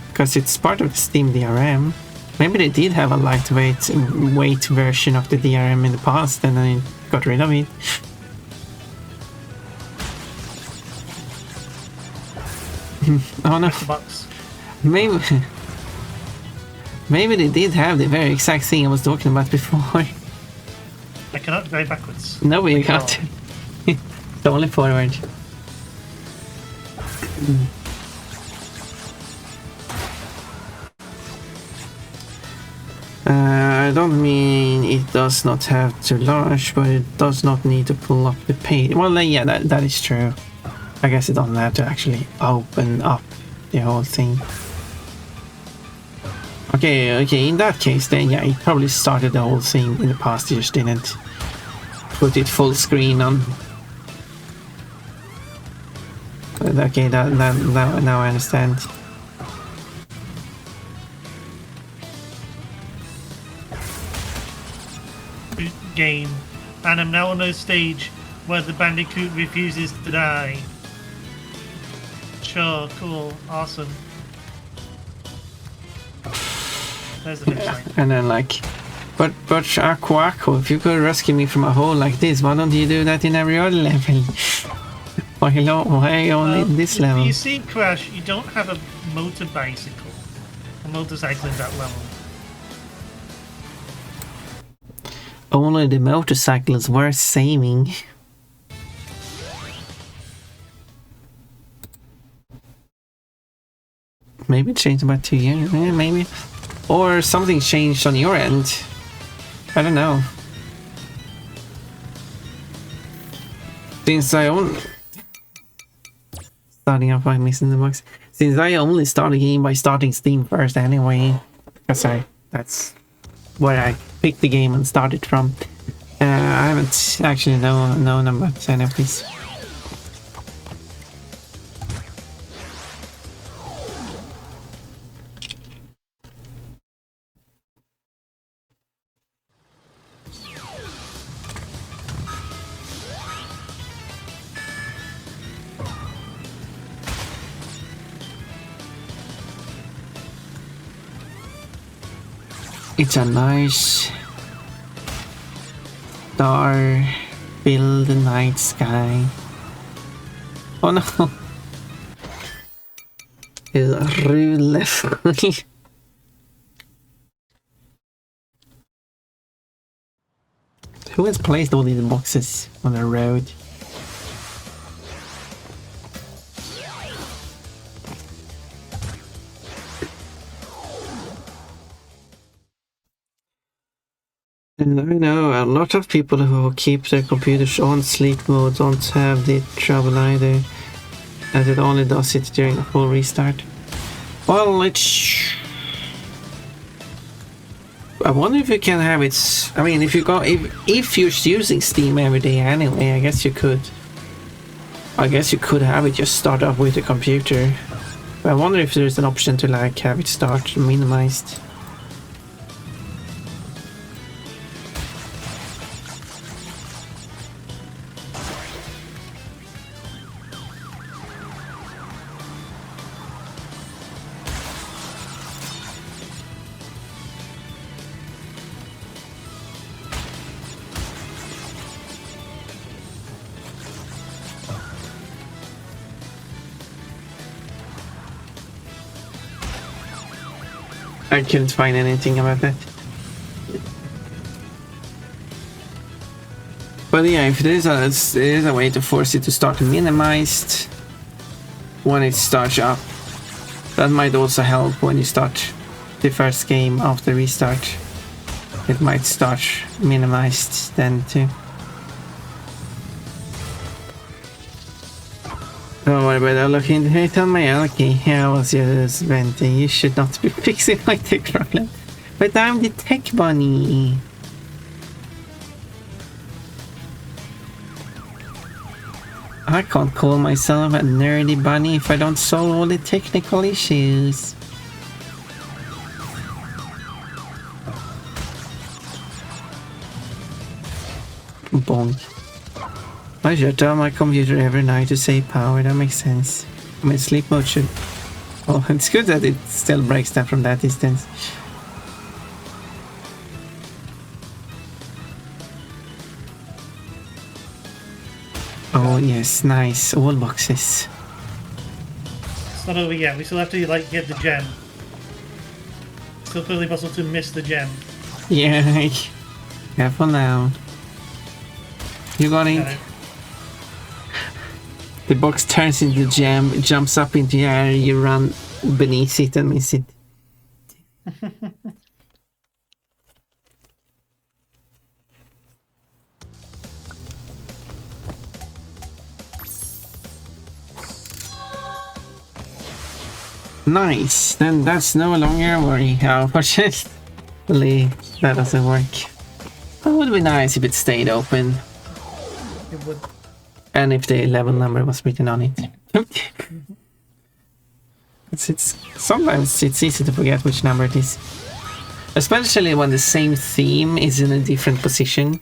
Speaker 1: Because it's part of the Steam DRM. Maybe they did have a lightweight version of the DRM in the past and then got rid of it. Oh no. Maybe... Maybe they did have the very exact thing I was talking about before.
Speaker 2: I cannot drive backwards.
Speaker 1: No, you can't. It's only forward. I don't mean it does not have to launch, but it does not need to pull up the page. Well, yeah, that is true. I guess it doesn't have to actually open up the whole thing. Okay, in that case then, yeah, it probably started the whole thing in the past, you just didn't put it full screen on. But okay, that now I understand.
Speaker 2: game, and I'm now on a stage where the Bandicoot refuses to die. Sure, cool, awesome. There's the finish line.
Speaker 1: And then like, but Aquaco, if you could rescue me from a hole like this, why don't you do that in every other level? Why only in this level?
Speaker 2: You see, Crash, you don't have a motorbicycle. A motorcycle in that level.
Speaker 1: Only the motorcycle is worth saving. Maybe it changed about 2 years, yeah, maybe. Or something changed on your end. I don't know. Since I only... Starting off by missing the box. Since I only start a game by starting Steam first anyway. That's where I picked the game and started from. I haven't actually known about any of these. It's a nice star-filled night sky. Oh no! It's a rude level. Who has placed all these boxes on the road? And I know a lot of people who keep their computers on sleep mode don't have the trouble either, as it only does it during a full restart. Well, it's... I wonder if you can have it... I mean, if you're using Steam every day anyway, I guess you could. I guess you could have it just start up with the computer. But I wonder if there's an option to like have it start minimized. I couldn't find anything about that. But yeah, if there is a way to force it to start minimized when it starts up, that might also help when you start the first game after restart. It might start minimized then too. Don't worry about that. Look into it on my okay. How was your venting? You should not be fixing my tech problem. But I'm the tech bunny. I can't call myself a nerdy bunny if I don't solve all the technical issues. Bonk. I shut down my computer every night to save power, that makes sense. I mean, sleep mode should... Oh, it's good that it still breaks down from that distance. Oh yes, nice, all boxes.
Speaker 2: It's not over yet, we still have to like get the gem. Still clearly possible to miss the gem.
Speaker 1: Yeah, careful now. You got it? The box turns into jam, jumps up into the air, you run beneath it and miss it. Nice, then that's no longer a worry. Unfortunately, that doesn't work. It would be nice if it stayed open.
Speaker 2: It would.
Speaker 1: And if the level number was written on it. Sometimes it's easy to forget which number it is. Especially when the same theme is in a different position.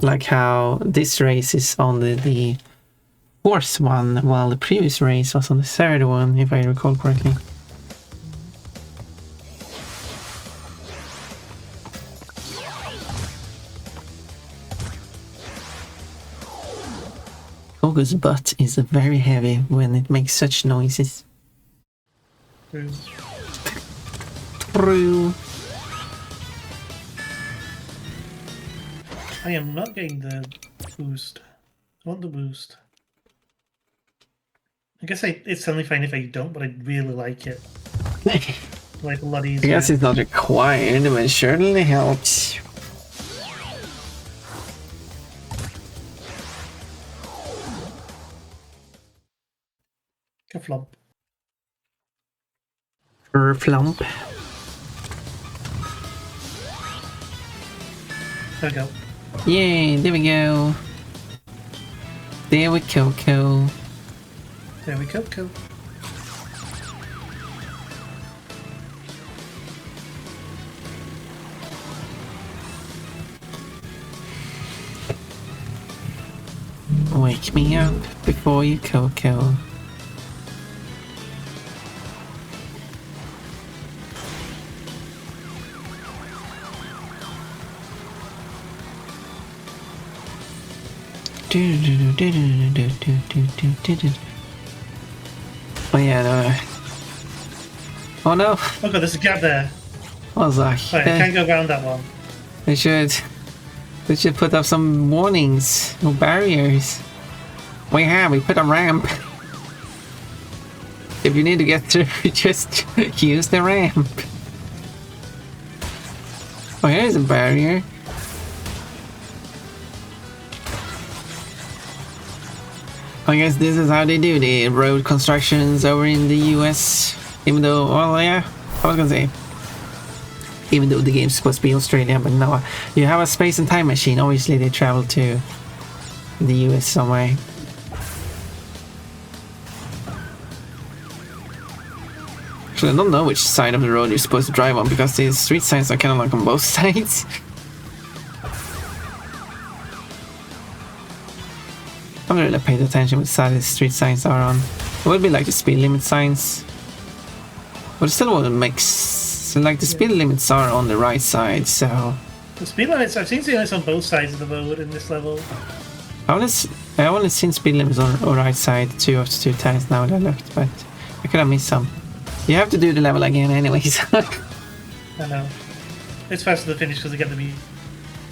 Speaker 1: Like how this race is on the fourth one, while the previous race was on the third one, if I recall correctly. Gogo's butt is very heavy when it makes such noises. True.
Speaker 2: I am not getting the boost. I want the boost. I guess it's only fine if I don't, but I really like it. Like a lot easier.
Speaker 1: I guess it's not required, but it certainly helps.
Speaker 2: A flump.
Speaker 1: Flump.
Speaker 2: There we go.
Speaker 1: Yay, there we go. There we go, go.
Speaker 2: There we go, go.
Speaker 1: Wake me up before you Coco. Oh yeah, no. Oh no!
Speaker 2: Oh god, there's a gap there.
Speaker 1: What was that?
Speaker 2: Right, I can't go around that one.
Speaker 1: They should put up some warnings or barriers. We put a ramp. If you need to get through, just use the ramp. Oh, here's a barrier. I guess this is how they do the road constructions over in the US. Even though, well, yeah, I was gonna say, even though the game's supposed to be Australia, but no, you have a space and time machine. Obviously, they travel to the US some way. Actually, I don't know which side of the road you're supposed to drive on because the street signs are kind of like on both sides. I haven't really paid attention which side the street signs are on. It would be like the speed limit signs. But it still wouldn't make like the speed limits are on the right side, so...
Speaker 2: The speed limits, I've seen speed limits on both sides of the road in this level.
Speaker 1: I've only seen speed limits on the right side 2 of the 2 times now that I looked, but I could have missed some. You have to do the level again anyways.
Speaker 2: I know. It's faster to finish because I get the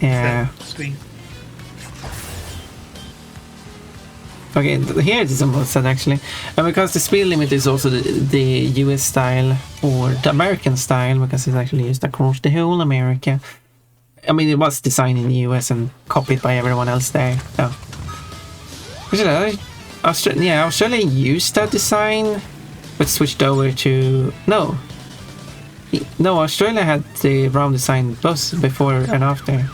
Speaker 1: yeah.
Speaker 2: screen.
Speaker 1: Okay, here it is on both sides actually. And because the speed limit is also the US style or the American style, because it's actually used across the whole America. I mean, it was designed in the US and copied by everyone else there. So, Australia used that design, but switched over to no, Australia had the round design both before and after,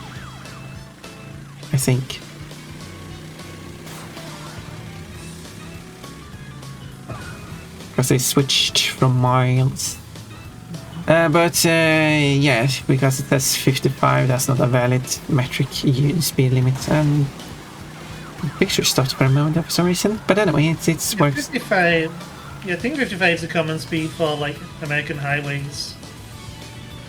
Speaker 1: I think. Because they switched from miles. Yeah, because it says 55, that's not a valid metric speed limit, and the picture stopped for a moment for some reason. But anyway, it works.
Speaker 2: 55. Yeah, I think 55 is a common speed for like American highways.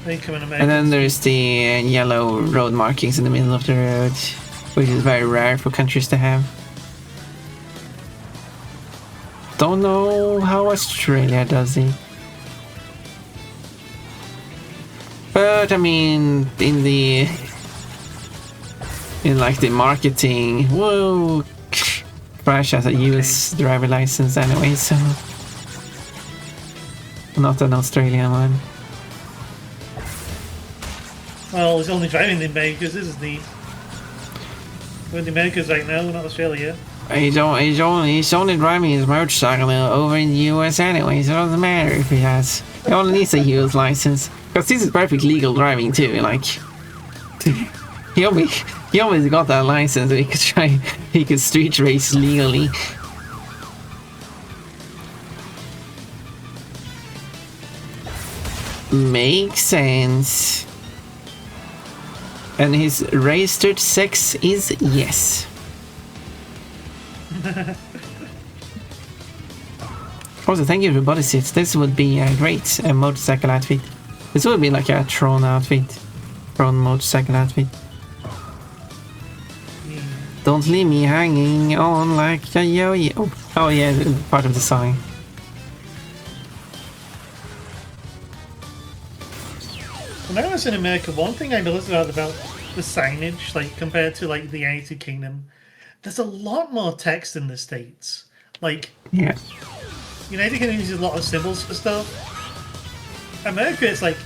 Speaker 1: And then there's the yellow road markings in the middle of the road, which is very rare for countries to have. Don't know how Australia does it. But I mean, in like the marketing, whoa, Crash has a US driver license anyway, so not an Australian one.
Speaker 2: Well, he's only driving the Americas, isn't he? We're in the Americas right now, not Australia.
Speaker 1: He's only driving his motorcycle over in the US anyway, so it doesn't matter if he only needs a US license. Because this is perfect legal driving too, like... he always got that license so he could street race legally. Makes sense. And his registered sex is yes. Also, thank you for body seats. This would be a great motorcycle outfit. This would be like a Tron outfit. Tron motorcycle outfit. Don't leave me hanging on like a yo-yo. Oh yeah, part of the song.
Speaker 2: When I was in America, one thing I noticed about the signage, like compared to like the United Kingdom, there's a lot more text in the States. Like,
Speaker 1: yeah.
Speaker 2: United Kingdom uses a lot of symbols for stuff. America, it's like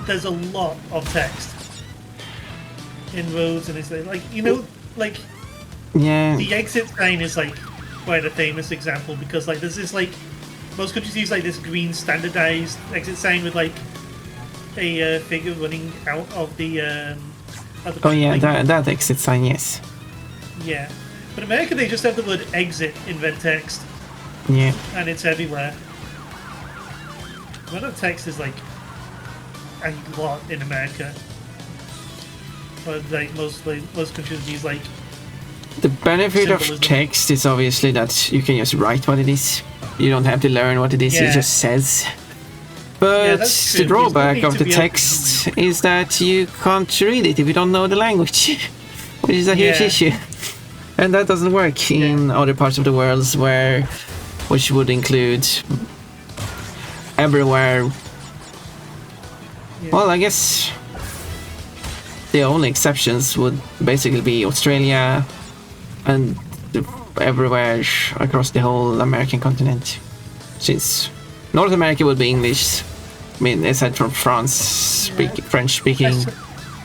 Speaker 2: there's a lot of text in roads, and it's like, you know, like
Speaker 1: yeah,
Speaker 2: the exit sign is like quite a famous example because like there's this like most countries use like this green standardized exit sign with like a figure running out of the.
Speaker 1: Oh yeah, that exit sign, yes.
Speaker 2: Yeah, but America they just have the word exit in red text.
Speaker 1: Yeah.
Speaker 2: And it's everywhere. The amount of text is like a lot in America. But like most countries use like.
Speaker 1: The benefit of text is obviously that you can just write what it is. You don't have to learn what it is, it just says. But the drawback of the text is that you can't read it if you don't know the language, which is a huge issue. And that doesn't work in other parts of the world which would include everywhere. Well, I guess the only exceptions would basically be Australia and everywhere across the whole American continent, since North America would be English. I mean, aside from France, French-speaking,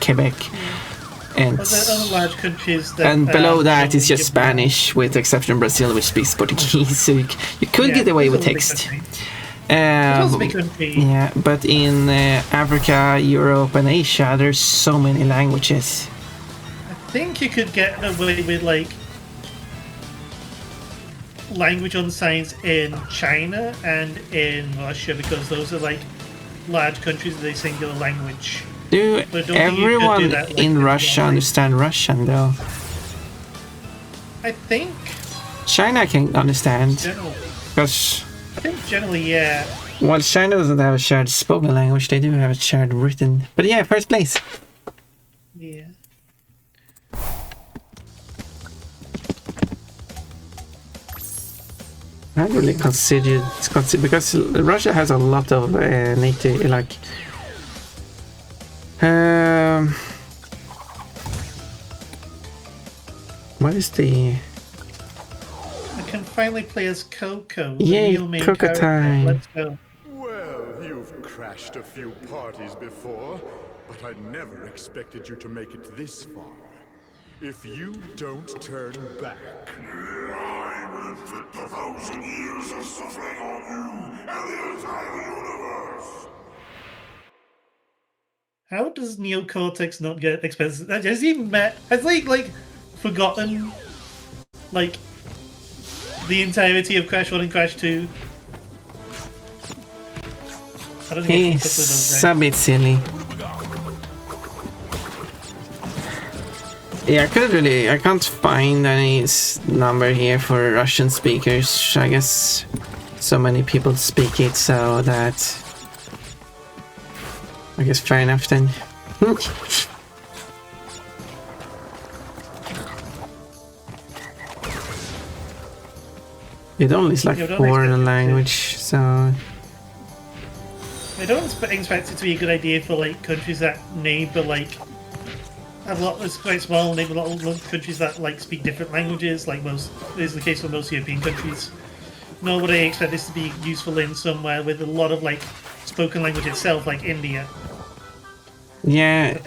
Speaker 1: Quebec, and
Speaker 2: other large countries that,
Speaker 1: and below that is just Spanish, with the exception of Brazil, which speaks Portuguese. So you could get away with text. Yeah, but in Africa, Europe, and Asia, there's so many languages.
Speaker 2: I think you could get away with like language on signs in China and in Russia because those are like large countries with a singular language.
Speaker 1: Do everyone in Russia understand Russian though?
Speaker 2: I think
Speaker 1: China can understand. Because
Speaker 2: I think generally, yeah.
Speaker 1: While China doesn't have a shared spoken language, they do have a shared written. But yeah, first place.
Speaker 2: Yeah.
Speaker 1: I really considered because Russia has a lot of native like. What is the?
Speaker 2: I can finally play as Coco.
Speaker 1: Yay, Coco time!
Speaker 2: Let's go.
Speaker 5: Well, you've crashed a few parties before, but I never expected you to make it this far. If you don't turn back,
Speaker 3: I will inflict 1,000 years of suffering on you and the entire universe.
Speaker 2: How does Neocortex not get expensive? Has he met? Has he like forgotten like the entirety of Crash 1 and Crash 2? I don't think
Speaker 1: he's a bit silly. Yeah, I can't find any number here for Russian speakers. I guess so many people speak it, so that I guess fair enough then. It only is like foreign language, so
Speaker 2: I don't expect it to be a good idea for like countries that neighbour like have a lot. It's quite small. Neighbour a lot of countries that like speak different languages. Like most is the case for most European countries. Nor would I expect this to be useful in somewhere with a lot of like spoken language itself, like India.
Speaker 1: Yeah.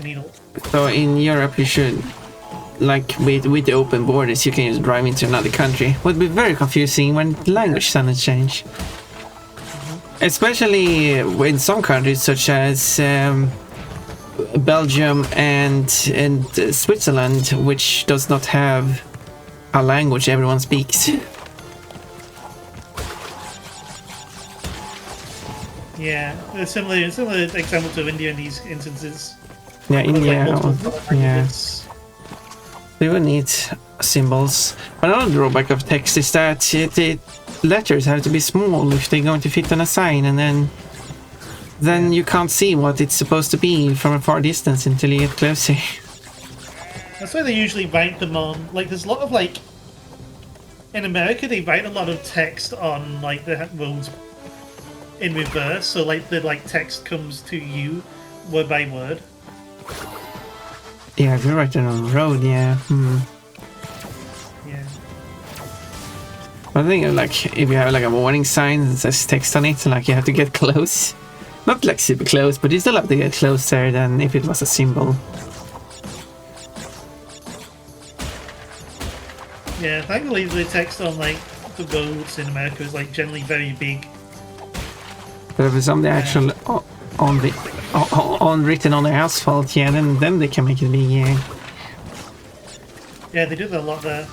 Speaker 1: So in Europe, you should, like with the open borders, you can just drive into another country. It would be very confusing when the language standards change. Especially in some countries, such as Belgium and Switzerland, which does not have a language everyone speaks.
Speaker 2: Yeah, a similar example to India in these instances.
Speaker 1: Yeah, India.
Speaker 2: multiple
Speaker 1: Yeah.
Speaker 2: languages.
Speaker 1: They would need symbols. Another drawback of text is that the letters have to be small if they're going to fit on a sign, and then you can't see what it's supposed to be from a far distance until you get closer.
Speaker 2: That's why they usually write them on. Like, there's a lot of like. In America, they write a lot of text on like the roads in reverse, so like the text comes to you word by word.
Speaker 1: Yeah, if you're right there on the road, yeah.
Speaker 2: Yeah.
Speaker 1: I think like if you have like a warning sign that says text on it, like you have to get close. Not like super close, but you still have to get closer than if it was a symbol.
Speaker 2: Yeah, thankfully the text on like the roads in America is like generally very big.
Speaker 1: But if it's on the actual on written on the asphalt, yeah, then they can make it big, yeah.
Speaker 2: Yeah, they do that a lot there.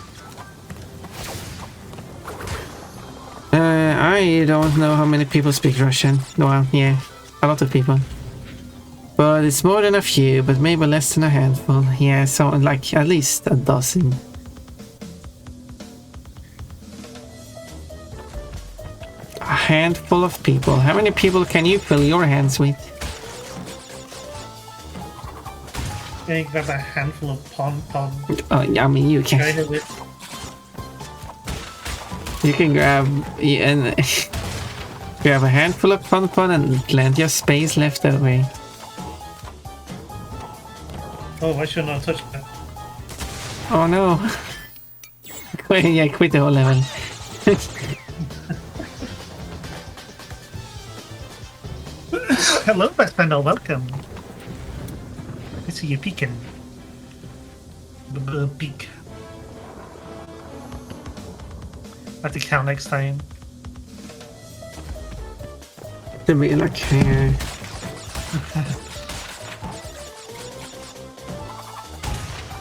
Speaker 1: I don't know how many people speak Russian. Well, yeah, a lot of people. But it's more than a few, but maybe less than a handful. Yeah, so like at least a dozen. A handful of people. How many people can you fill your hands with?
Speaker 2: Yeah, you can grab a handful of pom.
Speaker 1: Oh, I mean, you can. You can grab and grab a handful of pon and plenty of space left over.
Speaker 2: Oh, I should not touch that.
Speaker 1: Oh no! Yeah, quit the whole level.
Speaker 2: Hello, best friend, welcome. I see you peeking. Peek. I have to count next time.
Speaker 1: To be like,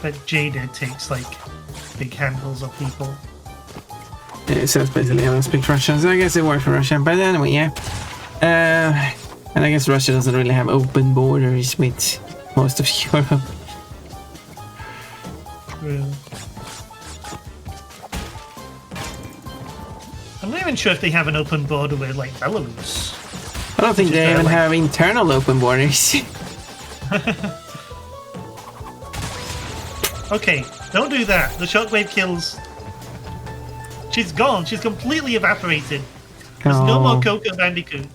Speaker 2: But Jada takes like big handfuls of people.
Speaker 1: it says basically I don't speak Russian, so I guess it worked for Russian. But anyway, yeah. And I guess Russia doesn't really have open borders with most of Europe.
Speaker 2: Really. I'm not even sure if they have an open border with like Belarus.
Speaker 1: I don't think they even have internal open borders.
Speaker 2: Okay, don't do that. The shockwave kills. She's gone. She's completely evaporated. There's no more Coco Bandicoot.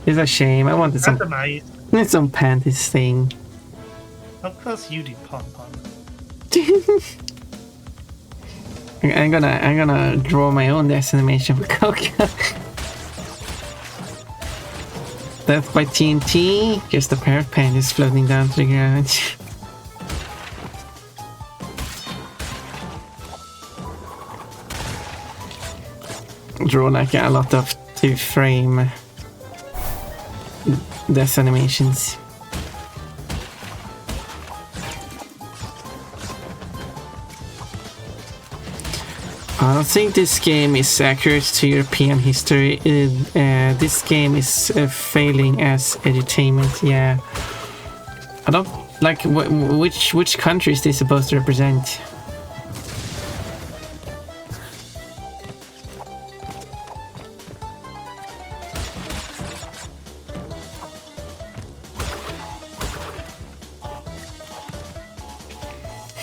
Speaker 1: It's a shame. I wanted some.
Speaker 2: Randomized.
Speaker 1: Need some panties thing.
Speaker 2: Of course you do, Pon.
Speaker 1: I'm gonna draw my own death animation for Coco. Death by TNT. Just a pair of panties floating down to the ground. Draw like a lot of 2-frame death animations. I don't think this game is accurate to European history. This game is failing as edutainment. Yeah, I don't like which country is this supposed to represent?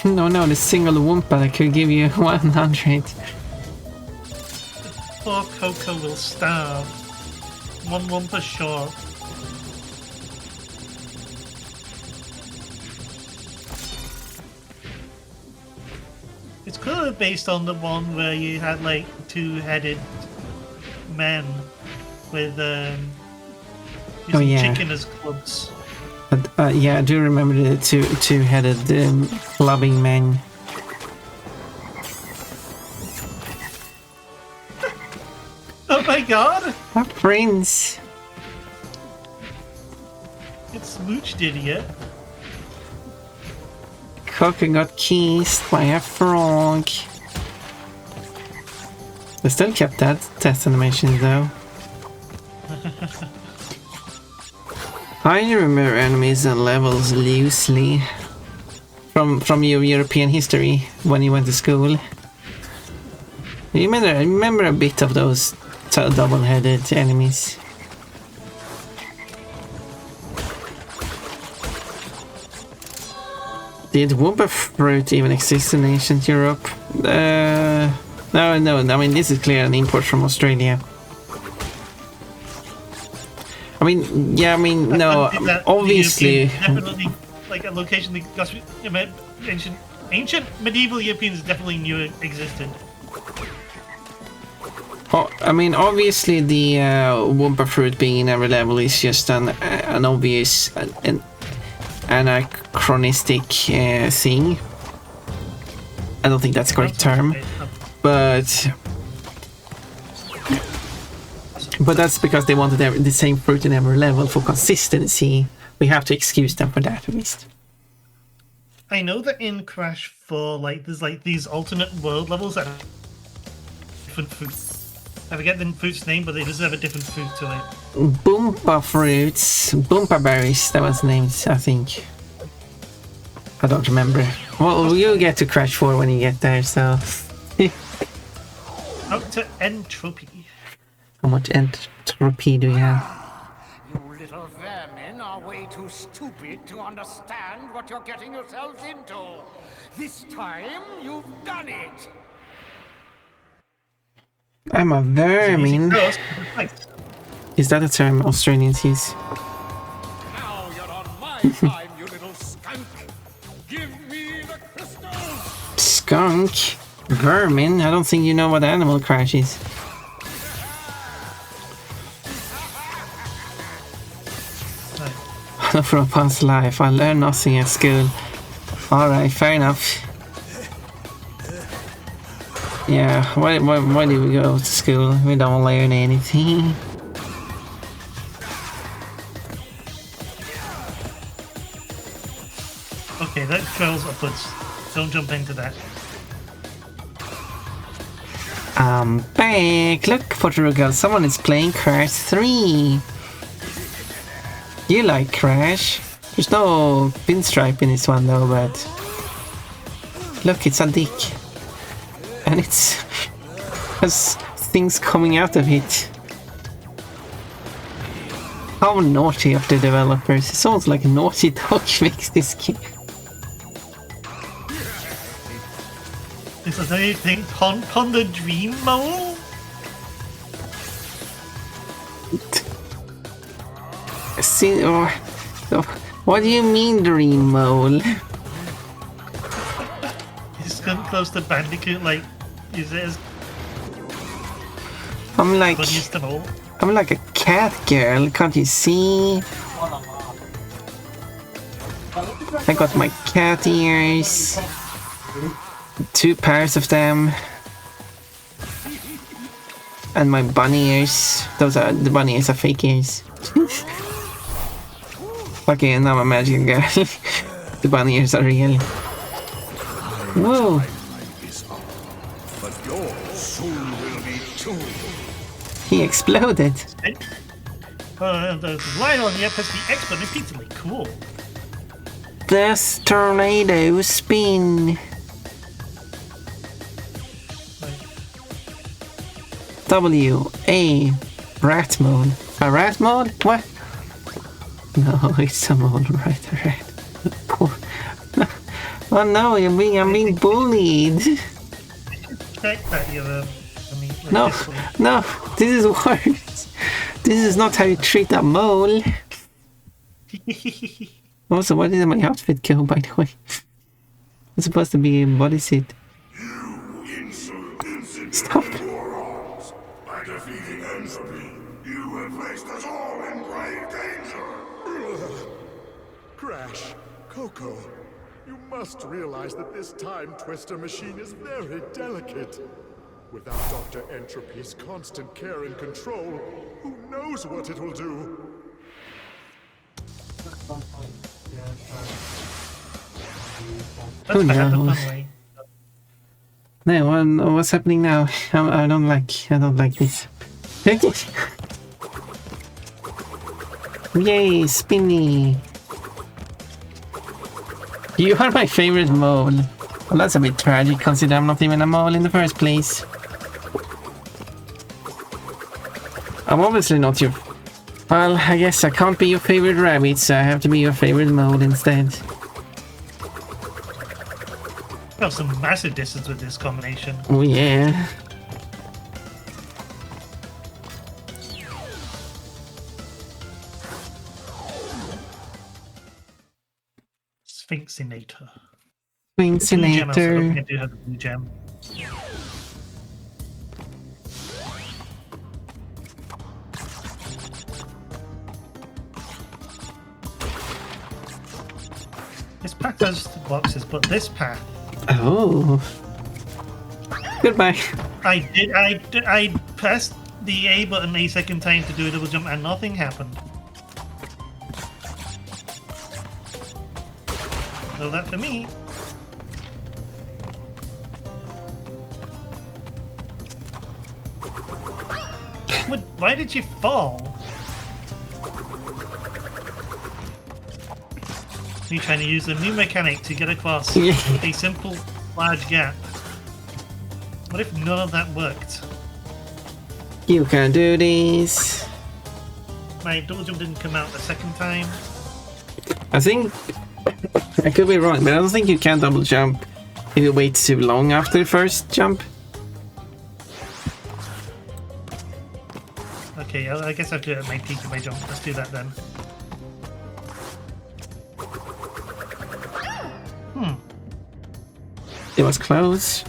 Speaker 1: No, the single Wumpa that could give you 100.
Speaker 2: Poor Coco will starve. One Wumpa short. It's kind of based on the one where you had like two-headed men with using chicken as clubs.
Speaker 1: Yeah, I do remember the two-headed clubbing men.
Speaker 2: Oh my god!
Speaker 1: A prince!
Speaker 2: It's Smooch, idiot.
Speaker 1: Coco got kissed by a frog. They still kept that test animation though. I remember enemies and levels loosely from your European history when you went to school. I remember a bit of those double-headed enemies. Did Wumpa fruit even exist in ancient Europe? No, I mean, this is clearly an import from Australia. I mean, yeah, I mean, no, obviously.
Speaker 2: Definitely, like a location that ancient medieval Europeans definitely knew it existed.
Speaker 1: Oh, I mean, obviously the Wumpa fruit being in every level is just an obvious anachronistic thing. I don't think that's a correct term, but that's because they wanted the same fruit in every level for consistency. We have to excuse them for that at least.
Speaker 2: I know that in Crash 4, like there's like these alternate world levels that have different fruits. I forget the fruit's name, but they just have a different fruit to it.
Speaker 1: Boompa fruits, Boompa berries. That was named, I think. I don't remember. Well, you'll get to Crash 4 when you get there, so...
Speaker 2: Up to entropy.
Speaker 1: How much entropy do you have?
Speaker 8: You little vermin are way too stupid to understand what you're getting yourselves into. This time, you've done it.
Speaker 1: I'm a vermin. Is that a term Australians use?
Speaker 8: Now you're on my time, you little skunk. Give me the crystals.
Speaker 1: Skunk? Vermin? I don't think you know what Animal Crash is. From a past life, I learned nothing at school. Alright, fair enough. Yeah, why do we go to school? We don't learn anything.
Speaker 2: Okay, that trails upwards. Don't jump into that.
Speaker 1: I'm back! Look, Portugal, someone is playing Crash 3! You like Crash? There's no pinstripe in this one though, but... Look, it's a dick. And it has things coming out of it. How naughty of the developers. It sounds like Naughty Dog makes this game.
Speaker 2: Is there anything on the dream mole?
Speaker 1: See, what do you mean, dream mole?
Speaker 2: He's getting close to Bandicoot, like, use it as
Speaker 1: I'm like a cat girl, can't you see? I got my cat ears. 2 pairs of them. And my bunny ears. The bunny ears are fake ears. Okay, now I'm a magic girl. The bunny ears are real. Whoa!
Speaker 3: But yours soon will be too.
Speaker 1: He exploded.
Speaker 2: The line on the app has to be exponentially cool.
Speaker 1: This tornado spin. W-A rat mode. A rat mode? What? No, it's a mode, right? Oh no, I'm being bullied.
Speaker 2: Check that you're
Speaker 1: No, this is worse. This is not how you treat a mole. Also, where did my outfit go, by the way? It's supposed to be a bodysuit. Stop.
Speaker 3: By defeating entropy, you have placed us all in grave danger.
Speaker 5: Crash, Coco, you must realize that this time twister machine is very delicate. Without Dr. Entropy's constant care and control, who knows what it will do?
Speaker 1: Who knows? No, what's happening now? I don't like this. Yay, Spinny! You are my favorite mole. Well, that's a bit tragic considering I'm not even a mole in the first place. I'm obviously not your... Well, I guess I can't be your favorite rabbit, so I have to be your favorite mole instead.
Speaker 2: We have some massive distance with this combination.
Speaker 1: Oh yeah.
Speaker 2: Sphinxinator.
Speaker 1: Sphinxinator.
Speaker 2: I do have a blue gem. This path has boxes, but this path.
Speaker 1: Oh. Goodbye.
Speaker 2: I pressed the A button a second time to do a double jump and nothing happened. So that for me. Why did you fall? You trying to use a new mechanic to get across a simple large gap. What if none of that worked?
Speaker 1: You can do this.
Speaker 2: My double jump didn't come out the second time.
Speaker 1: I think I could be wrong, but I don't think you can double jump if you wait too long after the first jump.
Speaker 2: Okay, I guess I'll do it at my peak of my jump. Let's do that then.
Speaker 1: It was close.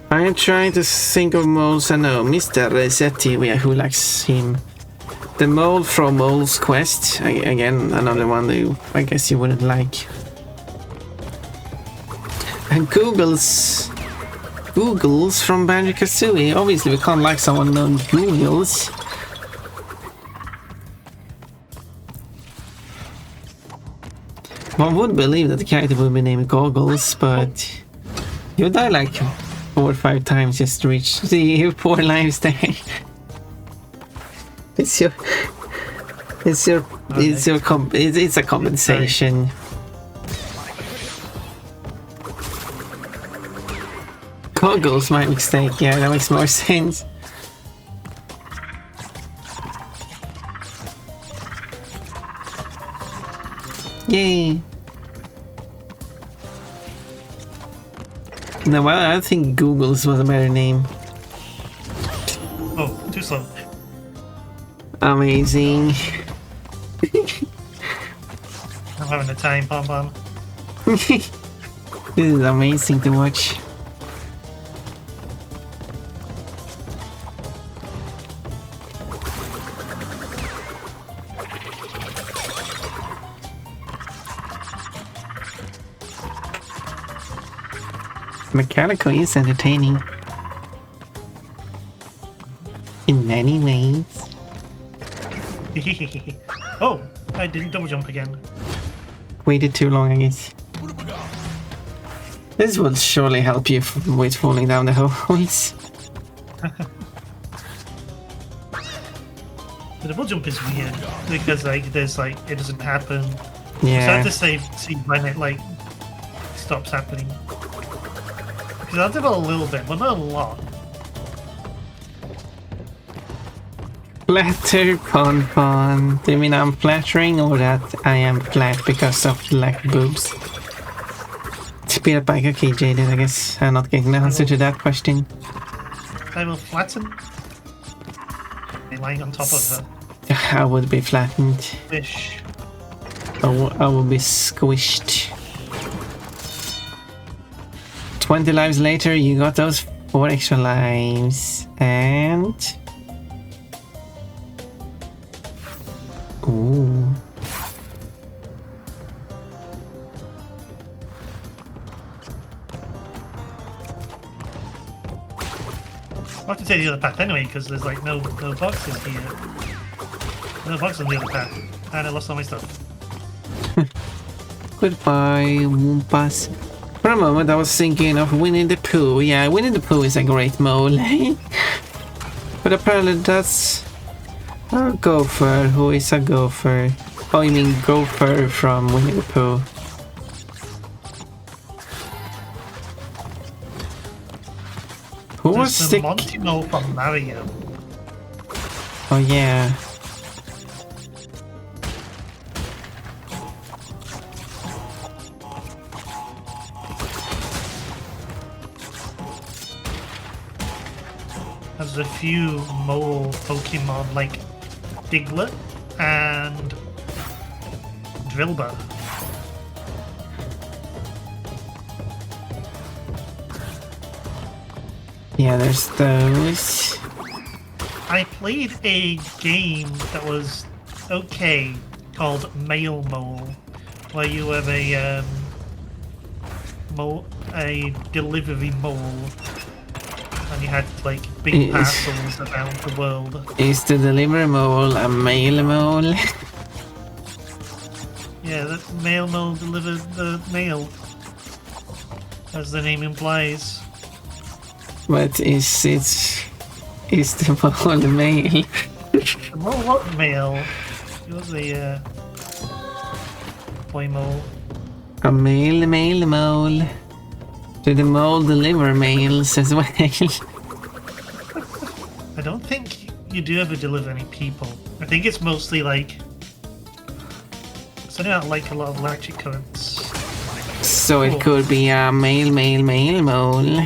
Speaker 1: I am trying to think of moles I know. Mr. Resetti, who likes him. The mole from Mole's Quest. Again, another one that I guess you wouldn't like. And Googles from Bandicoot. Obviously, we can't like someone named Googles. One would believe that the character would be named Goggles, but you die like 4 or 5 times just to reach the 4 lives there. It's a compensation. Goggles, my mistake. Yeah, that makes more sense. Yay! No, well, I think Google's was a better name.
Speaker 2: Oh, too slow.
Speaker 1: Amazing.
Speaker 2: I'm having a time, Pom Pom.
Speaker 1: This is amazing to watch. Mechalico is entertaining in many ways.
Speaker 2: Oh, I didn't double jump again.
Speaker 1: Waited too long, I guess. This will surely help you with falling down the hallways.
Speaker 2: The double jump is weird because there's it doesn't happen.
Speaker 1: Yeah.
Speaker 2: So I have to see when it stops happening. Because I'll do it a little bit, but not a lot.
Speaker 1: Flatter Pon Pon. Do you mean I'm flattering or that I am flat because of lack boobs? Speed bike, okay, jaded. I guess I'm not getting the answer to that question.
Speaker 2: I will flatten. Lying on top of her.
Speaker 1: I would be flattened.
Speaker 2: Fish.
Speaker 1: I would be squished. 20 lives later, you got those 4 extra lives. And... ooh.
Speaker 2: I'll have to take the other path anyway, because there's no boxes here. No boxes on the other path. And I lost all my stuff.
Speaker 1: Goodbye, Woompas. For a moment I was thinking of Winnie the Pooh. Yeah, Winnie the Pooh is a great mole. But apparently that's Oh, Gopher. Who is a Gopher? Oh, you mean Gopher from Winnie the Pooh. Who was
Speaker 2: There's the Monty Mole from Mario.
Speaker 1: Oh yeah.
Speaker 2: There's a few mole Pokemon like Diglett and Drillbur.
Speaker 1: Yeah, there's those.
Speaker 2: I played a game that was okay called Mail Mole, where you were a delivery mole, and you had like big parcels around the world.
Speaker 1: Is the delivery mole a mail mole?
Speaker 2: Yeah, the mail mole delivered the mail, as the name implies.
Speaker 1: But is the mole mail?
Speaker 2: The mole what mail? It was a boy mole.
Speaker 1: A mail mole. Do the mole deliver mails as well?
Speaker 2: I don't think you do ever deliver any people. I think it's mostly like sending out like a lot of electric currents.
Speaker 1: So it could be a mail mole.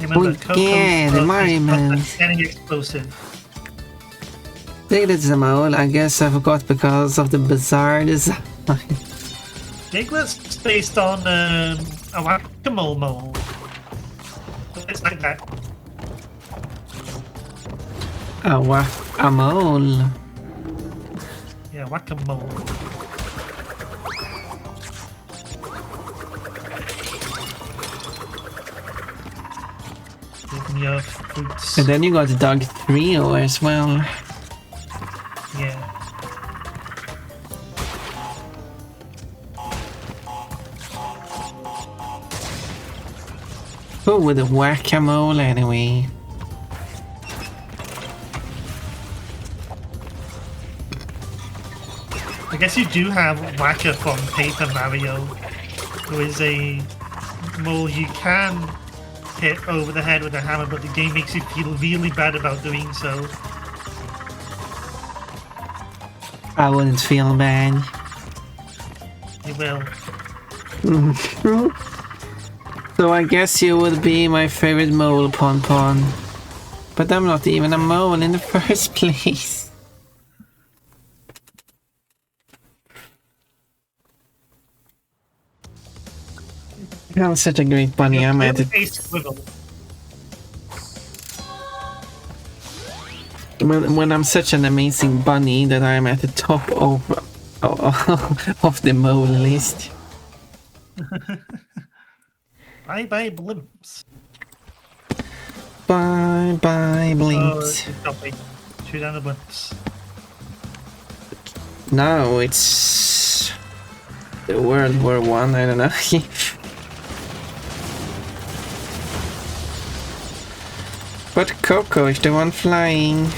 Speaker 2: Remember,
Speaker 1: Oh, yeah, the Mario Man.
Speaker 2: Any explosive.
Speaker 1: Diglett's a mole, I guess I forgot because of the bizarre design.
Speaker 2: Diglett's based on a whack-a-mole mole. It's like that.
Speaker 1: A mole.
Speaker 2: Yeah, whack-a-mole. Give me your fruits.
Speaker 1: And then you got the Dog Trio as well.
Speaker 2: Yeah.
Speaker 1: Who with a whack-a-mole anyway?
Speaker 2: I guess you do have Whacker from Paper Mario, who is a mole you can hit over the head with a hammer, but the game makes you feel really bad about doing so.
Speaker 1: I wouldn't feel bad.
Speaker 2: You will.
Speaker 1: So I guess you would be my favorite mole, Pon. But I'm not even a mole in the first place. I'm such a great bunny, I'm at it. When I'm such an amazing bunny that I'm at the top of the mole list.
Speaker 2: Bye bye blimps.
Speaker 1: Bye bye blimps.
Speaker 2: Shoot down the blimps.
Speaker 1: No, it's the World War One. I don't know. But Coco is the one flying.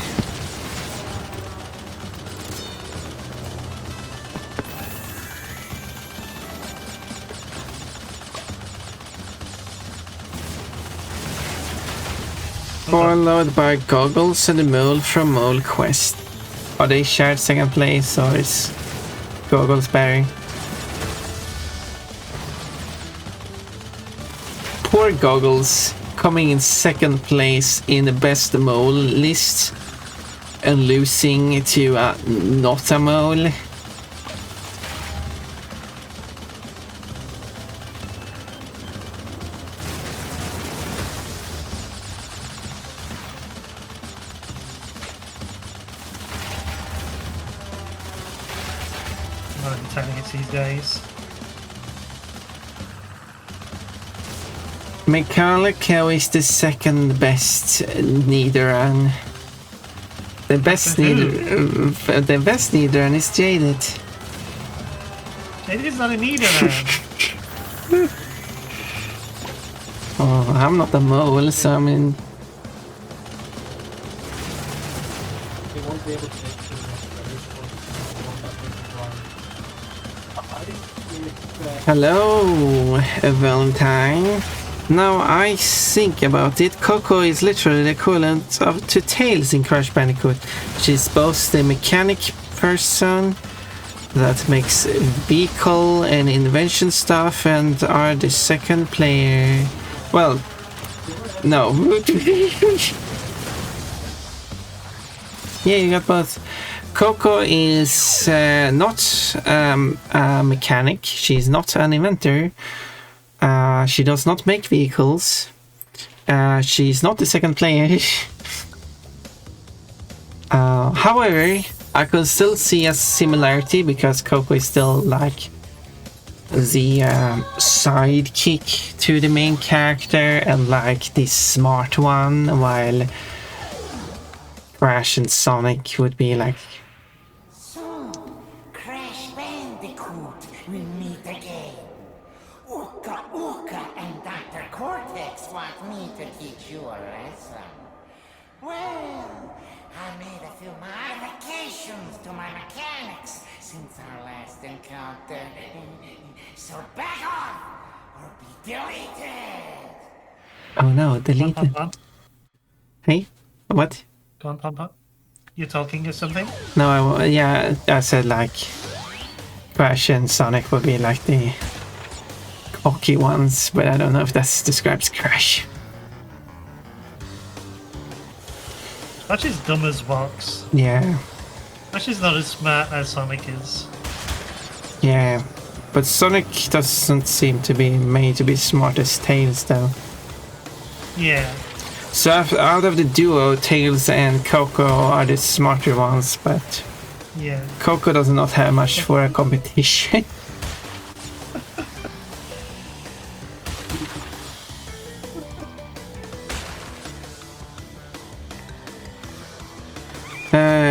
Speaker 1: Followed by Goggles and the Mole from Mole Quest. Are they shared second place or is Goggles better? Poor Goggles, coming in second place in the best mole list and losing to not a mole.
Speaker 2: I'm trying to hit these guys.
Speaker 1: Mechalico is the second best Nidoran. The best Nidoran is Jaded.
Speaker 2: Jaded is not a Nidoran.
Speaker 1: Oh, I'm not a mole, so I mean...
Speaker 6: They won't be able to make sure that
Speaker 1: Hello, Valentine. Now I think about it, Coco is literally the equivalent of to Tails in Crash Bandicoot. She's both the mechanic person that makes vehicle and invention stuff and are the second player. Well, no. Yeah, you got both. Coco is not a mechanic. She's not an inventor. She does not make vehicles. She's not the second player. However, I could still see a similarity because Coco is still like the sidekick to the main character and like the smart one, while Crash and Sonic would be like...
Speaker 9: So, Crash Bandicoot, we meet again. Uka Uka and Dr. Cortex want me to teach you a lesson. Well, I made a few modifications to my mechanics since our last encounter. So back off, or be deleted.
Speaker 1: Oh no, deleted. Hey, what?
Speaker 2: Go on, Pom Pom. You're talking or something?
Speaker 1: No, yeah, I said like Crash and Sonic would be like the cocky ones, but I don't know if that describes Crash.
Speaker 2: Crash is dumb as box.
Speaker 1: Yeah,
Speaker 2: Crash is not as smart as Sonic is.
Speaker 1: yeah, but Sonic doesn't seem to be made to be smart as Tails though.
Speaker 2: Yeah.
Speaker 1: So out of the duo, Tails and Coco are the smarter ones, but
Speaker 2: Yeah.
Speaker 1: Coco does not have much for a competition.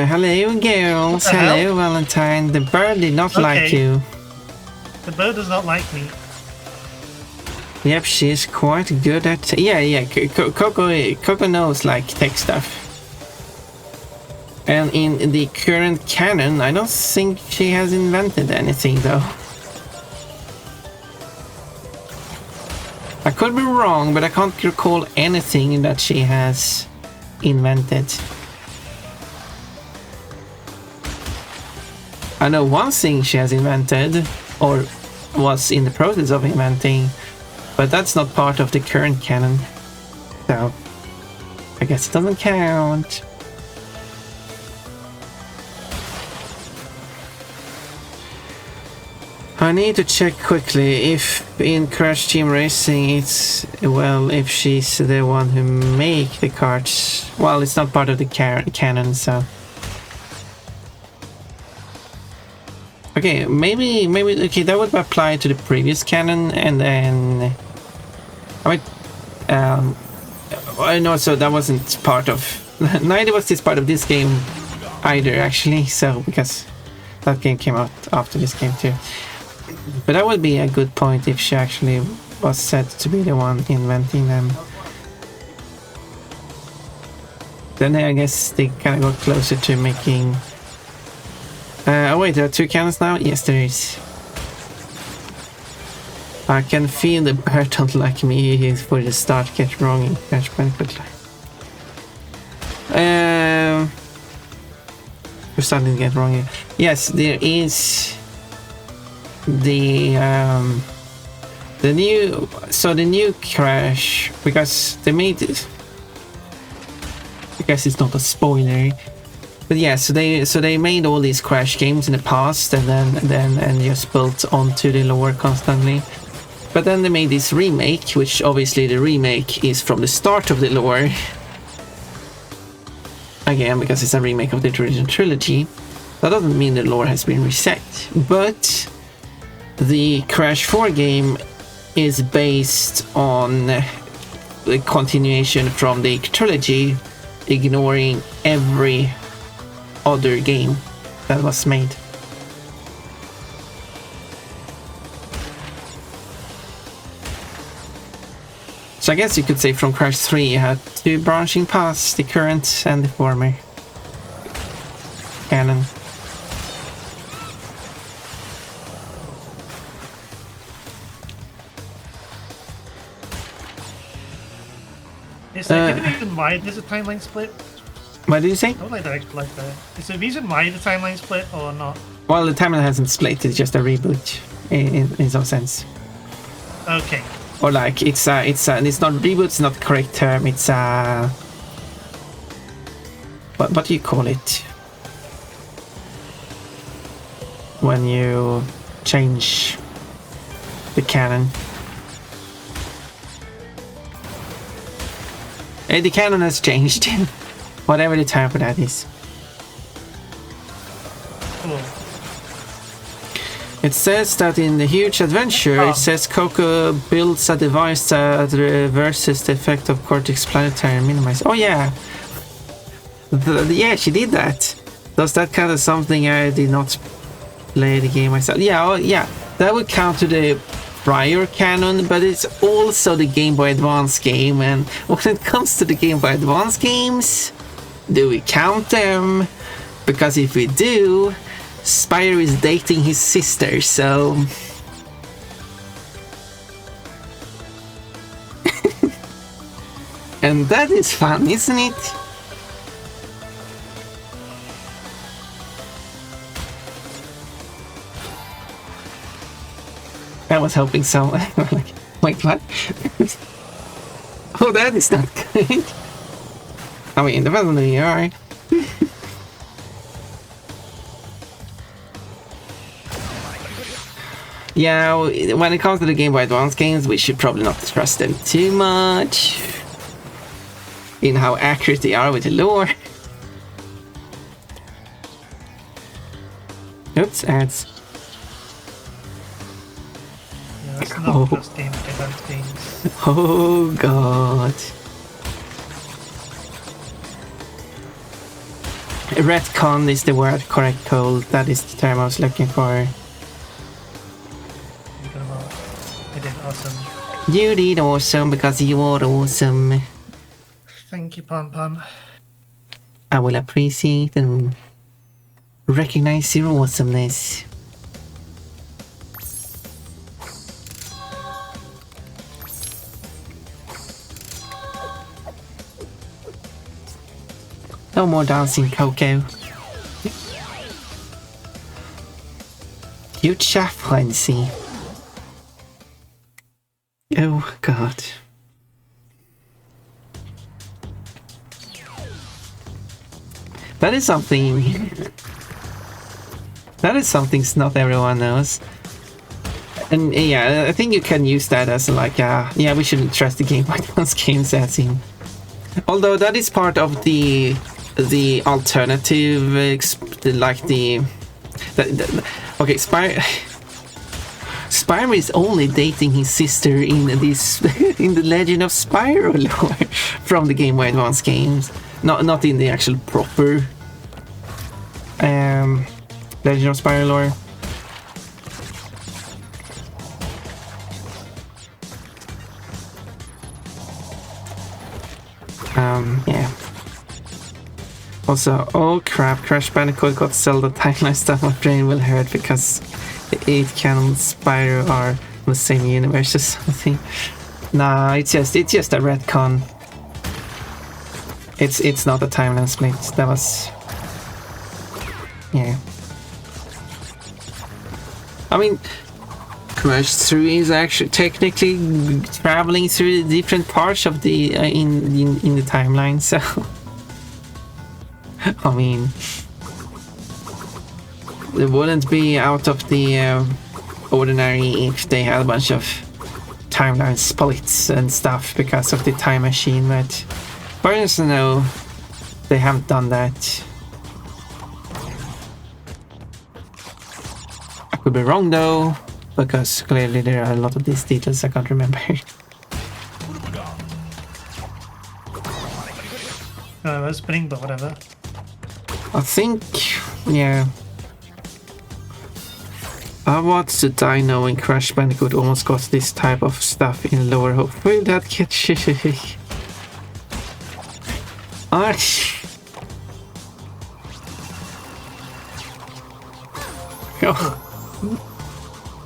Speaker 1: Hello girls,
Speaker 2: What the
Speaker 1: hello
Speaker 2: hell?
Speaker 1: Valentine. The bird did not like
Speaker 2: Okay.
Speaker 1: you.
Speaker 2: The bird does not like me.
Speaker 1: Yep, she's quite good at... Yeah, Coco knows like tech stuff. And in the current canon, I don't think she has invented anything though. I could be wrong, but I can't recall anything that she has invented. I know one thing she has invented, or was in the process of inventing, but that's not part of the current canon. So, I guess it doesn't count. I need to check quickly if in Crash Team Racing it's, well, if she's the one who make the carts. Well, it's not part of the canon, so... Okay, maybe, okay, that would apply to the previous canon, and then... I mean, I know, so that wasn't part of... Neither was this part of this game either, actually, so, because that game came out after this game too. But that would be a good point if she actually was said to be the one inventing them. Then I guess they kind of got closer to making... oh wait, there are two cannons now? Yes, there is. I can feel the bird don't like me for the start get wrong in Crash Bandicoot. We're starting to get wrong here. Yes, there is the new Crash, because they made it. I guess it's not a spoiler. But yeah, so they made all these Crash games in the past, and then just built onto the lore constantly. But then they made this remake, which obviously the remake is from the start of the lore. Again, because it's a remake of the original trilogy. That doesn't mean the lore has been reset, but the Crash 4 game is based on a continuation from the trilogy, ignoring every other game that was made. So I guess you could say from Crash 3 you had two branching paths, the current and the former canon.
Speaker 2: Is there any reason why there's a timeline split?
Speaker 1: What did you say?
Speaker 2: I would like to explain that. Is there a reason why the timeline split or not?
Speaker 1: Well, the timeline hasn't split, it's just a reboot in some sense.
Speaker 2: Okay.
Speaker 1: Or like it's not reboot, it's not the correct term, it's what do you call it when you change the canon? The canon has changed. Whatever the term for that is.
Speaker 2: Cool.
Speaker 1: It says that in the huge adventure, it says Coco builds a device that reverses the effect of Cortex planetary and minimize. Oh yeah, yeah, she did that. Does that count as something I did not play the game myself? Yeah, oh, yeah, that would count to the prior canon, but it's also the Game Boy Advance game. And when it comes to the Game Boy Advance games, do we count them? Because if we do, Spyro is dating his sister, so... And that is fun, isn't it? I was hoping so. Like, wait, what? Oh, that is not good. I mean, definitely, alright. Yeah, when it comes to the Game Boy Advance games, we should probably not trust them too much in how accurate they are with the lore. Oops, ads.
Speaker 2: Yeah, that's not just Game Boy Advance games.
Speaker 1: Oh god. Retcon is the word, correct, Cole. That is the term I was looking for.
Speaker 2: I did awesome.
Speaker 1: You did awesome because you are awesome.
Speaker 2: Thank you, Pom Pom.
Speaker 1: I will appreciate and recognize your awesomeness. No more dancing, Coco. You chaff frenzy. Oh god. That is something. That is something not everyone knows. And yeah, I think you can use that as like, yeah, we shouldn't trust the Game Boy Advance games as in. Although that is part of the alternative, like okay, Spyro is only dating his sister in this in the Legend of Spyro lore from the Game Boy Advance games, not in the actual proper Legend of Spyro lore. Yeah. Also, oh crap, Crash Bandicoot got Zelda timeline stuff. My brain will hurt because the 8 canon Spyro are in the same universe or something. Nah, it's just a retcon. It's not a timeline split. That was, yeah. I mean, Crash 3 is actually technically traveling through different parts of the in the timeline, so I mean, it wouldn't be out of the ordinary if they had a bunch of timeline splits and stuff because of the time machine, but far as I know, they haven't done that. I could be wrong though, because clearly there are a lot of these details I can't remember.
Speaker 2: camera spinning, but whatever.
Speaker 1: I think, yeah. I watched the Dino in Crash Bandicoot almost got this type of stuff in Lower Hope. Will that get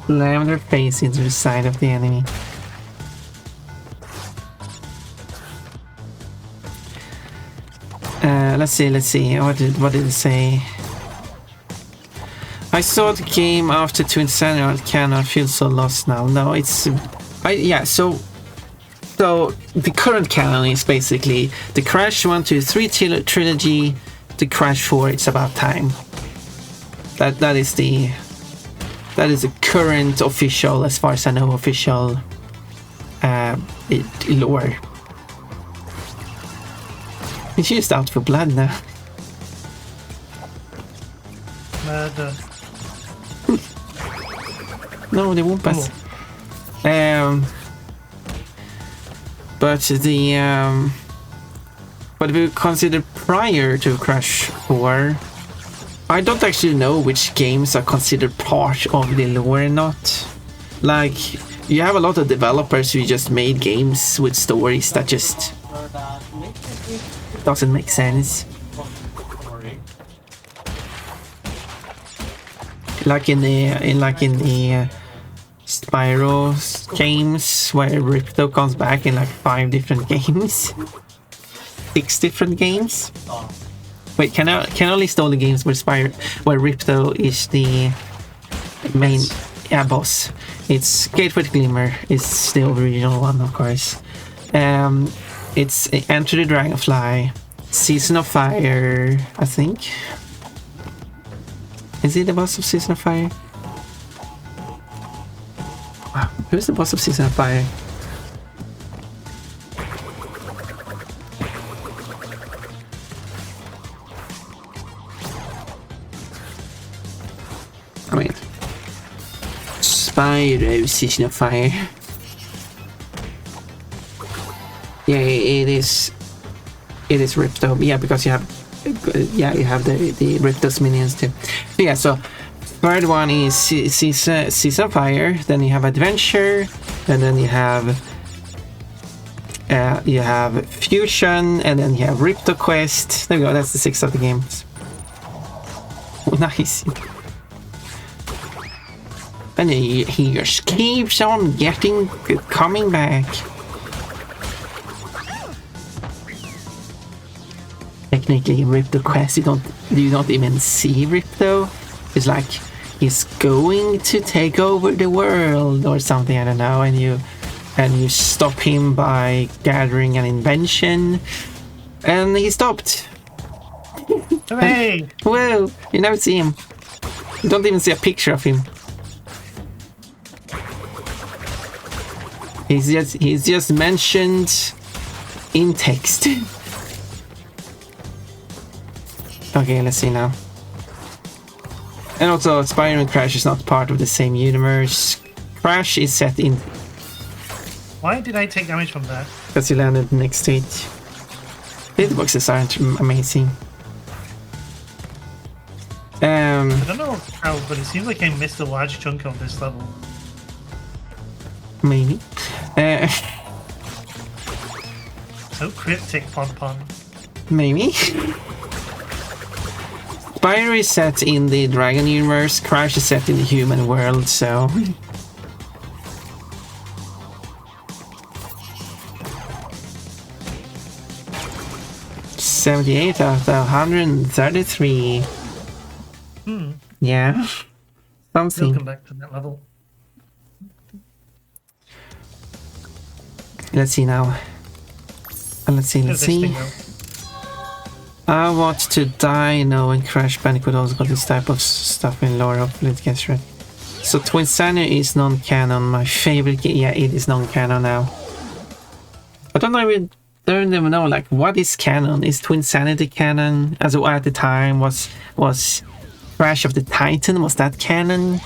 Speaker 1: Slam their face into the side of the enemy. Let's see. What did it say? I saw the game after Twin Sanity canon. Feel so lost now. No, it's So the current canon is basically the Crash 1, 2, 3 trilogy. The Crash 4. It's about time. That is the current official, as far as I know, official lore. It's just out for blood now.
Speaker 2: Murder.
Speaker 1: No, they won't pass. But what we consider prior to Crash 4, I don't actually know which games are considered part of the lore or not. Like, you have a lot of developers who just made games with stories that just doesn't make sense. Like in the Spyro games, where Ripto comes back in like 5 different games, 6 different games. Wait, can I list all the games where Ripto is the main boss? It's Gateway to Glimmer. It's the original one, of course. It's Enter the Dragonfly, Season of Fire, I think. Is he the boss of Season of Fire? Wow, who's the boss of Season of Fire? I mean, Spyro Season of Fire. Yeah, it is Ripto. Yeah, because you have the Ripto's minions too. So yeah, so third one is Season of Fire. Then you have Adventure, and then you have Fusion, and then you have Ripto Quest. There we go. That's the 6 of the games. Nice. And he just keeps on coming back. Technically, in Ripto Quest, you don't even see Ripto. It's like he's going to take over the world or something. I don't know. And you stop him by gathering an invention, and he stopped.
Speaker 2: Hooray!
Speaker 1: Whoa! You never see him. You don't even see a picture of him. He's just mentioned in text. Okay, let's see now. And also, Spyro and Crash is not part of the same universe. Crash is set in...
Speaker 2: Why did I take damage from that?
Speaker 1: Because you landed the next stage. Hitboxes aren't amazing.
Speaker 2: I don't know how, but it seems like I missed a large chunk of this level.
Speaker 1: Maybe.
Speaker 2: So cryptic, Pon.
Speaker 1: Maybe. Spyro is set in the Dragon universe, Crash is set in the human world, so... $78 out of 133. Yeah. Something.
Speaker 2: We'll come back to that level.
Speaker 1: Let's see now. Let's see. I want to die knowing Crash Bandicoot also got this type of stuff in lore. Hopefully it gets right. So Twin Sanity is non-canon. My favorite game. Yeah, it is non-canon now. I don't even know like what is canon. Is Twin Sanity canon? As at the time was Crash of the Titan, was that canon?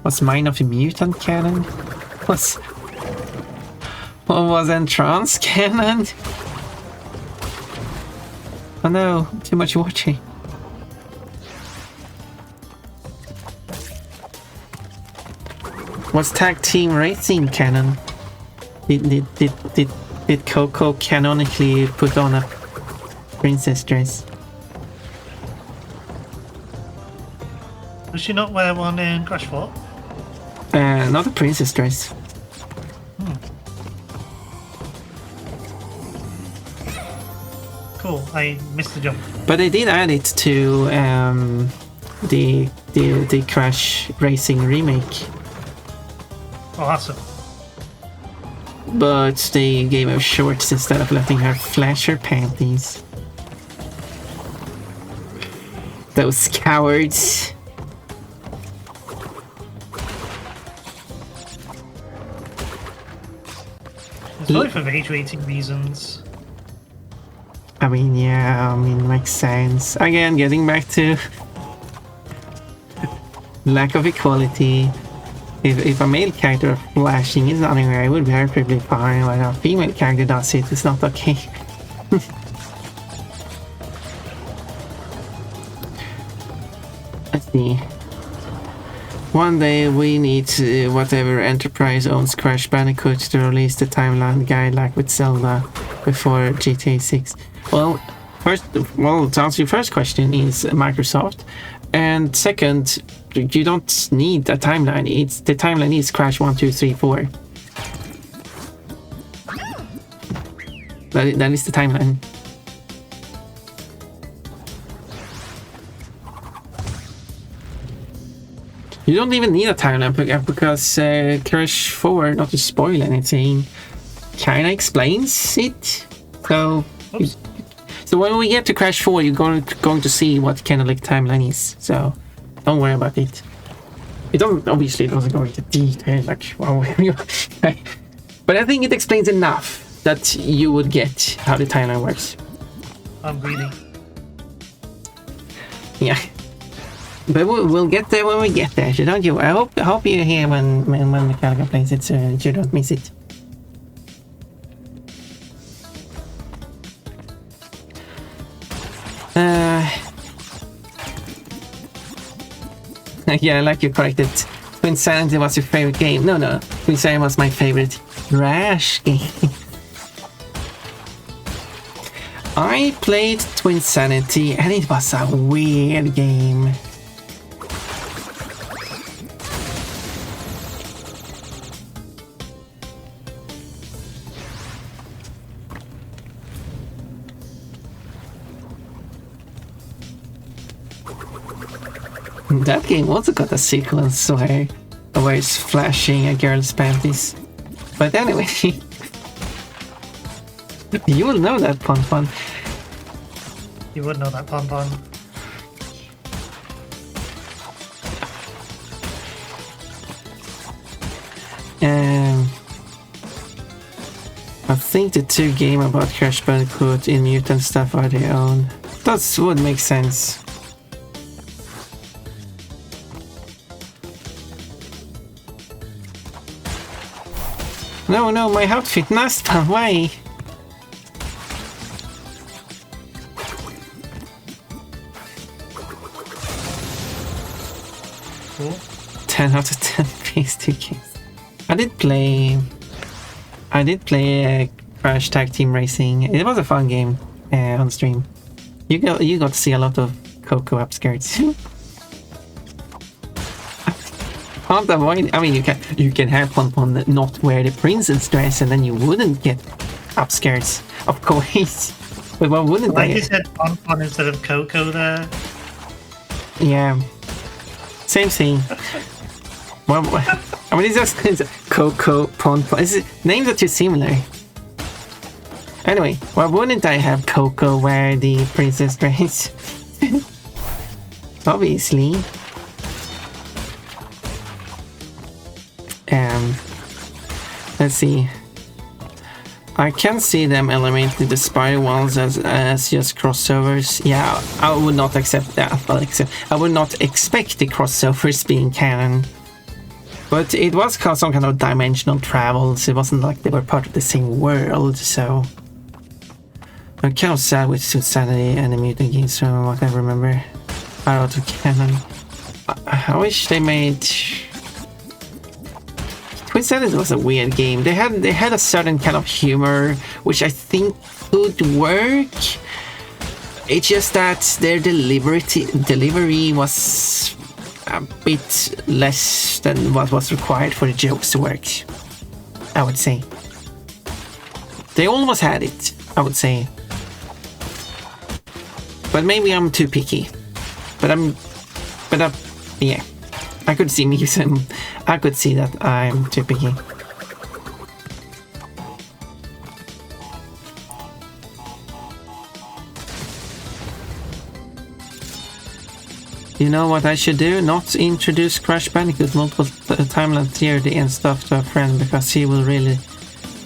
Speaker 1: Was Mine of the Mutant canon? Was Entrance canon? Oh no, too much watching. Was tag team racing canon? Did Coco canonically put on a princess dress?
Speaker 2: Does she not wear one in Crash 4?
Speaker 1: Not a princess dress.
Speaker 2: Cool, I missed the jump.
Speaker 1: But they did add it to the Crash Racing remake.
Speaker 2: Oh, awesome.
Speaker 1: But they gave her shorts instead of letting her flash her panties. Those cowards.
Speaker 2: It's probably for age rating reasons.
Speaker 1: I mean, yeah, I mean, makes sense. Again, getting back to lack of equality. If a male character flashing is anywhere, I would be perfectly fine. When a female character does it, it's not okay. Let's see. One day we need whatever enterprise owns Crash Bandicoot to release the timeline guide like with Zelda before GTA 6. Well, to answer your first question is Microsoft, and second, you don't need a timeline. The timeline is Crash 1, 2, 3, 4. That is the timeline. You don't even need a timeline because Crash 4, not to spoil anything, kinda explains it. So when we get to Crash 4, you're going to see what kind of like timeline is. So don't worry about it. It obviously doesn't go into detail like wow, but I think it explains enough that you would get how the timeline works.
Speaker 2: I'm reading.
Speaker 1: Yeah. But we'll get there when we get there, so don't you? I hope you're here when Mechalico plays it, so you don't miss it. Yeah, I like you corrected. Twinsanity was your favorite game. No, Twinsanity was my favorite Crash game. I played Twinsanity and it was a weird game. That game also got a sequence where it's flashing a girl's panties. But anyway, you will know that, Pon.
Speaker 2: You would know that, Pon.
Speaker 1: I think the two games about Crash Bandicoot in Mutant stuff are their own. That would make sense. No, my outfit, Naspa, why?
Speaker 2: Cool.
Speaker 1: 10 out of 10 PS2 games. I did play Crash Tag Team Racing. It was a fun game on stream. You got to see a lot of Coco upskirts. Can't avoid. I mean, you can have Pon not wear the princess dress, and then you wouldn't get upskirts, of course. But why wouldn't
Speaker 2: like
Speaker 1: they?
Speaker 2: You said Pon instead of Coco there.
Speaker 1: Yeah, same thing. Well, I mean, it's Coco, Pon. Names are too similar. Anyway, why wouldn't I have Coco wear the princess dress? Obviously. Let's see. I can see them eliminating the spider walls as just crossovers. Yeah, I would not accept that. I would not expect the crossovers being canon. But it was some kind of dimensional travels. It wasn't like they were part of the same world, so... I'm kind of sad with Sanity and the mutant games from what I remember are out of canon. I wish they made... Twin Sanity was a weird game. They had a certain kind of humor which I think could work. It's just that their delivery was a bit less than what was required for the jokes to work, I would say. They almost had it, I would say. But maybe I'm too picky. Yeah. I could see I could see that I'm too picky. You know what I should do? Not introduce Crash Bandicoot multiple timeline theory and stuff to a friend, because he will really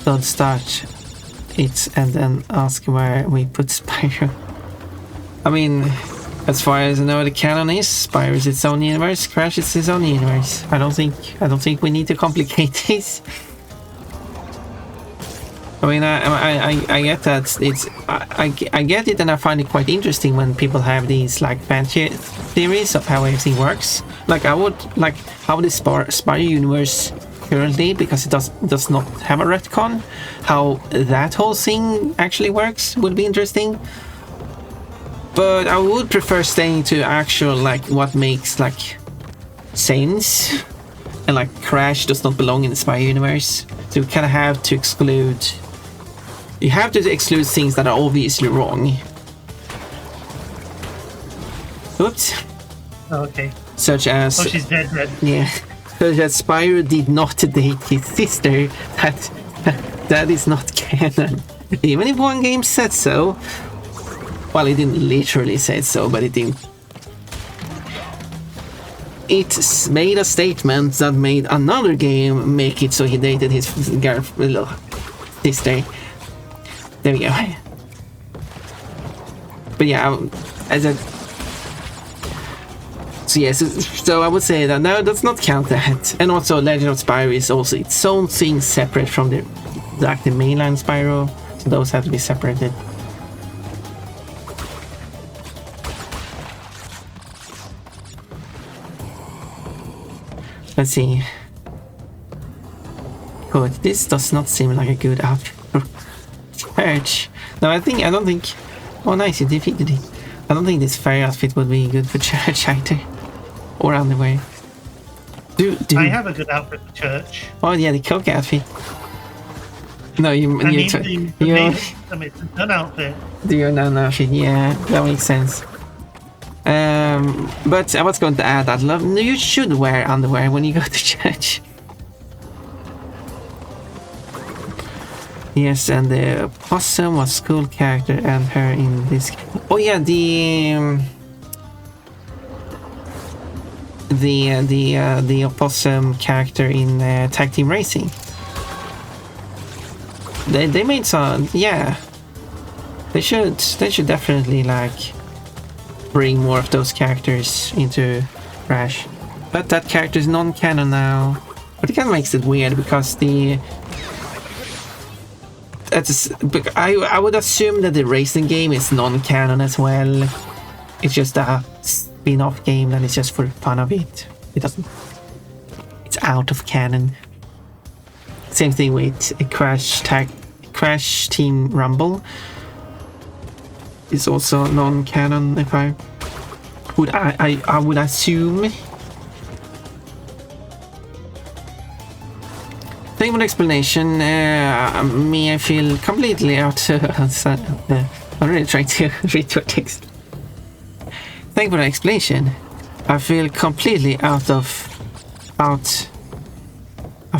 Speaker 1: don't start it and then ask where we put Spyro. I mean, as far as I know, the canon is Spyro is its own universe, Crash is his own universe. I don't think we need to complicate this. I mean, I get that I get it, and I find it quite interesting when people have these like fancy theories of how everything works. Like I would like how the Spyro universe currently, because it does not have a retcon, how that whole thing actually works would be interesting. But I would prefer staying to actual like what makes like sense, and like Crash does not belong in the Spyro universe, so you kind of have to exclude. You have to exclude things that are obviously wrong. Oops.
Speaker 2: Oh, okay.
Speaker 1: Such as...
Speaker 2: Oh, she's dead.
Speaker 1: Yeah. Such as Spyro did not date his sister. That is not canon. Even if one game said so. Well, it didn't literally say so, but it did. It made a statement that made another game make it so he dated his sister. There we go. But yeah, as a... So yes, so I would say that no, does not count that. And also Legend of Spyro is also its own thing separate from the active mainline Spyro. So those have to be separated. Let's see. Good. This does not seem like a good outfit. Church. No, I don't think... Oh nice, you defeated it. I don't think this fairy outfit would be good for church either. Or underwear.
Speaker 2: I have a good outfit for church.
Speaker 1: Oh yeah, the Coke outfit. No, you
Speaker 2: need the done outfit.
Speaker 1: Do your nun outfit, yeah, that makes sense. But I was going to add that you should wear underwear when you go to church. Yes, and the possum was cool character, and her in this. Oh yeah, the opossum character in Tag Team Racing. They made some, yeah. They should definitely like bring more of those characters into Crash. But that character is non-canon now. But it kind of makes it weird because I would assume that the racing game is non-canon as well. It's just a spin-off game that is just for fun of it. It's out of canon. Same thing with Crash Team Rumble. It's also non-canon, if I would assume. Thank you for the explanation. I feel completely out. I'm really trying to read your text. Thank you for the explanation. I feel completely I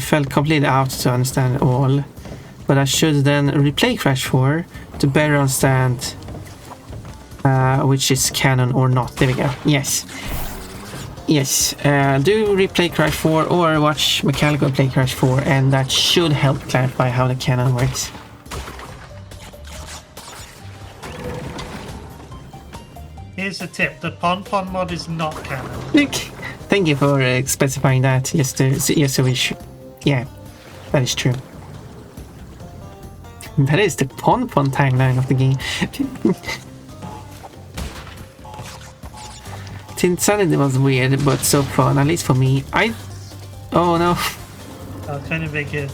Speaker 1: felt completely out to understand it all, but I should then replay Crash 4 to better understand which is canon or not. There we go. Yes. Yes, do replay Crash 4 or watch Mechalico play Crash 4, and that should help clarify how the canon works.
Speaker 2: Here's a tip: the Pon mod is not canon.
Speaker 1: Thank you for specifying that. Just so we should. Yeah, that is true. That is the Pon timeline of the game. Insanity was weird, but so fun, at least for me. Oh no.
Speaker 2: Kind of make a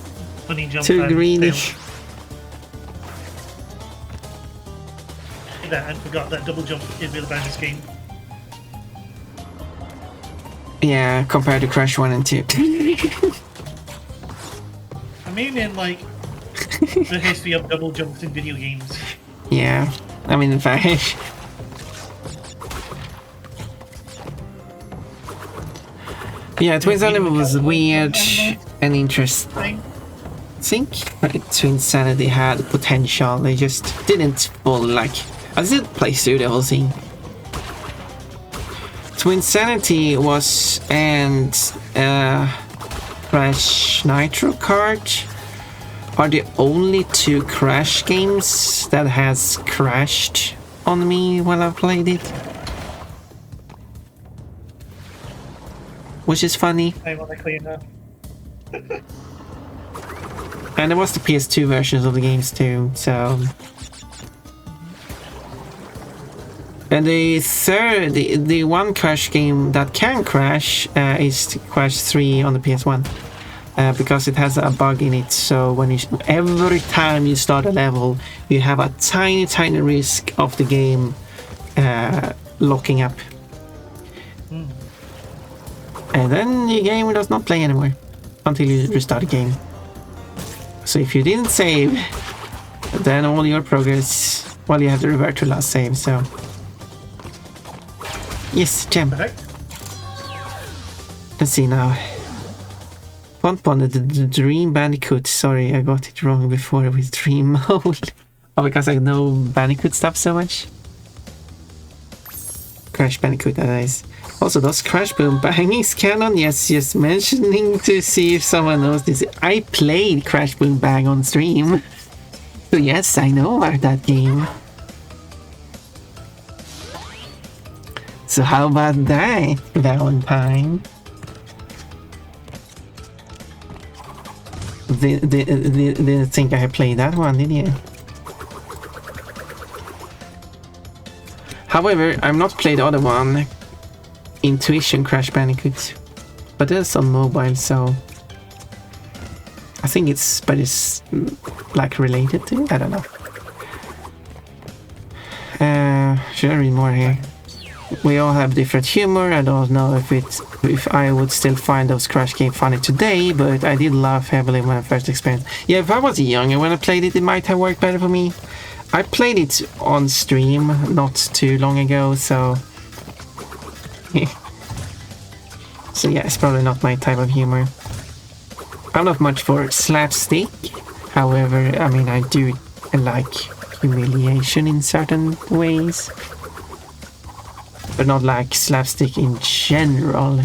Speaker 2: funny jump.
Speaker 1: Too greedy.
Speaker 2: That and forgot that double jump is really bad in this game.
Speaker 1: Yeah, compared to Crash 1 and 2.
Speaker 2: I mean, in like the history of double jumps in video games.
Speaker 1: Yeah, I mean, in fact. Yeah, Twin Sanity was weird and interesting. I think Twin Sanity had potential, they just didn't fully like. I didn't play through the whole thing. Twin Sanity was and Crash Nitro Kart are the only two Crash games that has crashed on me while I played it. Which is funny.
Speaker 2: Ironically enough.
Speaker 1: And there was the PS2 versions of the games too, so... And the one Crash game that can crash is Crash 3 on the PS1. Because it has a bug in it, so when every time you start a level, you have a tiny risk of the game locking up. And then the game does not play anymore until you restart the game. So if you didn't save, then all your progress, well, you have to revert to last save, so... Yes, gem. Let's see now. Pon, the Dream Bandicoot. Sorry, I got it wrong before with Dream Mode. Oh, because I know Bandicoot stuff so much. Crash Bandicoot, that is. Also, does Crash Boom Bang is canon? Yes, just mentioning to see if someone knows this. I played Crash Boom Bang on stream. So yes, I know about that game. So how about that, Valentine? Didn't think I played that one, did you? However, I've not played the other one, Intuition Crash Bandicoot, but it's on mobile, so I think it's, but it's like related to, I don't know. Should I read more here? We all have different humor. I don't know if I would still find those Crash games funny today, but I did laugh heavily when I first experienced. Yeah, if I was younger when I played it, it might have worked better for me. I played it on stream not too long ago, so... So yeah, it's probably not my type of humor. I'm not much for slapstick. However, I mean, I do like humiliation in certain ways. But not like slapstick in general.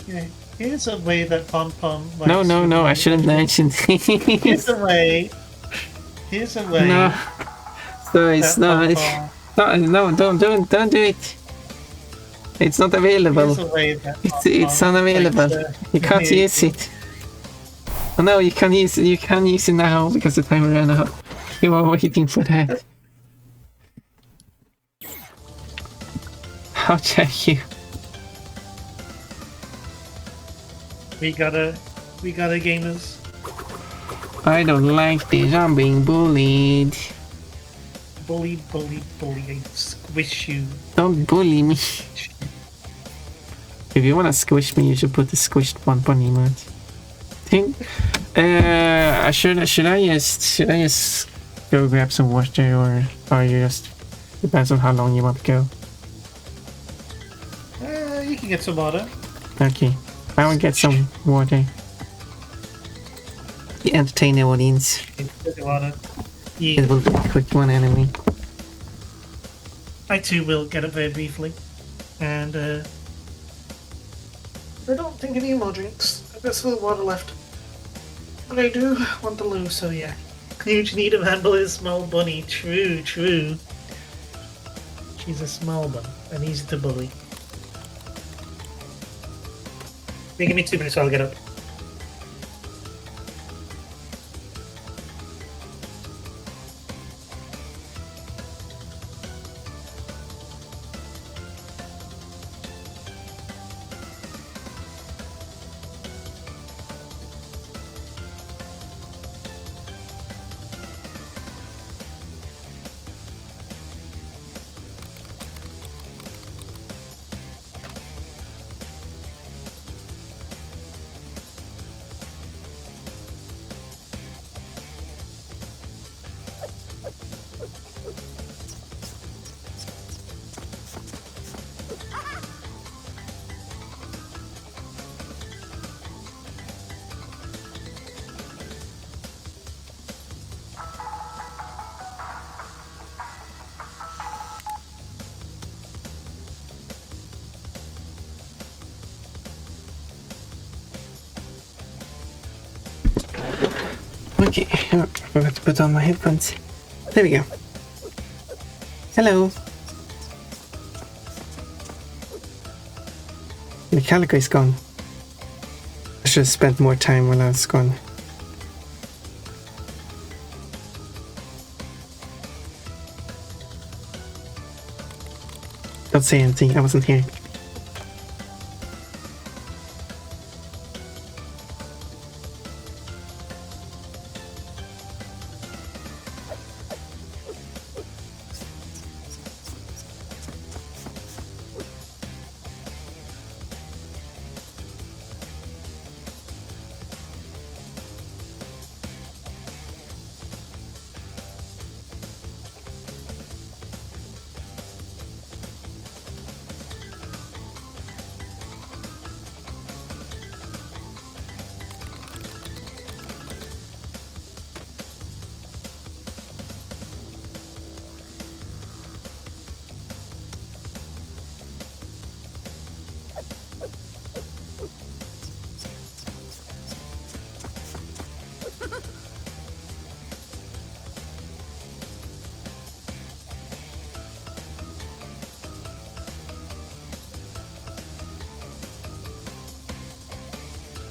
Speaker 2: Yeah, here's a way that Pon likes.
Speaker 1: No, I shouldn't mention things.
Speaker 2: Here's a way.
Speaker 1: No. So it's not. No, don't do it. It's not available. It's unavailable. You can't use it. Oh, no, you can use it. You can use it now because the timer ran out. You were waiting for that. How dare you?
Speaker 2: We gotta gamers.
Speaker 1: I don't like this. I'm being bullied.
Speaker 2: Bully. I squish you.
Speaker 1: Don't bully me. If you wanna squish me, you should put the squished one emote. Think. Should I just go grab some water, or are you just depends on how long you want to go?
Speaker 2: You can get some water.
Speaker 1: Okay, I will get some water. You entertain the audience.
Speaker 2: Water. Yeah.
Speaker 1: It will be a quick one, enemy.
Speaker 2: I too will get it very briefly, and I don't think any more drinks. I've got still water left, but I do want the loo. So yeah, huge need of handle is small bunny. True. She's a small bun and easy to bully. Give me 2 minutes, so I'll get up.
Speaker 1: Okay, I forgot to put on my headphones. There we go. Hello. Mechalico is gone. I should have spent more time while I was gone. Don't say anything, I wasn't here.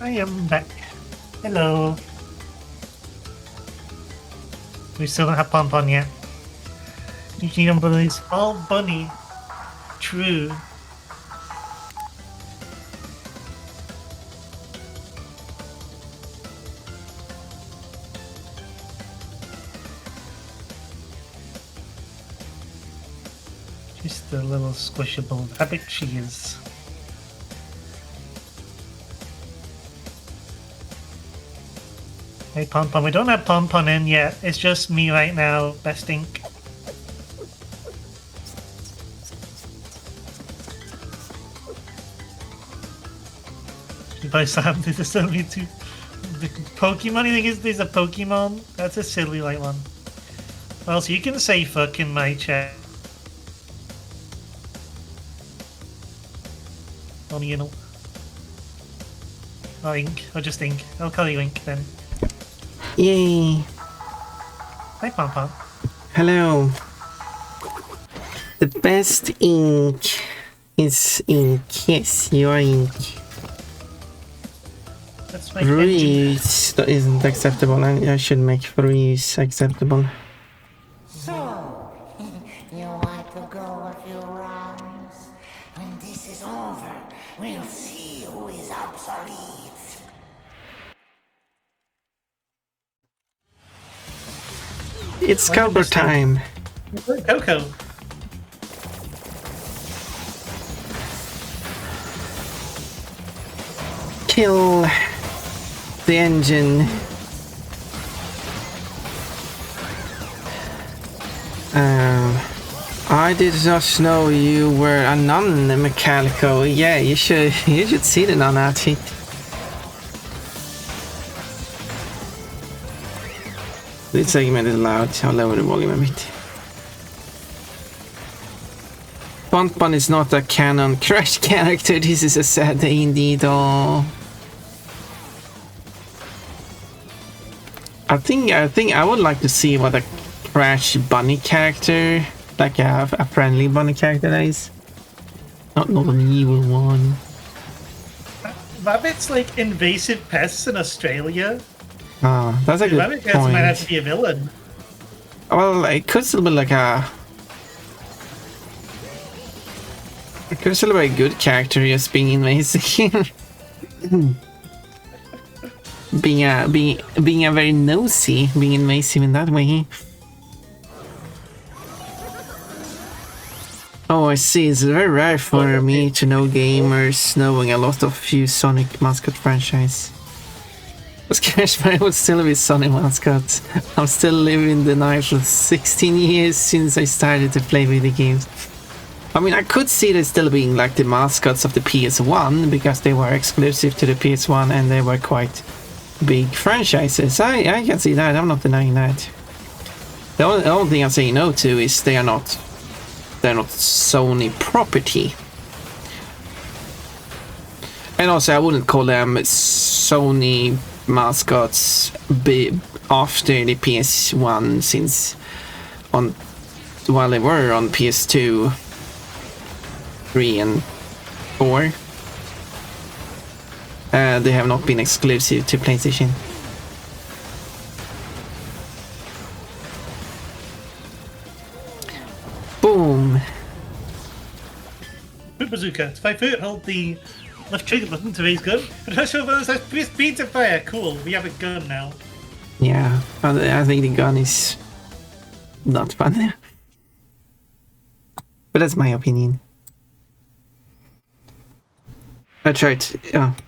Speaker 2: I am back. Hello. We still don't have Pon Pon yet. You don't believe all bunny. True. Just a little squishable rabbit she is. Hey Pon Pon, we don't have Pon Pon in yet. It's just me right now, Best Ink. By Sam, there's only two. The Pokemon, you think there's a Pokemon? That's a silly like one. Well, so you can say fuck in my chat. On you know. Oh, Ink. Or just Ink. I'll call you Ink then.
Speaker 1: Yay!
Speaker 2: Hi, Pon Pon.
Speaker 1: Hello. The best ink is ink. Yes, you are ink.
Speaker 2: That's my
Speaker 1: Ruiz isn't acceptable. I should make Ruiz acceptable.
Speaker 9: So, you want to go a few rounds? When this is over, we'll see who is obsolete.
Speaker 1: It's Cobra time.
Speaker 2: Coco.
Speaker 1: Kill the engine. I did not know you were a non-Mechalico. Yeah, you should see the non-outfit. This segment is loud. I'll lower the volume a bit. Pon Pon is not a canon Crash character. This is a sad day indeed. Oh. I think I would like to see what a Crash bunny character, like a friendly bunny character that is. Not an evil one.
Speaker 2: Rabbit's like invasive pests in Australia.
Speaker 1: Ah, that's a good
Speaker 2: Rabbit
Speaker 1: point.
Speaker 2: might have to be a villain.
Speaker 1: Well, it could still be like a... It could still be a good character just being invasive. being a very nosy, being invasive in that way. Oh, I see. It's very rare for me to know gamers knowing a lot of few Sonic mascot franchise. Crash would still be Sonic mascot. I'm still living the night of 16 years since I started to play video games. I mean, I could see they still being like the mascots of the PS1 because they were exclusive to the PS1 and they were quite big franchises. I can see that. I'm not denying that. The only thing I'm saying no to is they're not Sony property. And also, I wouldn't call them Sony mascots after the PS1, since while they were on PS2, 3 and 4, they have not been exclusive to PlayStation. Boom!
Speaker 2: Foot bazooka. To 5 foot, hold the left trigger button to raise gun. Pressure buttons has speed to fire. Cool, we have a gun now.
Speaker 1: Yeah, I think the gun is not fun. But that's my opinion. I tried.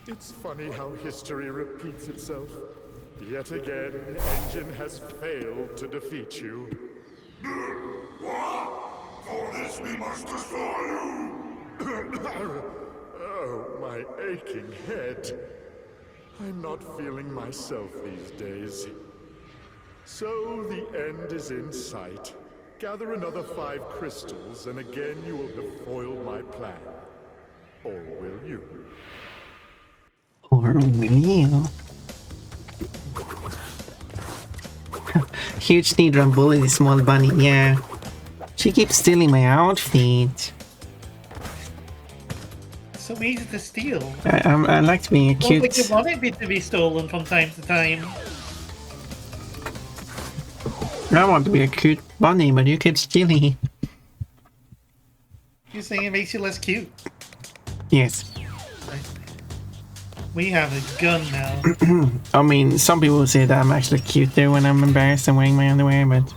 Speaker 5: It's funny how history repeats itself. Yet again, the engine has failed to defeat you.
Speaker 3: For this we must destroy you!
Speaker 5: Oh, my aching head. I'm not feeling myself these days. So the end is in sight. Gather another 5 crystals, and again you will have foiled my plan. Or will you?
Speaker 1: Or will you? Huge need to bully the small bunny, yeah. She keeps stealing my outfit.
Speaker 2: So easy to steal.
Speaker 1: I like to be a cute...
Speaker 2: Well, you want it to be stolen from time to time.
Speaker 1: I want to be a cute bunny, but you keep stealing it.
Speaker 2: You're saying it makes you less cute.
Speaker 1: Yes.
Speaker 2: We have a gun now.
Speaker 1: I mean, some people say that I'm actually cuter when I'm embarrassed and wearing my underwear, but...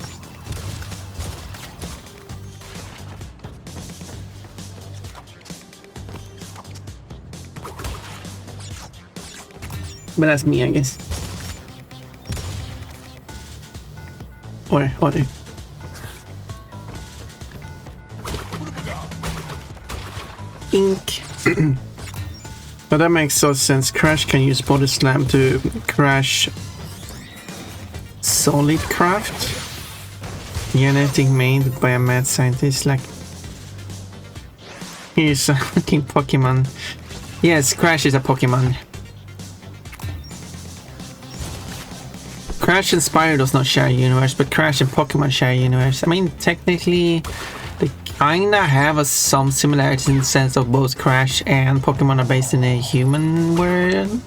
Speaker 1: But that's me, I guess. Or other. Ink. But that makes no sense. Crash can use body slam to crash solid craft. Genetic made by a mad scientist. Like, here's a fucking Pokemon. Yes, Crash is a Pokemon. Crash and Spyro does not share a universe, but Crash and Pokemon share a universe. I mean, technically, they kinda have some similarities in the sense of both Crash and Pokemon are based in a human world.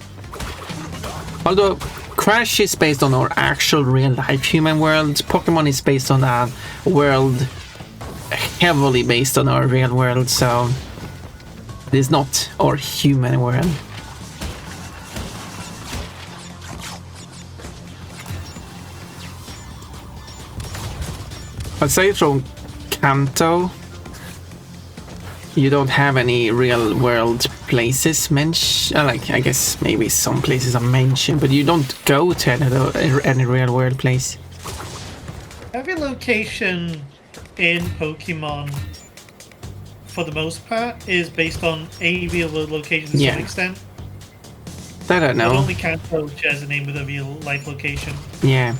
Speaker 1: Although Crash is based on our actual real-life human world, Pokemon is based on a world heavily based on our real world, so it is not our human world. Aside from Kanto, you don't have any real world places mentioned. Like, I guess maybe some places are mentioned, but you don't go to any real world place.
Speaker 2: Every location in Pokemon, for the most part, is based on a real world location to some extent.
Speaker 1: That I know.
Speaker 2: Not only Kanto shares a name with a real life location.
Speaker 1: Yeah.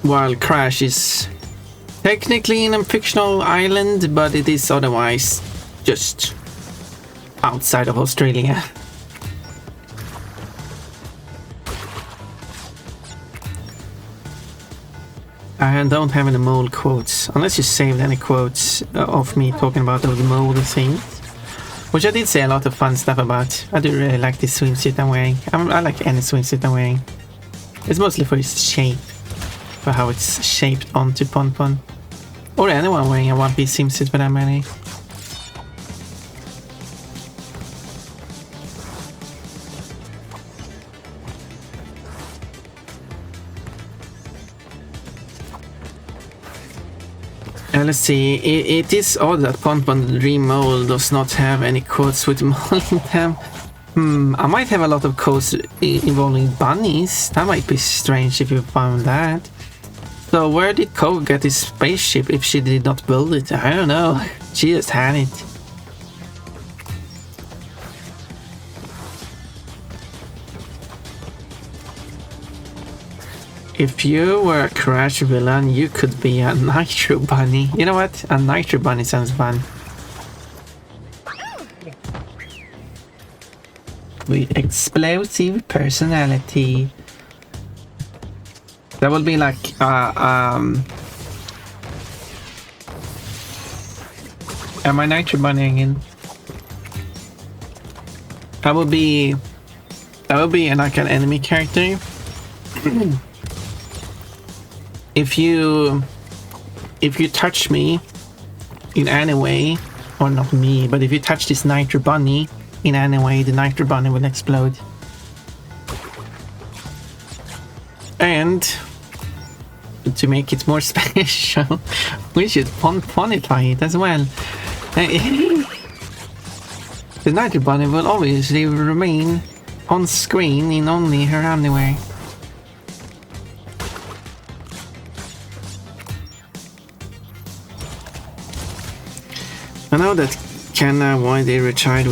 Speaker 1: While Crash is technically in a fictional island, but it is otherwise just outside of Australia. I don't have any mole quotes, unless you saved any quotes of me talking about those mole things, which I did say a lot of fun stuff about. I do really like this swimsuit I'm wearing. I like any swimsuit I'm wearing. It's mostly for its shape. For how it's shaped onto Pon-Pon. Or anyone wearing a One Piece swimsuit for that matter. Let's see, it is odd that Pon-Pon Dream Mole does not have any quotes with mole in them. I might have a lot of quotes involving bunnies. That might be strange if you found that. So where did Ko get his spaceship if she did not build it? I don't know. She just had it. If you were a Crash villain, you could be a Nitro Bunny. You know what? A Nitro Bunny sounds fun. with explosive personality. That will be like am I Nitro Bunny again? That would be like an enemy character. If you touch me in any way, or not me, but if you touch this Nitro Bunny in any way, the Nitro Bunny will explode. And to make it more special, we should ponify it as well. The Nitro Bunny will obviously remain on screen in only her underwear. I know that Kenna why they retried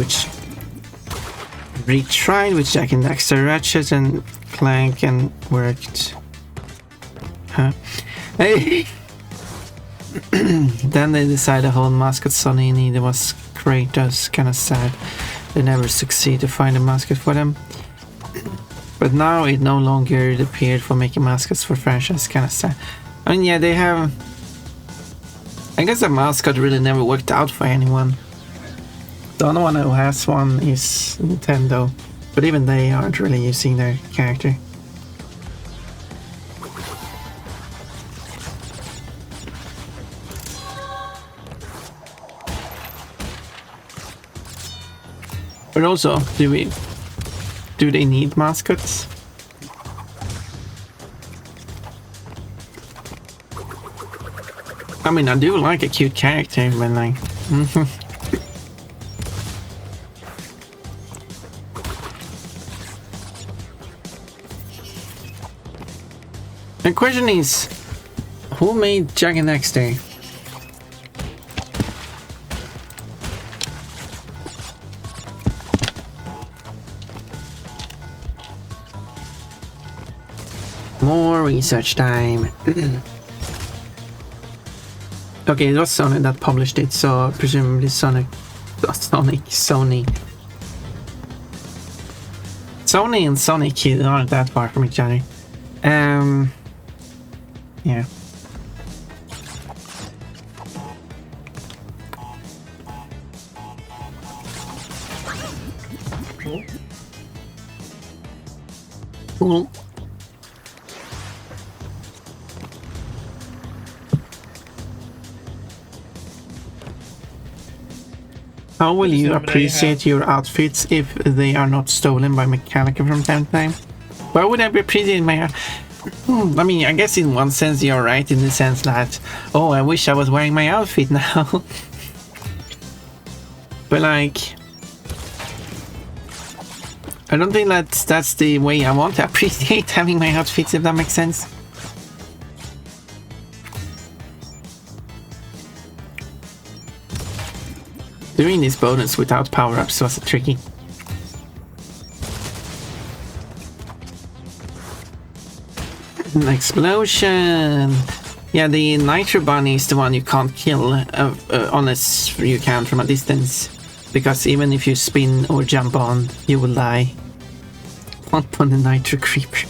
Speaker 1: with Jack and Daxter, Ratchet and Clank and worked. Huh? Hey. Then they decided the whole mascot Sonny needed was Kratos. Kinda sad. They never succeed to find a mascot for them. But now it no longer appeared for making mascots for franchise. Kinda sad. I mean, yeah, they have. I guess the mascot really never worked out for anyone. The only one who has one is Nintendo, but even they aren't really using their character. But also, do they need mascots? I mean, I do like a cute character, but like... The question is, who made Jak and Daxter? More research time. Okay, it was Sony that published it, so presumably Sony and Sonic aren't that far from each other. Yeah. Cool. How will you appreciate your outfits if they are not stolen by Mechalico from time to time? Why would I appreciate my... I mean, I guess in one sense you're right, in the sense that, oh, I wish I was wearing my outfit now. But like... I don't think that's the way I want to appreciate having my outfits, if that makes sense. Doing this bonus without power-ups was tricky. An explosion! Yeah, the Nitro Bunny is the one you can't kill unless you can from a distance. Because even if you spin or jump on, you will die. Not on the Nitro Creeper.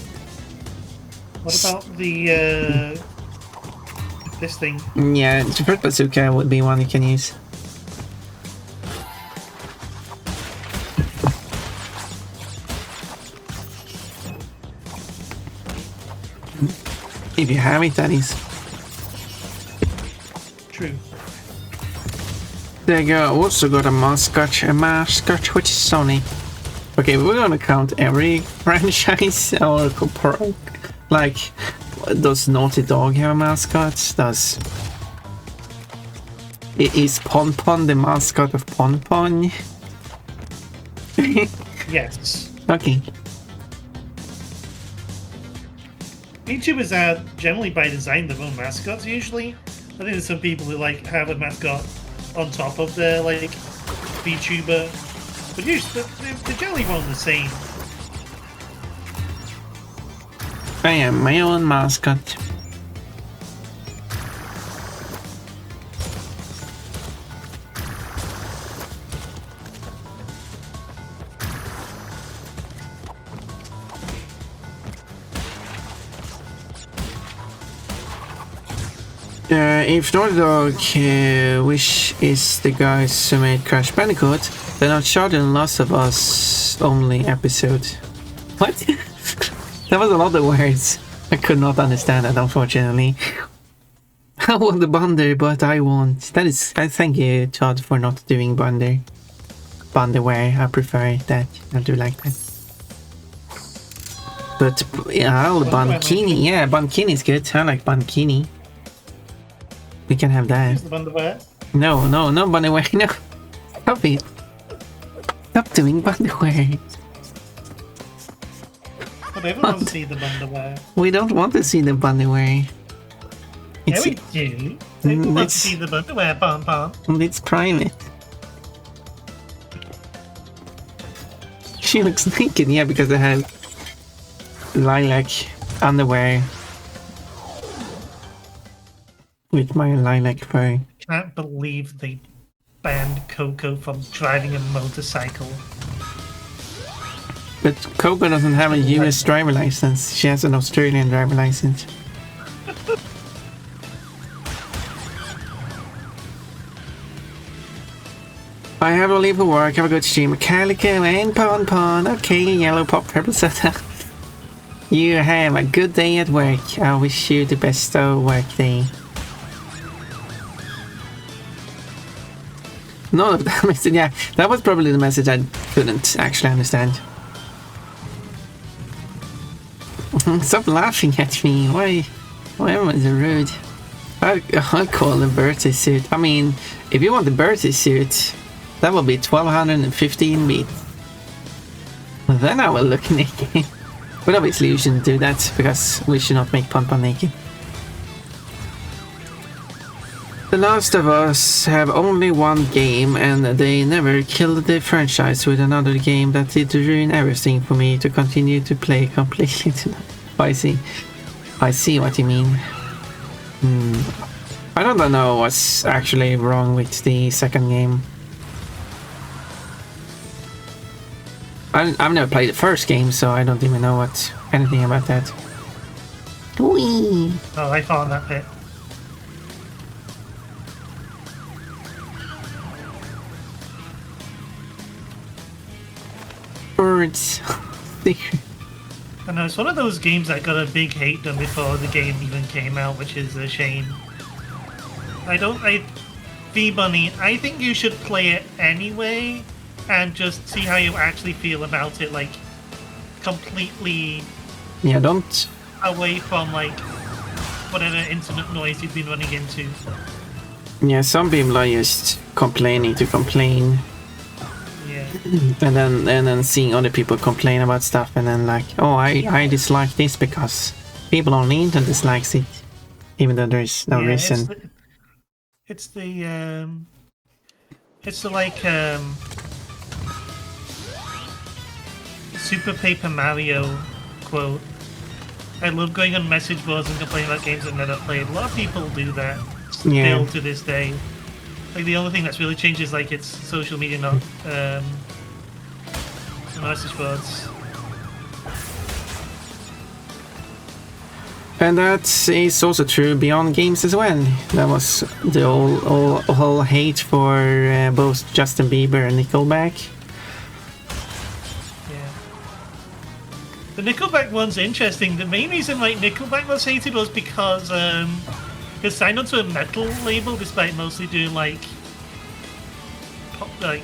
Speaker 2: What about the this thing?
Speaker 1: Yeah, the first bazooka would be one you can use. If you have it, that is.
Speaker 2: True.
Speaker 1: There you go. Also got a mascot, which is Sony. Okay, we're gonna count every franchise or like, does Naughty Dog have mascots? Is Pon Pon the mascot of Pon Pon?
Speaker 2: Yes.
Speaker 1: Okay.
Speaker 2: YouTubers are generally by design their own mascots usually. I think there's some people who like have a mascot on top of their like VTuber, but usually they're generally one and the same.
Speaker 1: I am my own mascot. If Naughty Dog which is the guys who made Crash Bandicoot, then Uncharted and Last of Us only episode. What? That was a lot of words. I could not understand that, unfortunately. I want the Bonder, but I won't. That is. I thank you, Todd, for not doing Bonderware. I prefer that. I do like that. But yeah, Bonkini. Yeah, Bonkini is good. I like Bonkini. We can have that.
Speaker 2: Use the Bonderware.
Speaker 1: No, Bonderware. No, stop it. Stop doing Bonderware.
Speaker 2: But everyone wants to see the Bonderware.
Speaker 1: We don't want to see the Bonderware.
Speaker 2: Yeah, we do. Everyone wants to see the Bonderware, Bon.
Speaker 1: It's private. She looks naked, yeah, because they have lilac underwear with my lilac fur.
Speaker 2: Can't believe they banned Coco from driving a motorcycle.
Speaker 1: But Coco doesn't have a US driver license. She has an Australian driver license. I have to leave for work. Have a good stream. Mechalico and Pon. Okay, yellow pop, purple setter. You have a good day at work. I wish you the best work day. None of that message. Yeah, that was probably the message I couldn't actually understand. Stop laughing at me. Why am I so rude? I'll call the birthday suit. I mean, if you want the birthday suit, that will be 1215 bits. Then I will look naked. But obviously you shouldn't do that, because we should not make Pon naked. The Last of Us have only one game, and they never killed the franchise with another game that did ruin everything for me to continue to play completely tonight. I see what you mean. I don't know what's actually wrong with the second game. I've never played the first game, so I don't even know anything about that. Whee!
Speaker 2: Oh, I found that bit.
Speaker 1: Birds.
Speaker 2: I know, it's one of those games that got a big hate done before the game even came out, which is a shame. V-Bunny, I think you should play it anyway, and just see how you actually feel about it, like, completely...
Speaker 1: Yeah, don't...
Speaker 2: away from, like, whatever internet noise you've been running into.
Speaker 1: Yeah, some people are just complaining to complain.
Speaker 2: Yeah.
Speaker 1: And then seeing other people complain about stuff, and then like, oh, I dislike this because people on the internet dislikes it, even though there's no reason.
Speaker 2: It's the like Super Paper Mario quote. I love going on message boards and complaining about games I've never played. A lot of people do that still to this day. Like, the only thing that's really changed is like it's social media, not message boards.
Speaker 1: And that is also true beyond games as well. That was the whole hate for both Justin Bieber and Nickelback.
Speaker 2: Yeah. The Nickelback one's interesting. The main reason like Nickelback was hated was because they signed onto a metal label despite mostly doing like pop, like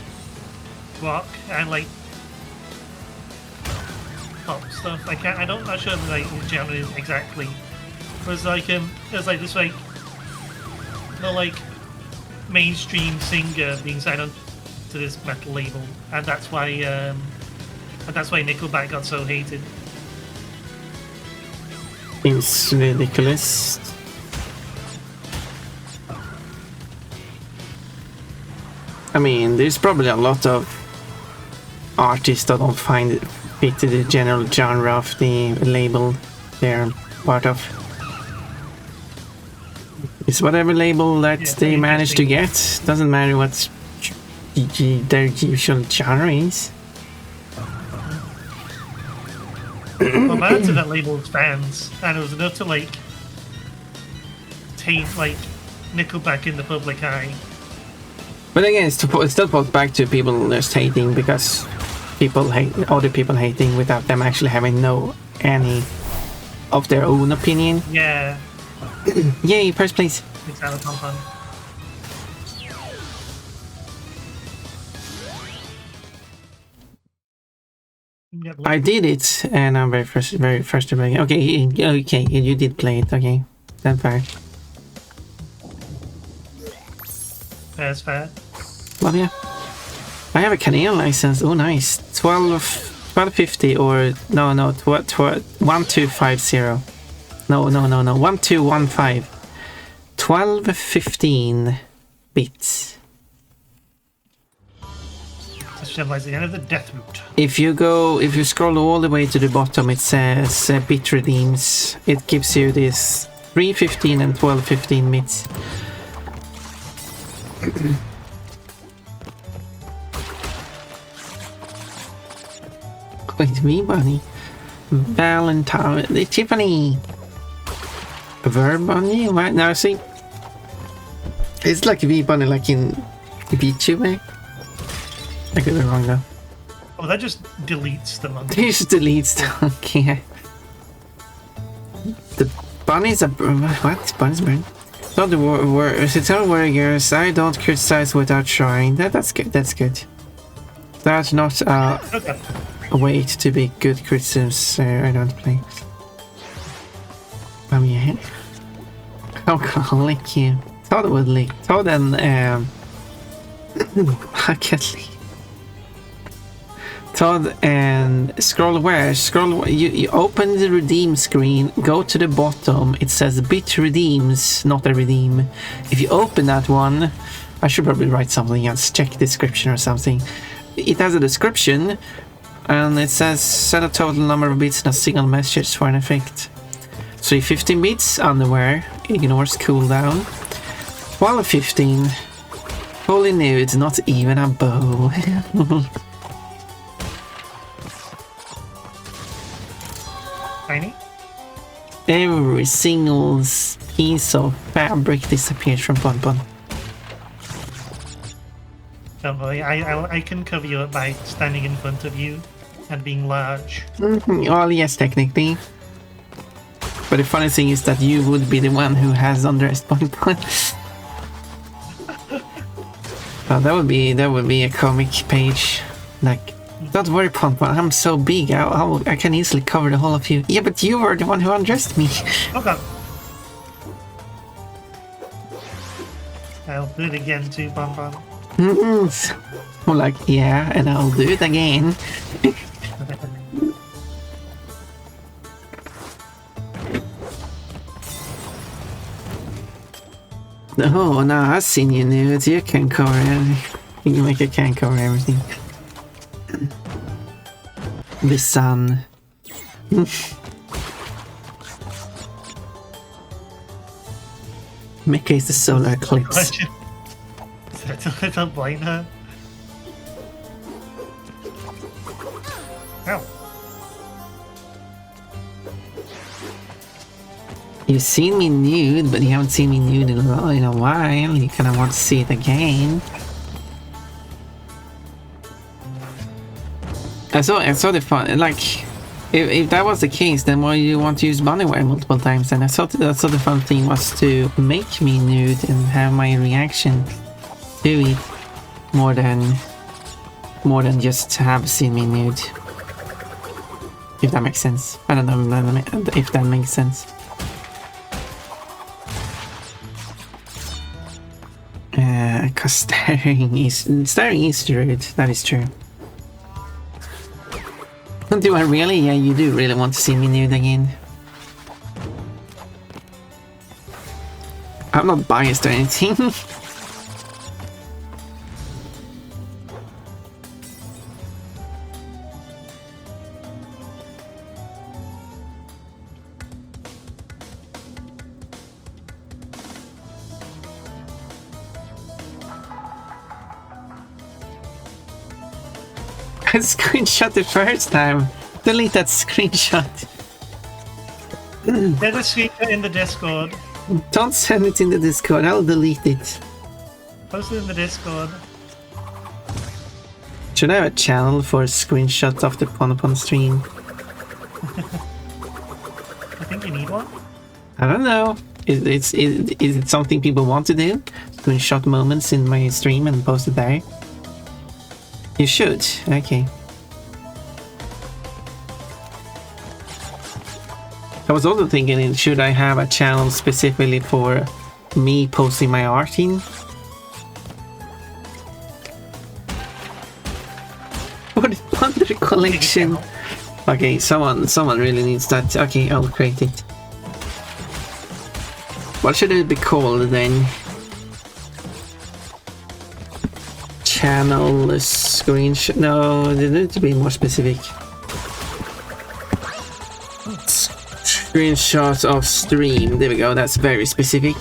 Speaker 2: rock and like pop stuff. I'm not sure like the genre is exactly. There's like there's like this like no like mainstream singer being signed on to this metal label, and that's why Nickelback got so hated.
Speaker 1: It's ridiculous. I mean, there's probably a lot of artists that don't find it fit the general genre of the label they're part of. It's whatever label that they manage to get. Doesn't matter what their usual genre is.
Speaker 2: Well, most of that label's fans, and it was enough to like taint like Nickelback in the public eye.
Speaker 1: But again, it still goes back to people just hating because people hate other people hating without them actually having any of their own opinion.
Speaker 2: Yeah.
Speaker 1: Yay, first place.
Speaker 2: Exactly, fun.
Speaker 1: I did it, and I'm very first to play. Okay, you did play it. Okay, that's fair.
Speaker 2: Fair's fair.
Speaker 1: Well, yeah. I have a Canadian license. Oh, nice. 1250 or no, 1250. No, 1215. 1215 bits.
Speaker 2: Symbolize the end of the death route.
Speaker 1: If you scroll all the way to the bottom, it says bit redeems. It gives you this 315 and 1215 bits. Wait, me bunny, Valentine, the Tiffany, Verb bunny. What now? See, it's like V bunny, like in VTuber. I could be wrong though.
Speaker 2: Oh, that just deletes the monkey.
Speaker 1: It just deletes the monkey. The bunnies are what? Bunnies burn. Not the warriors. I don't criticize without trying. That's good. That's good. That's not
Speaker 2: Okay.
Speaker 1: a way to be good criticisms. I don't play. Yeah. Alcoholic. Yeah. Todd would leak. Todd and I can't leave. Todd and scroll where? Scroll. You open the redeem screen. Go to the bottom. It says bit redeems, not a redeem. If you open that one, I should probably write something else. Check description or something. It has a description, and it says set a total number of bits in a single message for an effect. So 15 bits underwear ignores cooldown. 1215. Holy nude, not even a bow.
Speaker 2: Tiny?
Speaker 1: Every single piece of fabric disappears from Bun Bun.
Speaker 2: Don't worry, I can cover you up by standing in front of you and being large.
Speaker 1: Well, yes, technically. But the funny thing is that you would be the one who has undressed Bun Bun. That would be a comic page. Like, don't worry, Bun Bun, I'm so big, I can easily cover the whole of you. Yeah, but you were the one who undressed me.
Speaker 2: Okay. I'll do it again too, Bun Bun.
Speaker 1: More like, yeah, and I'll do it again. Oh, no, I've seen you nudes. You can cover everything. You make it can cover everything. The sun. Mecha is the solar eclipse.
Speaker 2: Don't blame her. Ow.
Speaker 1: You've seen me nude, but you haven't seen me nude in a while. You kind of want to see it again. I saw the fun. Like, if that was the case, then why you want to use bunnywear multiple times? And I thought the fun thing was to make me nude and have my reaction to it more than just have seen me nude. If that makes sense. I don't know if that makes sense. Cause staring is rude. That is true. Do I really? Yeah, you do really want to see me nude again. I'm not biased or anything. I screenshot the first time. Delete that screenshot.
Speaker 2: There's a screenshot in the Discord.
Speaker 1: Don't send it in the Discord, I'll delete it.
Speaker 2: Post it in the Discord.
Speaker 1: Should I have a channel for screenshots of the Pon stream?
Speaker 2: I think you need one.
Speaker 1: I don't know. Is it something people want to do? Screenshot moments in my stream and post it there? You should. Okay. I was also thinking, should I have a channel specifically for me posting my art in? For the Wonder Collection. Okay, someone really needs that. Okay, I'll create it. What should it be called then? Channel screenshot? No, they need to be more specific. Screenshots of stream. There we go. That's very specific.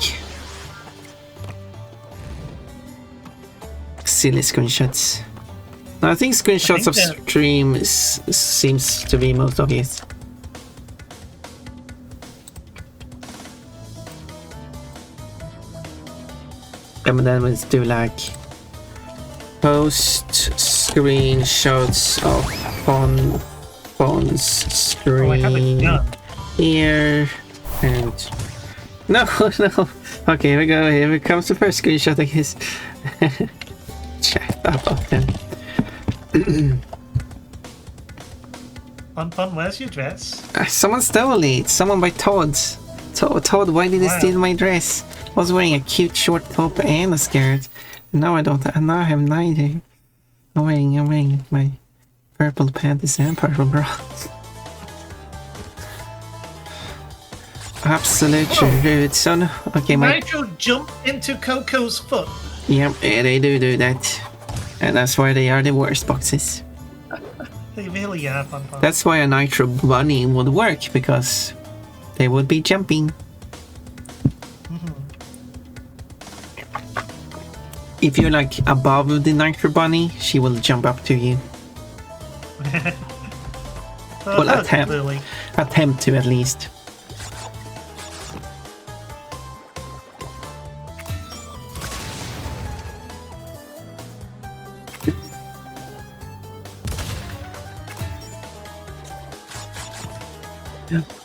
Speaker 1: Silly screenshots. No, I think screenshots of stream seems to be most obvious. And then let's do like post screenshots of Pon's stream here and no. Okay, here we go. Here comes the first screenshot, I guess. Chat about them.
Speaker 2: Pon, where's your dress?
Speaker 1: Someone stole it. Someone by Todd. Todd, why did he steal my dress? I was wearing a cute short top and a skirt. Now I don't. Now I have neither. I'm wearing my purple panties and purple bra. Absolutely rude, son. Okay, my
Speaker 2: Nitro jump into Coco's foot.
Speaker 1: Yep, yeah, they do that, and that's why they are the worst boxes.
Speaker 2: They really are, Pon.
Speaker 1: That's why a Nitro bunny would work, because they would be jumping. If you're like above the Nitro bunny, she will jump up to you. Well, attempt to at least.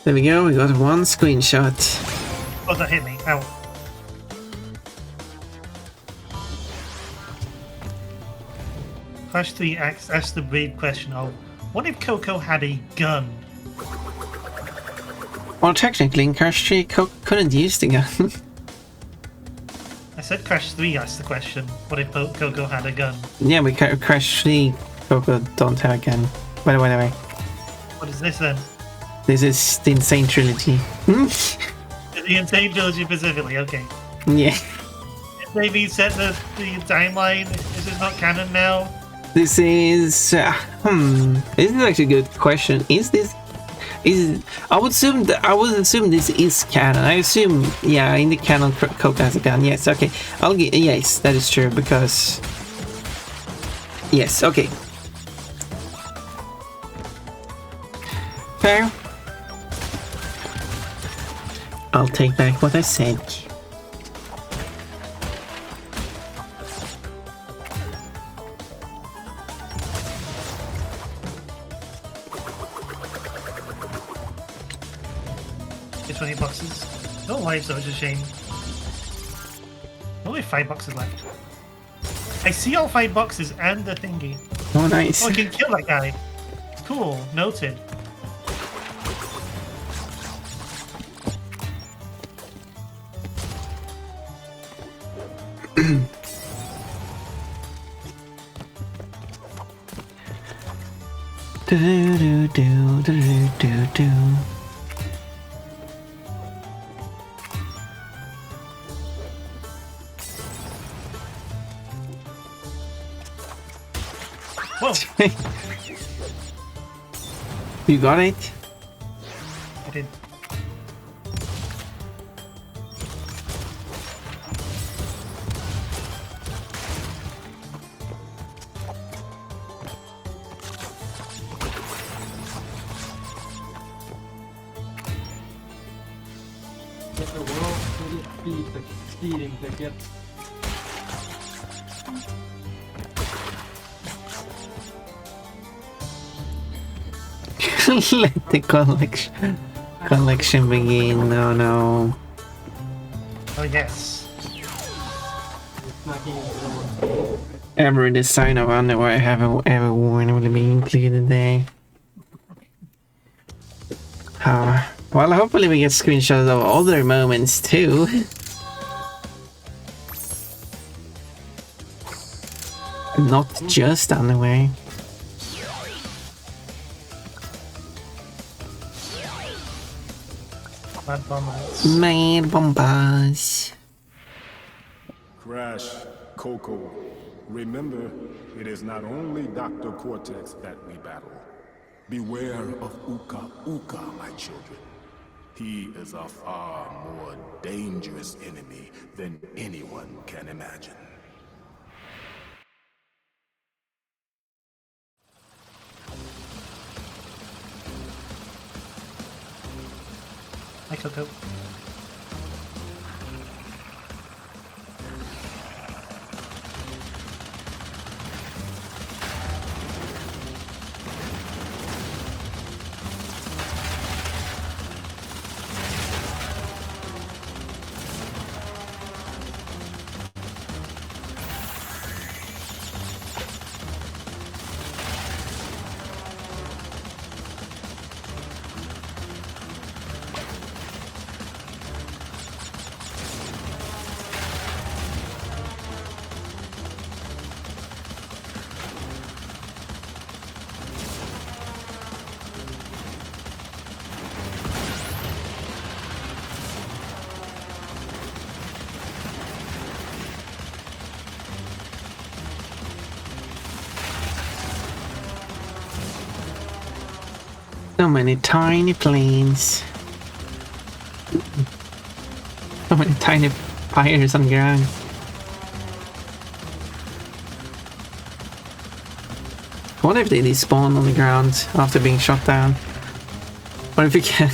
Speaker 1: There we go, we got one screenshot.
Speaker 2: Oh, that hit me. Ow. Crash 3 asks the big question of, what if Coco had a gun?
Speaker 1: Well, technically, in Crash 3, couldn't use the gun.
Speaker 2: I said Crash 3 asked the question, what if Coco had a gun?
Speaker 1: Yeah, we Crash 3, Coco don't have a gun. By the way.
Speaker 2: What is this then?
Speaker 1: This is the Insane Trilogy.
Speaker 2: The Insane Trilogy specifically, okay.
Speaker 1: Yeah.
Speaker 2: Maybe set the timeline. Is this not canon now?
Speaker 1: This is this is actually a good question. I would assume this is canon. I assume, yeah, in the canon Coco has a gun. Yes, okay. Yes, that is true, because yes, okay. Fair. I'll take back what I said.
Speaker 2: Get 20 boxes. No lives though, it's a shame. Only 5 boxes left. I see all 5 boxes and the thingy.
Speaker 1: Oh, nice.
Speaker 2: Oh, I can kill that guy. Cool, noted. Whoa!
Speaker 1: You got it?
Speaker 2: I did.
Speaker 6: Get the world speeding ticket.
Speaker 1: Let the collection begin. No, no.
Speaker 2: Oh yes.
Speaker 1: Every design of underwear I have ever worn will be included there. Well, hopefully we get screenshots of other moments too. Not just underwear.
Speaker 2: Mad bombers.
Speaker 1: Mad bombas.
Speaker 4: Crash, Coco, remember, it is not only Dr. Cortex that we battle. Beware of Uka Uka, my children. He is a far more dangerous enemy than anyone can imagine.
Speaker 2: Hi, Coco.
Speaker 1: So many tiny planes. So many tiny fires on the ground. I wonder if they despawn on the ground after being shot down. Or if you can.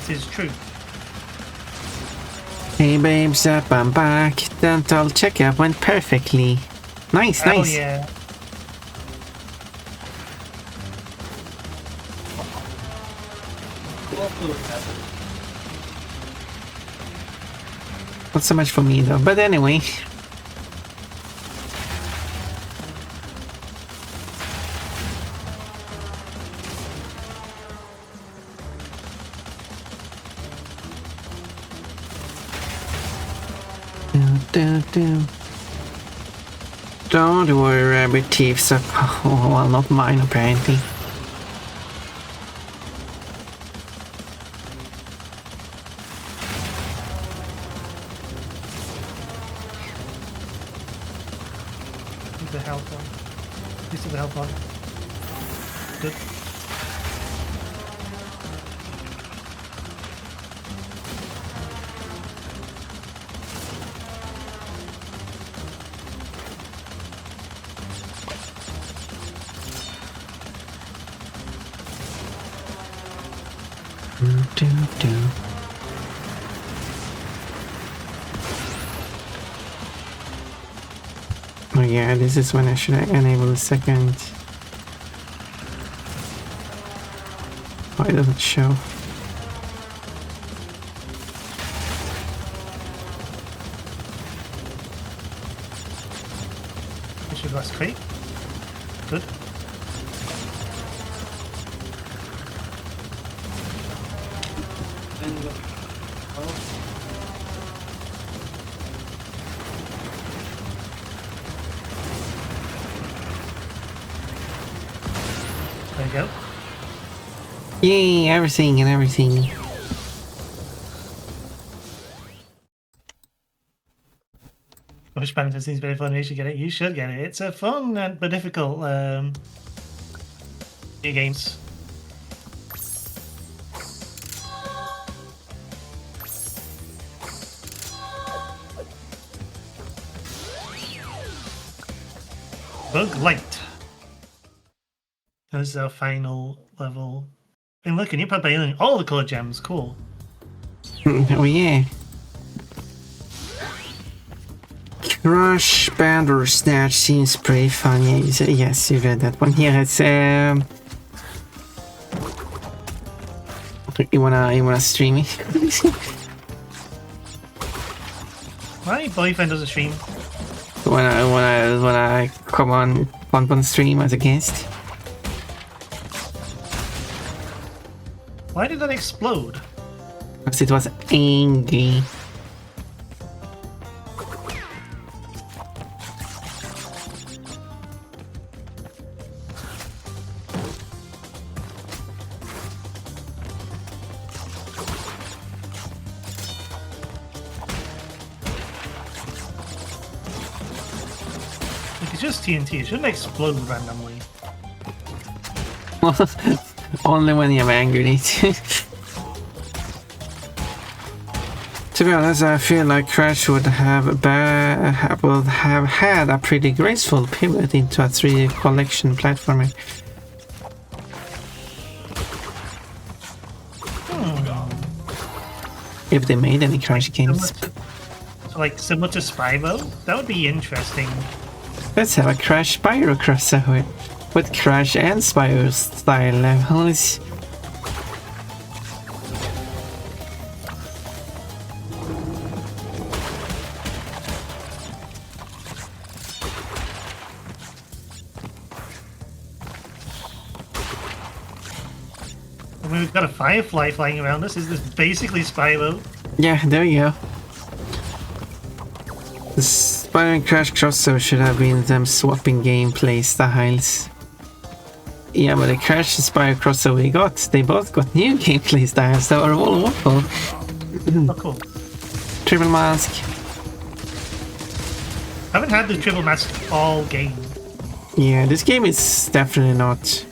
Speaker 2: It is true.
Speaker 1: Hey babes, up, I'm back. Dental checkup went perfectly. Nice,
Speaker 2: Oh
Speaker 1: nice.
Speaker 2: yeah.
Speaker 1: Not so much for me though, but anyway. Don't worry, rabbit thieves up. Oh, well, not mine apparently.
Speaker 2: Use the health one. Use the health one. Good.
Speaker 1: Oh yeah, this is when I should enable the second. Why does it show?
Speaker 2: Issue glass crate. Good. There you go.
Speaker 1: Yay, everything and everything.
Speaker 2: Which benefit seems very fun. You should get it. You should get it. It's a fun but difficult games. Bug light. That's our final level. And look, and you're probably all the color gems. Cool.
Speaker 1: Oh yeah. Crush Bandersnatch seems pretty fun. Yeah, yes, you read that one. Here it's you wanna stream it?
Speaker 2: My boyfriend does a stream.
Speaker 1: when I come on stream as a guest.
Speaker 2: Why did that explode?
Speaker 1: Because it was angry.
Speaker 2: It's just TNT. It shouldn't explode randomly.
Speaker 1: Only when you're angry. To be honest, I feel like Crash would have had a pretty graceful pivot into a 3D collection platformer. If they made any Crash games.
Speaker 2: So like similar to Spyro? That would be interesting.
Speaker 1: Let's have a Crash Spyro crossover with Crash and Spyro style levels.
Speaker 2: I mean, we've got a firefly flying around us. Is this basically Spyro?
Speaker 1: Yeah, there you go. The Spyro and Crash crossover should have been them swapping gameplay styles. Yeah, but the Crash and Spyro crossover we got, they both got new gameplay styles that are all awful.
Speaker 2: Oh, cool.
Speaker 1: Triple Mask.
Speaker 2: I haven't had the triple mask all game.
Speaker 1: Yeah, this game is definitely not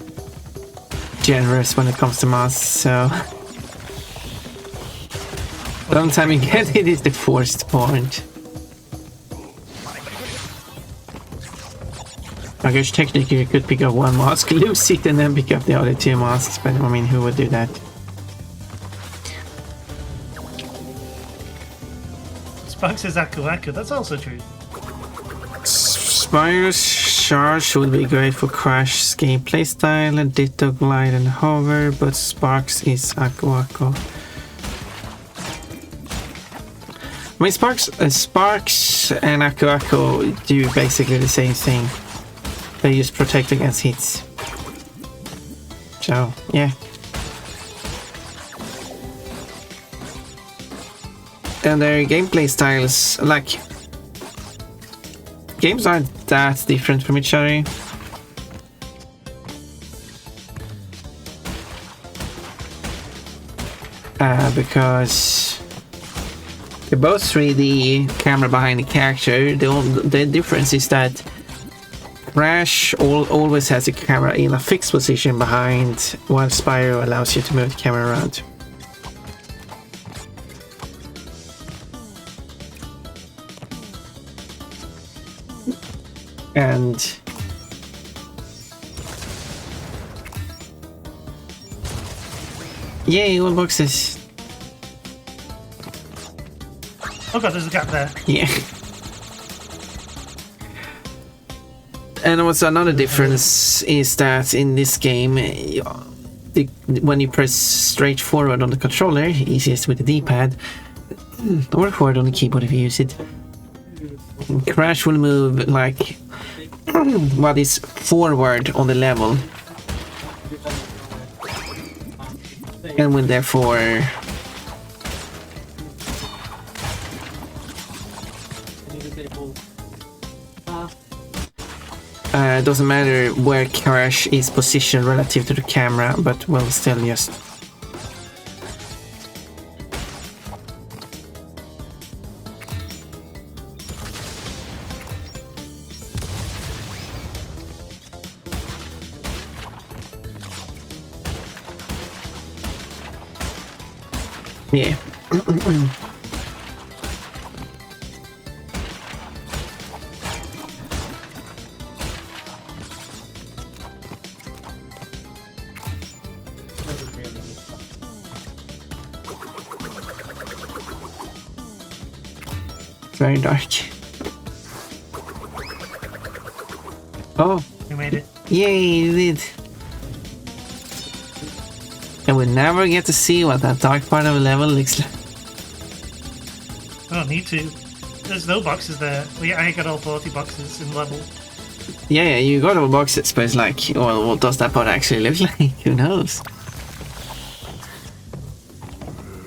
Speaker 1: generous when it comes to masks, so... The only time you get it is the forced point. I guess technically you could pick up one mask, lose it, and then pick up the other two masks, but I mean, who would do that?
Speaker 2: Spark says Aku Aku, that's also true.
Speaker 1: Spyro's Charge would be great for Crash's gameplay style, and Ditto Glide and Hover, but Sparks is Aku Aku. I mean, Sparks and Aku Aku do basically the same thing. They just protect against hits. So, yeah. And their gameplay styles, like... Games aren't that different from each other. Because... They're both 3D, camera behind the character. The difference is that Crash always has the camera in a fixed position behind, while Spyro allows you to move the camera around. And yay, all boxes.
Speaker 2: Oh god, there's a gap there.
Speaker 1: Yeah. And also another difference is that in this game, when you press straight forward on the controller, easiest with the D-pad, or forward on the keyboard if you use it, Crash will move like what is forward on the level, and will therefore doesn't matter where Crash is positioned relative to the camera, but will still just Yeah. Very dark. Oh,
Speaker 2: You made it.
Speaker 1: yay, you did. And we never get to see what that dark part of a level looks like.
Speaker 2: I don't need to. There's no boxes there. Well, yeah, I got all 40 boxes in level.
Speaker 1: Yeah, you got all boxes, but it's like, well, what does that part actually look like? Who knows?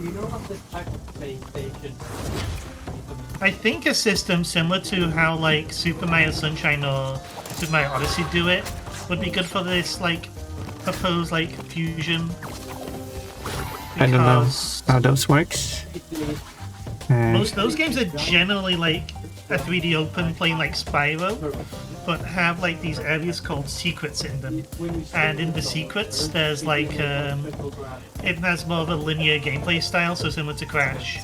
Speaker 6: You know what this type of space station?
Speaker 2: I think a system similar to how like Super Mario Sunshine or Super Mario Odyssey do it would be good for this like proposed like fusion.
Speaker 1: I don't know
Speaker 2: Because
Speaker 1: how those works.
Speaker 2: most those games are generally like a 3D open playing like Spyro, but have like these areas called secrets in them. And in the secrets, there's like it has more of a linear gameplay style, so similar to Crash.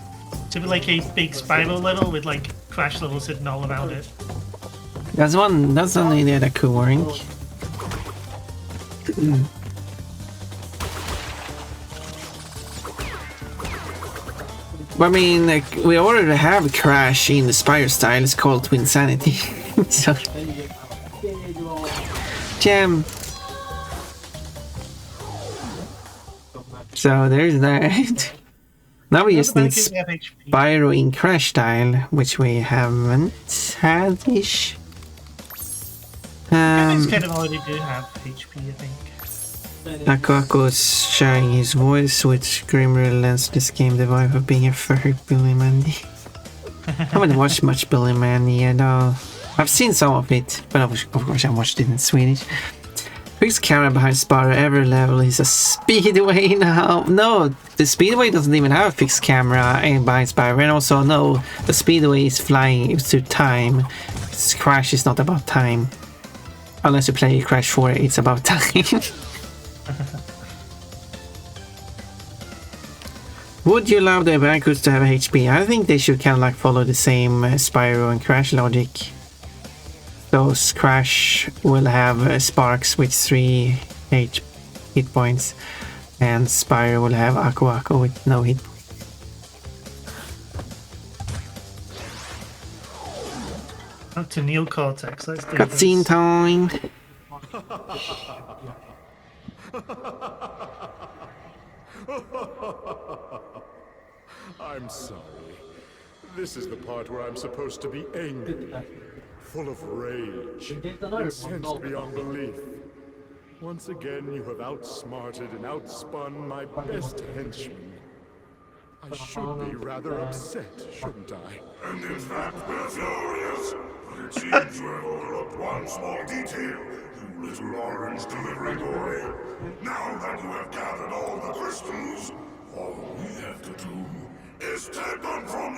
Speaker 2: To be like a big Spyro level with like Crash levels hidden all around it.
Speaker 1: That's an idea that could work. But I mean, like, we already have Crash in the Spyro style. It's called Twinsanity. So, jam. So there's that. Now we just need Spyro in Crash style, which we haven't had-ish.
Speaker 2: It's kind of already do have HP, I think.
Speaker 1: Akako's sharing his voice, which grimly lends this game the vibe of being a furry Billy Mandy. I haven't watched much Billy Mandy at all. I've seen some of it, but of course I watched it in Swedish. Fixed camera behind Spyro every level is a speedway now. No, the speedway doesn't even have a fixed camera behind Spyro, and also no, the speedway is flying to time. Crash is not about time. Unless you play Crash 4, it's about time. Would you allow the Bandicoots to have HP? I think they should kind of like follow the same Spyro and Crash logic. Those Crash will have Sparks with 3 hit points, and Spyro will have Aku Aku with no hit points.
Speaker 2: Up to Neocortex, let's do
Speaker 1: Cutscene
Speaker 2: this.
Speaker 1: time!
Speaker 5: I'm sorry. This is the part where I'm supposed to be angry, full of rage, incensed beyond belief. Once again, you have outsmarted and outspun my best henchman. I should be rather upset, shouldn't I?
Speaker 3: And in fact, we're furious. But it seems you have overlooked one small detail, you little orange delivery boy. Now that you have gathered all the crystals, all we have to do is take them from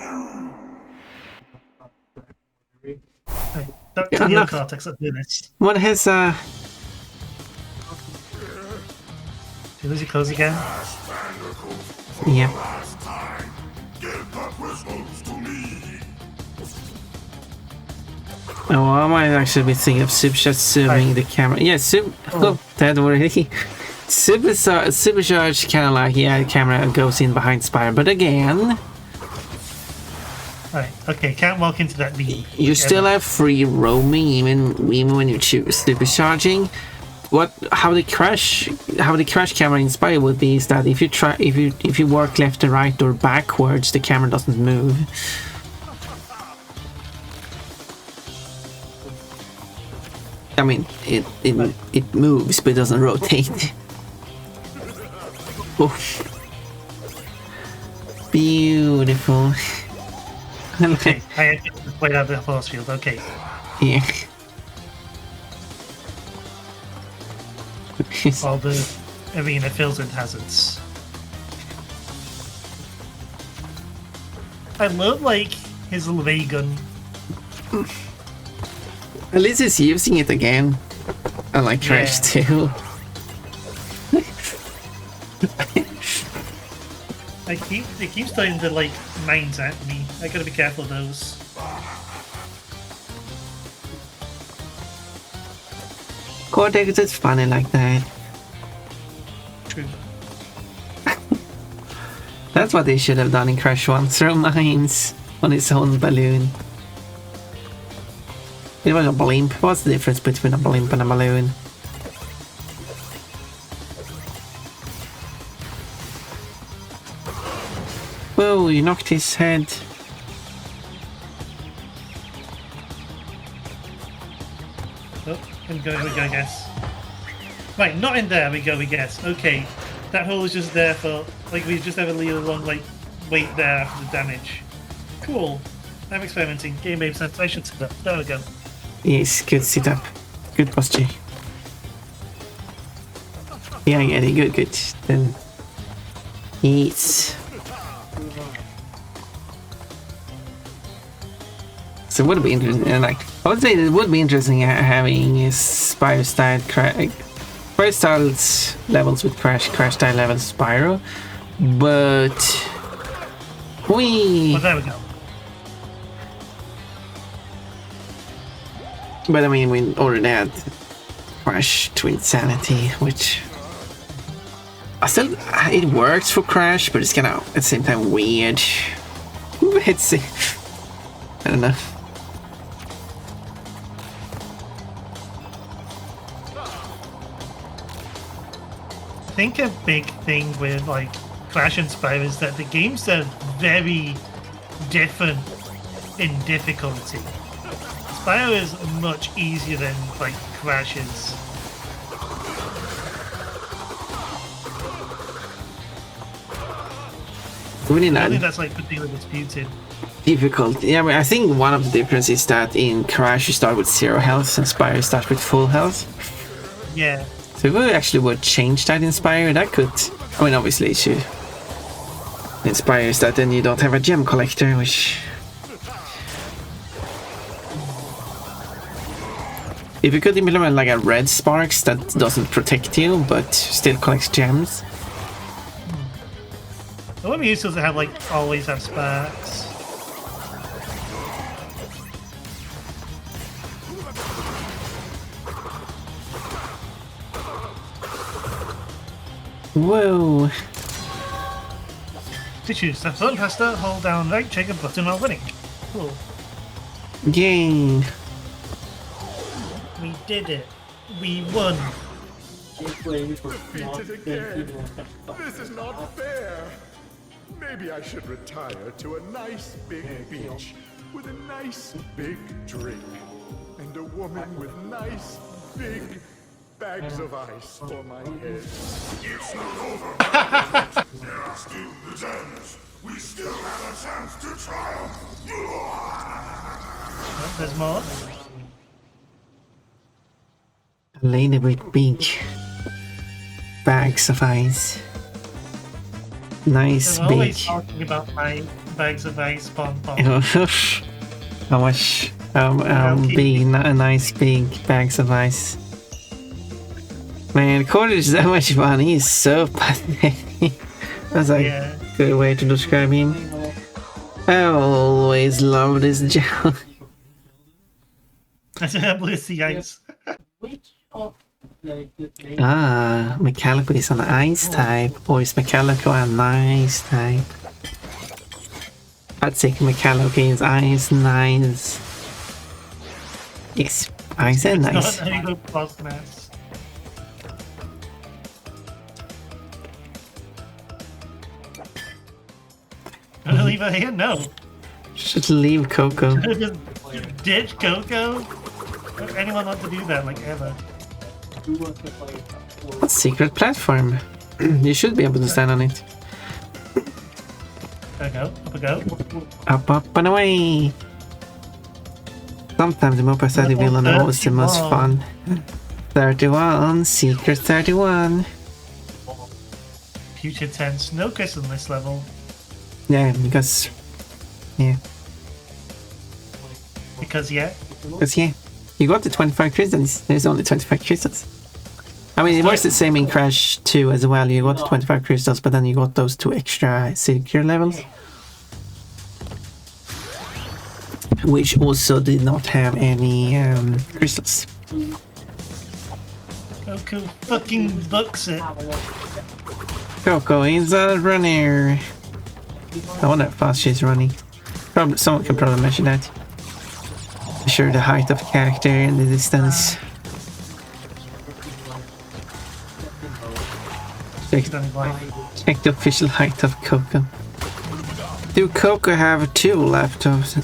Speaker 3: you.
Speaker 2: Right, Dr. Neocortex, let's do this.
Speaker 1: What has
Speaker 2: Did you lose your clothes again?
Speaker 1: yeah.
Speaker 3: Last time, give the crystals to me.
Speaker 1: Oh, I might actually be thinking of Supercharge zooming the camera. Yeah, that already. Supercharge kind of like, yeah, the camera goes in behind Spyro, but again,
Speaker 2: Right, okay, can't walk into that beam.
Speaker 1: you still have free roaming even when you choose supercharging. How the crash camera in Spyro would be is that if you work left to right or backwards, the camera doesn't move. I mean, it moves, but it doesn't rotate. Oh. Beautiful.
Speaker 2: Okay, I had to wait out the force field, okay.
Speaker 1: Yeah.
Speaker 2: All the arena fills with hazards. I love, like, his little ray gun.
Speaker 1: At least he's using it again. I like Crash too.
Speaker 2: It keeps trying to like mines at me. I gotta be careful of those.
Speaker 1: Cortex is funny like that.
Speaker 2: True.
Speaker 1: That's what they should have done in Crash 1. Throw mines on its own balloon. It was a blimp. What's the difference between a blimp and a balloon? Whoa, you knocked his head.
Speaker 2: Oh, here we go, I guess. Right, not in there we go, we guess. Okay, that hole is just there for, like, we just have a lead along, like, wait there after the damage. Cool. I'm experimenting. Game made sense. I should sit up. There we go.
Speaker 1: Yes, good sit up. Good posture. Yeah, I get it. Good, good. Then. Yes. So it would be interesting, like, I would say it would be interesting having a Spyro style Spyro style levels with Crash style levels Spyro, but
Speaker 2: Oh, there we go.
Speaker 1: But I mean, we already had Crash to Insanity, which it works for Crash, but it's kind of at the same time weird. It's I don't know.
Speaker 2: I think a big thing with like Crash and Spyro is that the games are very different in difficulty. Spyro is much easier than like Crash is.
Speaker 1: Really
Speaker 2: I
Speaker 1: not
Speaker 2: think that's like particularly disputed.
Speaker 1: difficult. Yeah, I think one of the differences is that in Crash you start with 0 health and Spyro starts with full health.
Speaker 2: Yeah.
Speaker 1: So if we actually would change that in Spyro, that could... I mean, obviously it should inspire that then you don't have a gem collector, which... If you could implement like a red sparks that doesn't protect you, but still collects gems.
Speaker 2: The one we used to have like always have sparks.
Speaker 1: Whoa!
Speaker 2: To choose the front pasta, hold down right trigger button while winning. Cool.
Speaker 1: Yay!
Speaker 2: We did it. We won.
Speaker 5: Defeated again. This is not fair. Maybe I should retire to a nice big beach with a nice big drink and a woman with nice big bags of ice for my head.
Speaker 3: It's not over. There are still the gems. We still have a chance to triumph.
Speaker 2: Oh, there's more.
Speaker 1: A lady with big bags of ice. Nice
Speaker 2: I'm
Speaker 1: big.
Speaker 2: always talking about my bags of ice pom pom.
Speaker 1: How much big, a nice big bags of ice. Man, Corey is that much fun. He's so pathetic. That's a good way to describe him. I always love this joke.
Speaker 2: I said bless the ice.
Speaker 1: Ah, Mechalico is an ice type, or is Mechalico an ice type? I'd say Mechalico is ice, nice. Yes, ice and nice.
Speaker 2: Not a good boss mass. Gonna leave her here? No.
Speaker 1: Should leave Coco.
Speaker 2: Just ditch Coco? Does anyone want to do that, like, ever?
Speaker 1: A secret platform. You should be able to stand on it.
Speaker 2: There we go. Up we go.
Speaker 1: Up, up, and away! Sometimes the more pathetic villain is the most fun. 31, secret 31.
Speaker 2: Future tense. No Chris on this level.
Speaker 1: Yeah, because... Yeah.
Speaker 2: Because, yeah.
Speaker 1: Because, yeah. You got the 25 crystals. There's only 25 crystals. I mean, it was the same in Crash 2 as well. You got 25 crystals, but then you got those 2 extra secure levels. Which also did not have any crystals.
Speaker 2: Coco fucking books it.
Speaker 1: Coco is a runner. I wonder how fast she's running. Probably, someone can probably measure that. Measure the height of character in the distance. Check the official height of Coco. Do Coco have 2 laptops?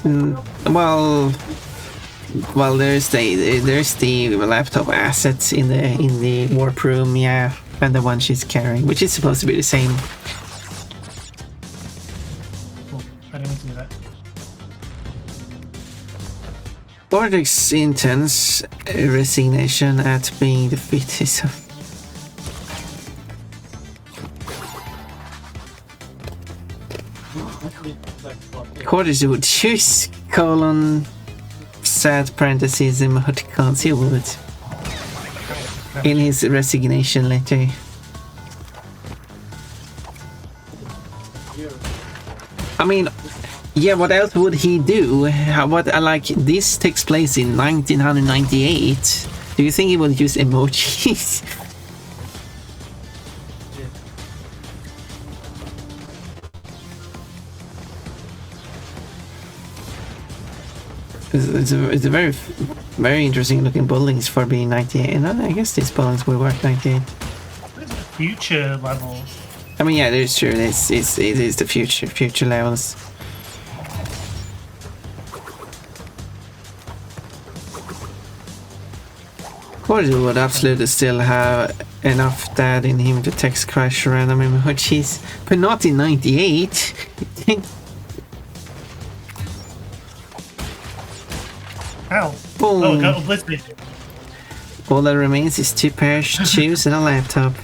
Speaker 1: Well, there's the laptop assets in the warp room, yeah, and the one she's carrying, which is supposed to be the same.
Speaker 2: Oh, I didn't want to do that.
Speaker 1: Cortex intense resignation at being defeated. So. Cortex would choose colon sad parentheses emoticons. He would in his resignation letter. I mean, yeah, what else would he do? Like, this takes place in 1998. Do you think he would use emojis? It's a very interesting looking buildings for being 98. And I guess these buildings will work 98.
Speaker 2: Future level.
Speaker 1: I mean, yeah, that's true. It is the future levels. Of course, he would absolutely still have enough data in him to text crash random emojis, but not in 98.
Speaker 2: Ow.
Speaker 1: Boom.
Speaker 2: Oh, got obliterated.
Speaker 1: All that remains is 2 pairs of shoes and a laptop.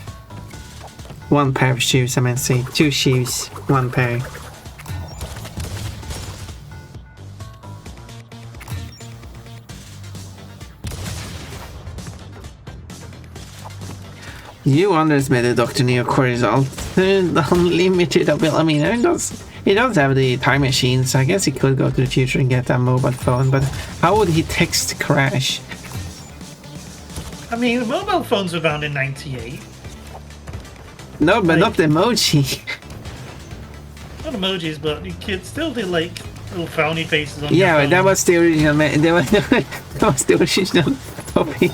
Speaker 1: 1 pair of shoes, I meant to say. 2 shoes, 1 pair. You underestimated Dr. Neo Cortisol. Unlimited ability. I mean, he does have the time machine, so I guess he could go to the future and get a mobile phone, but how would he text Crash?
Speaker 2: I mean, mobile phones were found in 98.
Speaker 1: No, but not the emoji.
Speaker 2: Not emojis, but you could still do like little frowny faces on
Speaker 1: Yeah,
Speaker 2: your
Speaker 1: but
Speaker 2: phone.
Speaker 1: that was the original. That was the original topic.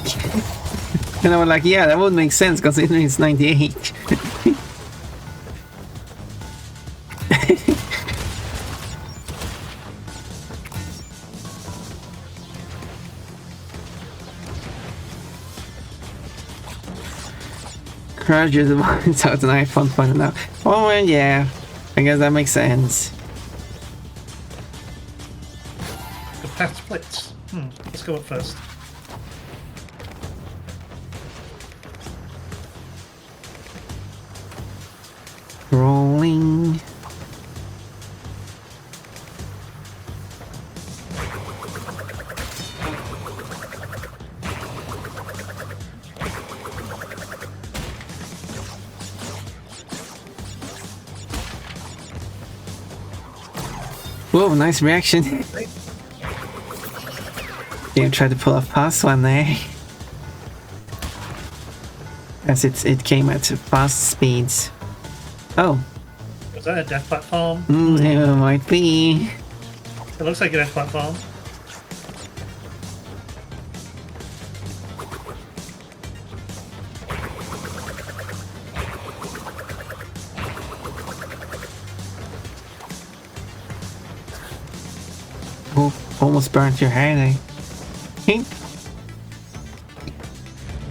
Speaker 1: And I was like, yeah, that would make sense considering it's 98. Crash is it's out an iPhone phone now. Oh, well, yeah. I guess that makes sense.
Speaker 2: The path splits. Let's go up first.
Speaker 1: Rolling. Whoa, nice reaction. You tried to pull a fast one there. As it came at fast speeds. Oh.
Speaker 2: Was that a death platform?
Speaker 1: It might be.
Speaker 2: It looks like a death platform.
Speaker 1: Oh, almost burnt your hair there.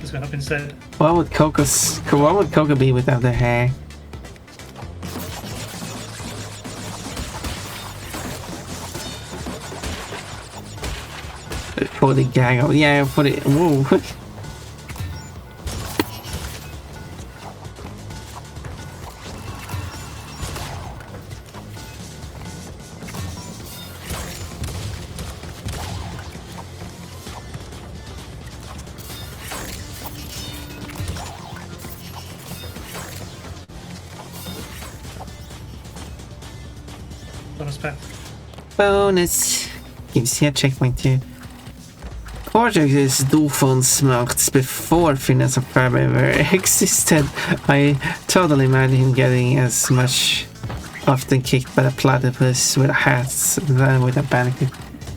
Speaker 2: It's gone up instead.
Speaker 1: What would Coco be without the hair? For the gag, yeah, for the whoa.
Speaker 2: Bonus pack.
Speaker 1: Bonus. Gives you a checkpoint too. Cortex's dual phone smoked before Phineas and Ferb ever existed. I totally imagine him getting as much often kicked by the platypus with a hat than with a Bandicoot.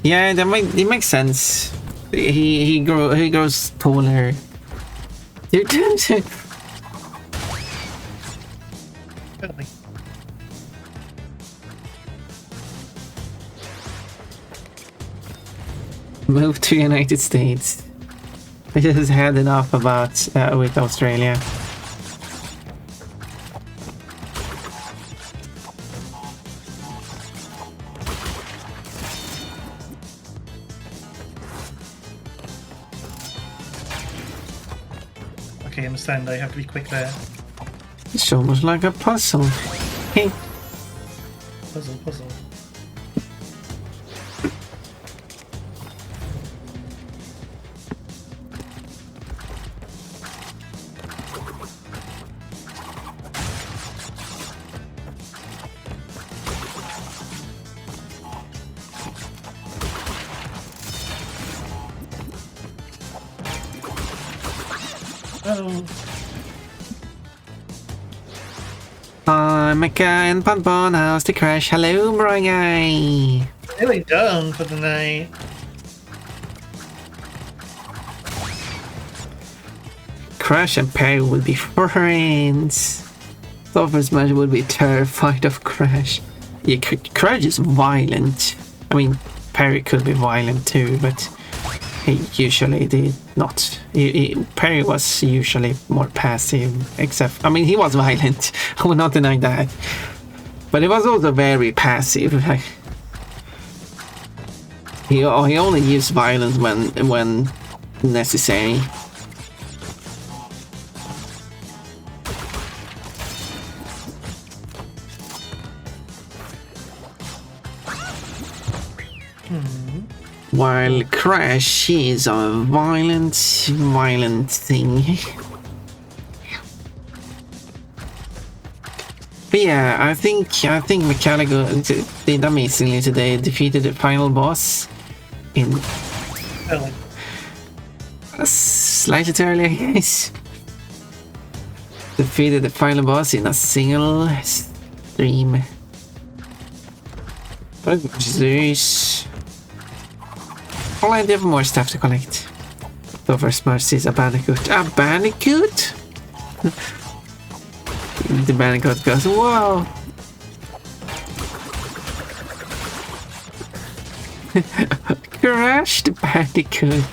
Speaker 1: Yeah, it makes sense. He grows taller.
Speaker 2: Really.
Speaker 1: Move to United States. I just had enough about with Australia.
Speaker 2: Okay, I understand. I have to be quick there.
Speaker 1: It's almost like a puzzle. Hey.
Speaker 2: Puzzle.
Speaker 1: Mecha and Bonbon House to Crash. Hello, Brian Guy.
Speaker 2: Nearly done for the night.
Speaker 1: Crash and Perry would be friends. Sophomore Smash would be terrified of Crash. Yeah, Crash is violent. I mean, Perry could be violent too, but he usually did not. Perry was usually more passive, except, I mean, he was violent. I will not deny that. But he was also very passive. Like, he only used violence when necessary. While Crash is a violent thing. But yeah, I think Mechalico did amazingly today. Defeated the final boss in slightly too early, I guess. Defeated the final boss in a single stream. What is this? Plenty of more stuff to collect. So first Smash is a Bandicoot. A Bandicoot? The Bandicoot goes, whoa! Crash the Bandicoot.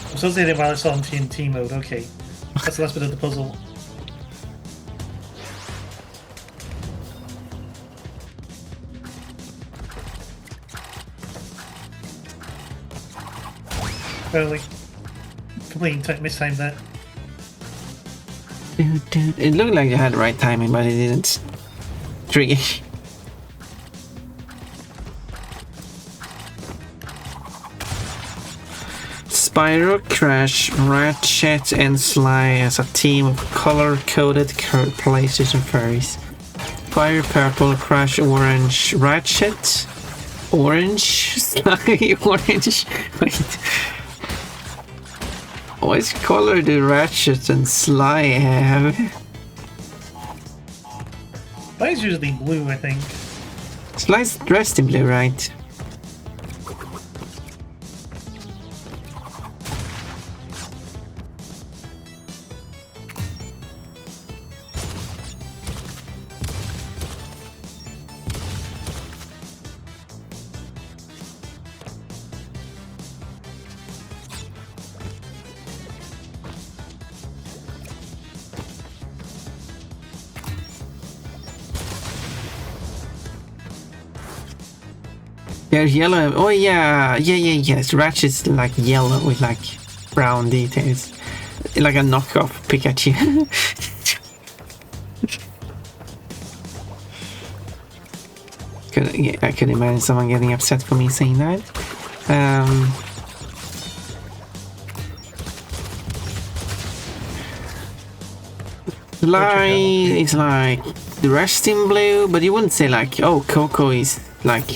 Speaker 2: I'm supposed to hit it while it's on TNT mode. Okay, that's the last bit of the puzzle. Early. Completely mistimed that.
Speaker 1: It looked like you had the right timing, but it didn't. Tricky. Spyro, Crash, Ratchet, and Sly as a team of color-coded PlayStation furries. Fire purple, Crash orange, Ratchet orange, Sly orange. Wait. What color do Ratchet and Sly have?
Speaker 2: Sly's usually blue, I think.
Speaker 1: Sly's dressed in blue, right? They're yellow. Oh yeah, yes. Ratchet's like yellow with like brown details, like a knockoff Pikachu. I could imagine someone getting upset for me saying that. Line is like dressed in blue, but you wouldn't say like, oh, Coco is like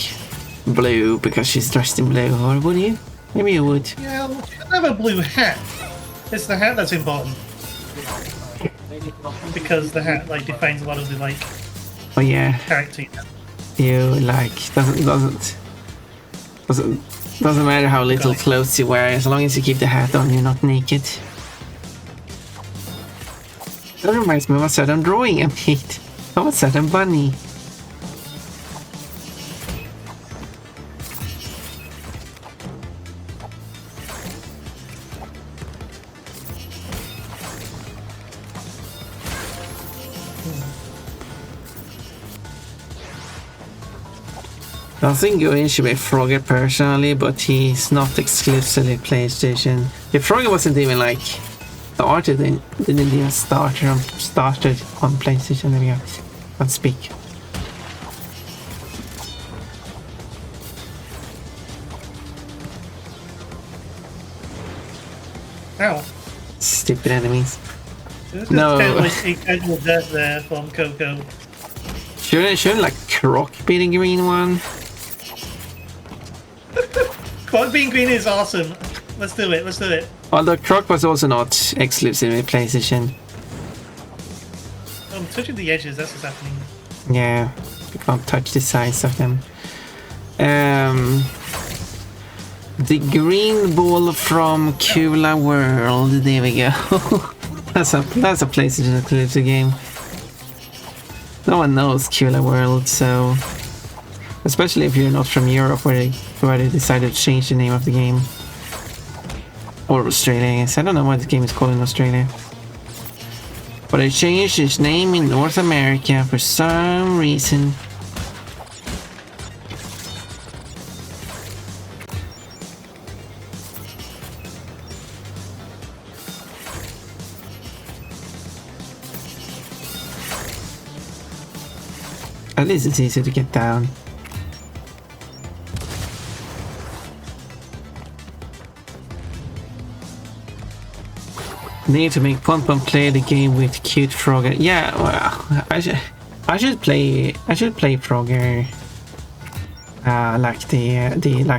Speaker 1: blue because she's dressed in blue, or would you? Maybe you would.
Speaker 2: Yeah, well, she doesn't have a blue hat. It's the hat that's important. Because the hat like defines a lot of the like
Speaker 1: Oh yeah,
Speaker 2: character.
Speaker 1: you like doesn't matter how little clothes you wear, as long as you keep the hat on, you're not naked. That reminds me of a certain drawing I made of a certain bunny. I think Gwyn should be Frogger personally, but he's not exclusively PlayStation. If Frogger wasn't even like started, then didn't even started on PlayStation. There we go. Can't speak.
Speaker 2: Ow.
Speaker 1: Stupid enemies.
Speaker 2: This
Speaker 1: No.
Speaker 2: is kind of like a casual death there from Coco.
Speaker 1: Shouldn't like Croc be the green one?
Speaker 2: Quad being green is awesome. Let's do it. Let's do it.
Speaker 1: Although Croc was also not exclusively PlayStation.
Speaker 2: I'm touching the edges. That's what's happening.
Speaker 1: Yeah, you can't touch the sides of them. The green ball from Kula World. There we go. that's a PlayStation exclusive game. No one knows Kula World, so especially if you're not from Europe, where they decided to change the name of the game, or Australia. I guess I don't know what the game is called in Australia, but it changed its name in North America for some reason. At least it's easy to get down. Need to make Pom Pom play the game with cute Frogger. Yeah, well, I should play Frogger. Like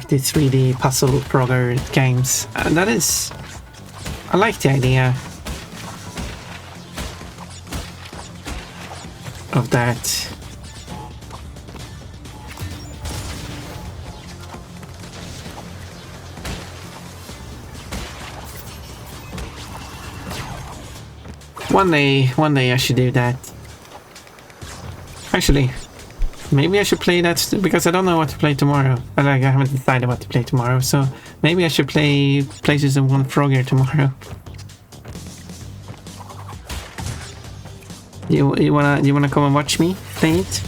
Speaker 1: the 3D puzzle Frogger games. That is, I like the idea of that. One day I should do that. Actually, maybe I should play that because I don't know what to play tomorrow. I haven't decided what to play tomorrow, so maybe I should play PlayStation 1 Frogger tomorrow. You wanna come and watch me play it?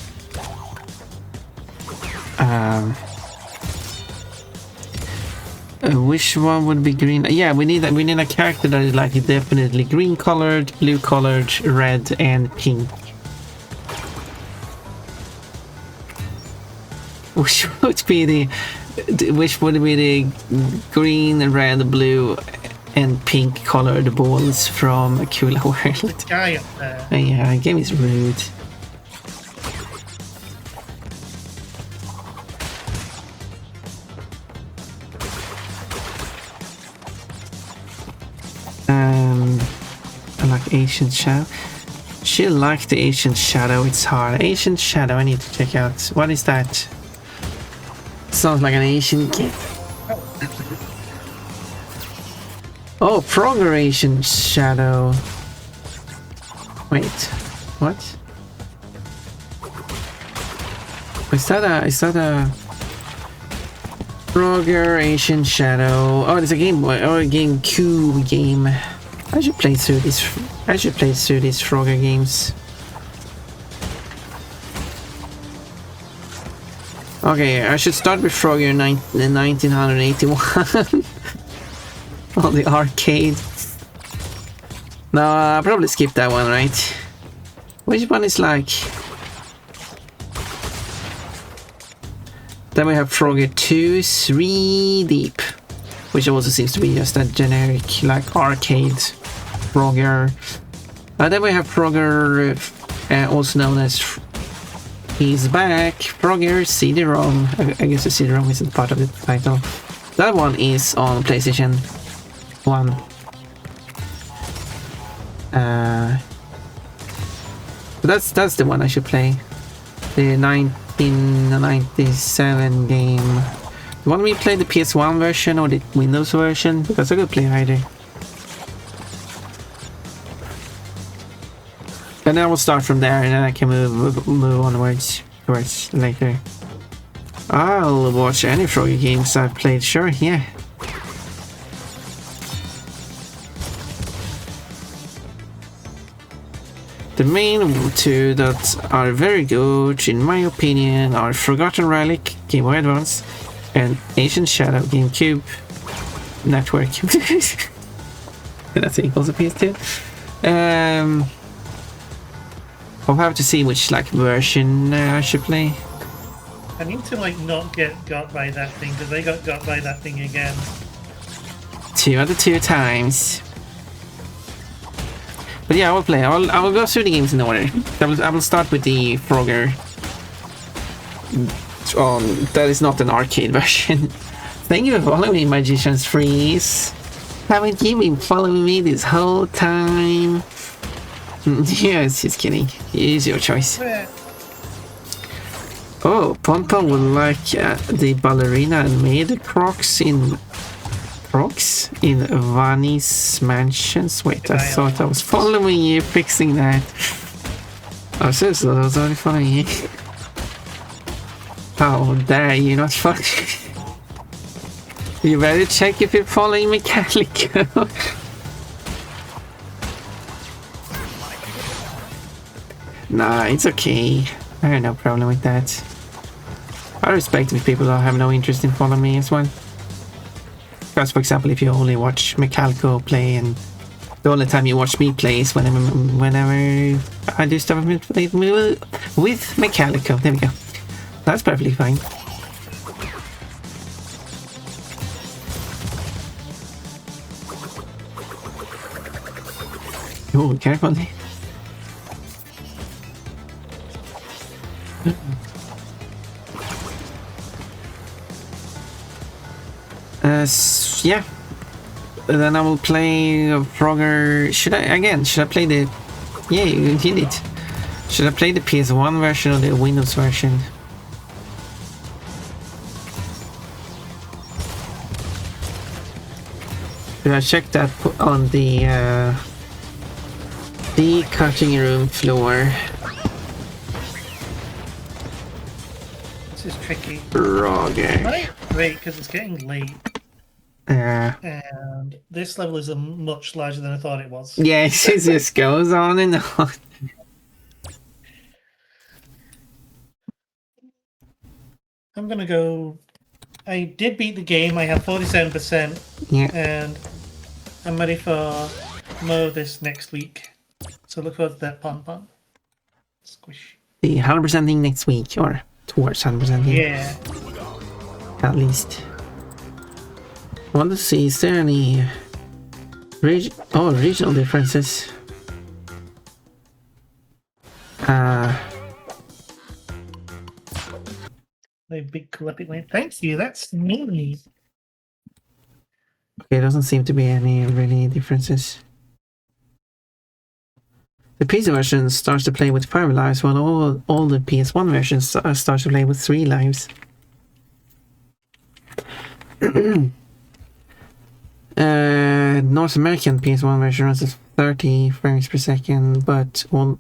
Speaker 1: Which one would be green? Yeah, we need a character that is like definitely green colored, blue colored, red, and pink. Which would be the green, red, blue, and pink colored balls from Kula World?
Speaker 2: The guy up there.
Speaker 1: Yeah, the game is rude. I like Ancient Shadow. She liked the Ancient Shadow. It's hard. Ancient Shadow. I need to check out. What is that? Sounds like an Asian game. Oh, Frogger Ancient Shadow. Wait, what? Is that a Frogger Ancient Shadow? Oh, it's a Game Boy or a GameCube game. I should play through these Frogger games. Okay, I should start with Frogger in 1981 on the arcade. No, I'll probably skip that one, right? Which one is like? Then we have Frogger 2, 3 Deep, which also seems to be just a generic like arcade Frogger. Then we have Frogger, also known as He's Back. Frogger CD-ROM. I guess the CD-ROM isn't part of the title. That one is on PlayStation 1. That's the one I should play. The 1997 game. The one we played the PS1 version or the Windows version? Because I could play either. And then I will start from there, and then I can move onwards towards later. I'll watch any Frogger games I've played, sure, yeah. The main two that are very good, in my opinion, are Forgotten Relic, Game Boy Advance, and Ancient Shadow, GameCube Network. That's equals a PS2. I'll have to see which version I should play.
Speaker 2: I need to not get got by that thing, because I got by that thing again.
Speaker 1: 2 out of 2 times. But yeah, I will play. I will go through the games in order. I will start with the Frogger. That is not an arcade version. Thank you for following me, Magician's Freeze. Haven't you been following me this whole time? Yes, just kidding. It's your choice. Oh, Pompon would like the ballerina and maid Crocs in Vani's mansions. Wait, I thought I was following you, fixing that. Oh, seriously, I was already following you. How dare you not follow? You better check if you're following Mechalico. Nah, it's okay. I have no problem with that. I respect if people have no interest in following me as well. Because, for example, if you only watch Mechalico play, and the only time you watch me play is whenever I do stuff with Mechalico. There we go. That's perfectly fine. Oh, carefully. Yeah. Then I will play Frogger. Should I play the... Yeah, you did it. Should I play the PS1 version or the Windows version? Should I check that on the cutting room floor?
Speaker 2: This is tricky.
Speaker 1: Frogger.
Speaker 2: Right, great, because it's getting late. And this level is much larger than I thought it was.
Speaker 1: Yeah, it just goes on and on.
Speaker 2: I'm gonna go. I did beat the game. I have 47%.
Speaker 1: Yeah.
Speaker 2: And I'm ready for more of this next week. So look forward to that pon. Squish.
Speaker 1: The 100% thing next week, or towards 100% thing.
Speaker 2: Yeah.
Speaker 1: At least. I want to see, is there any regional differences?
Speaker 2: The big epic win. Thank you, that's me.
Speaker 1: Okay, doesn't seem to be any really differences. The PC version starts to play with 5 lives, while all the PS1 versions start to play with 3 lives. North American PS1 version runs at 30 frames per second, but all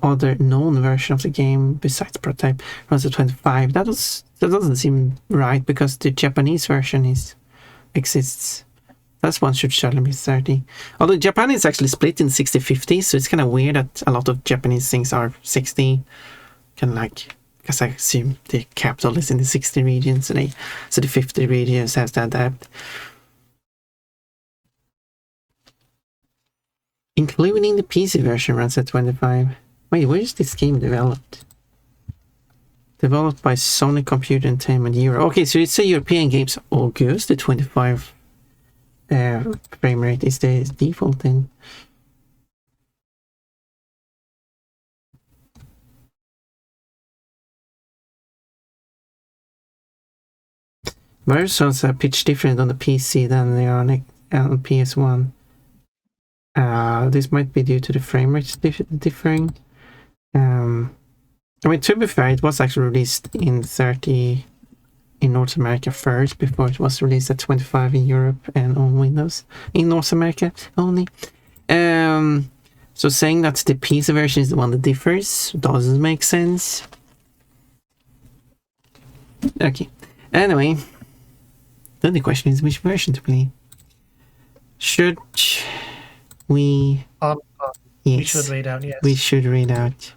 Speaker 1: other known version of the game besides Prototype runs at 25. That doesn't seem right, because the Japanese version exists. That one should surely be 30. Although Japan is actually split in 60-50, so it's kind of weird that a lot of Japanese things are 60. Because I assume the capital is in the 60 region, so the 50 regions has to adapt. Including the PC version runs at 25. Wait, where is this game developed? Developed by Sony Computer Entertainment Europe. Okay, so it's a European game. So August, the 25 frame rate is the default then. versions are pitch different on the PC than they are on PS1. This might be due to the frame rates differing. I mean, to be fair, it was actually released in 30 in North America first, before it was released at 25 in Europe and on Windows in North America only. So saying that the PC version is the one that differs doesn't make sense. Okay. Anyway, then the question is which version to play. Should we?
Speaker 2: Yes. We should read out. Yes.
Speaker 1: We should read out.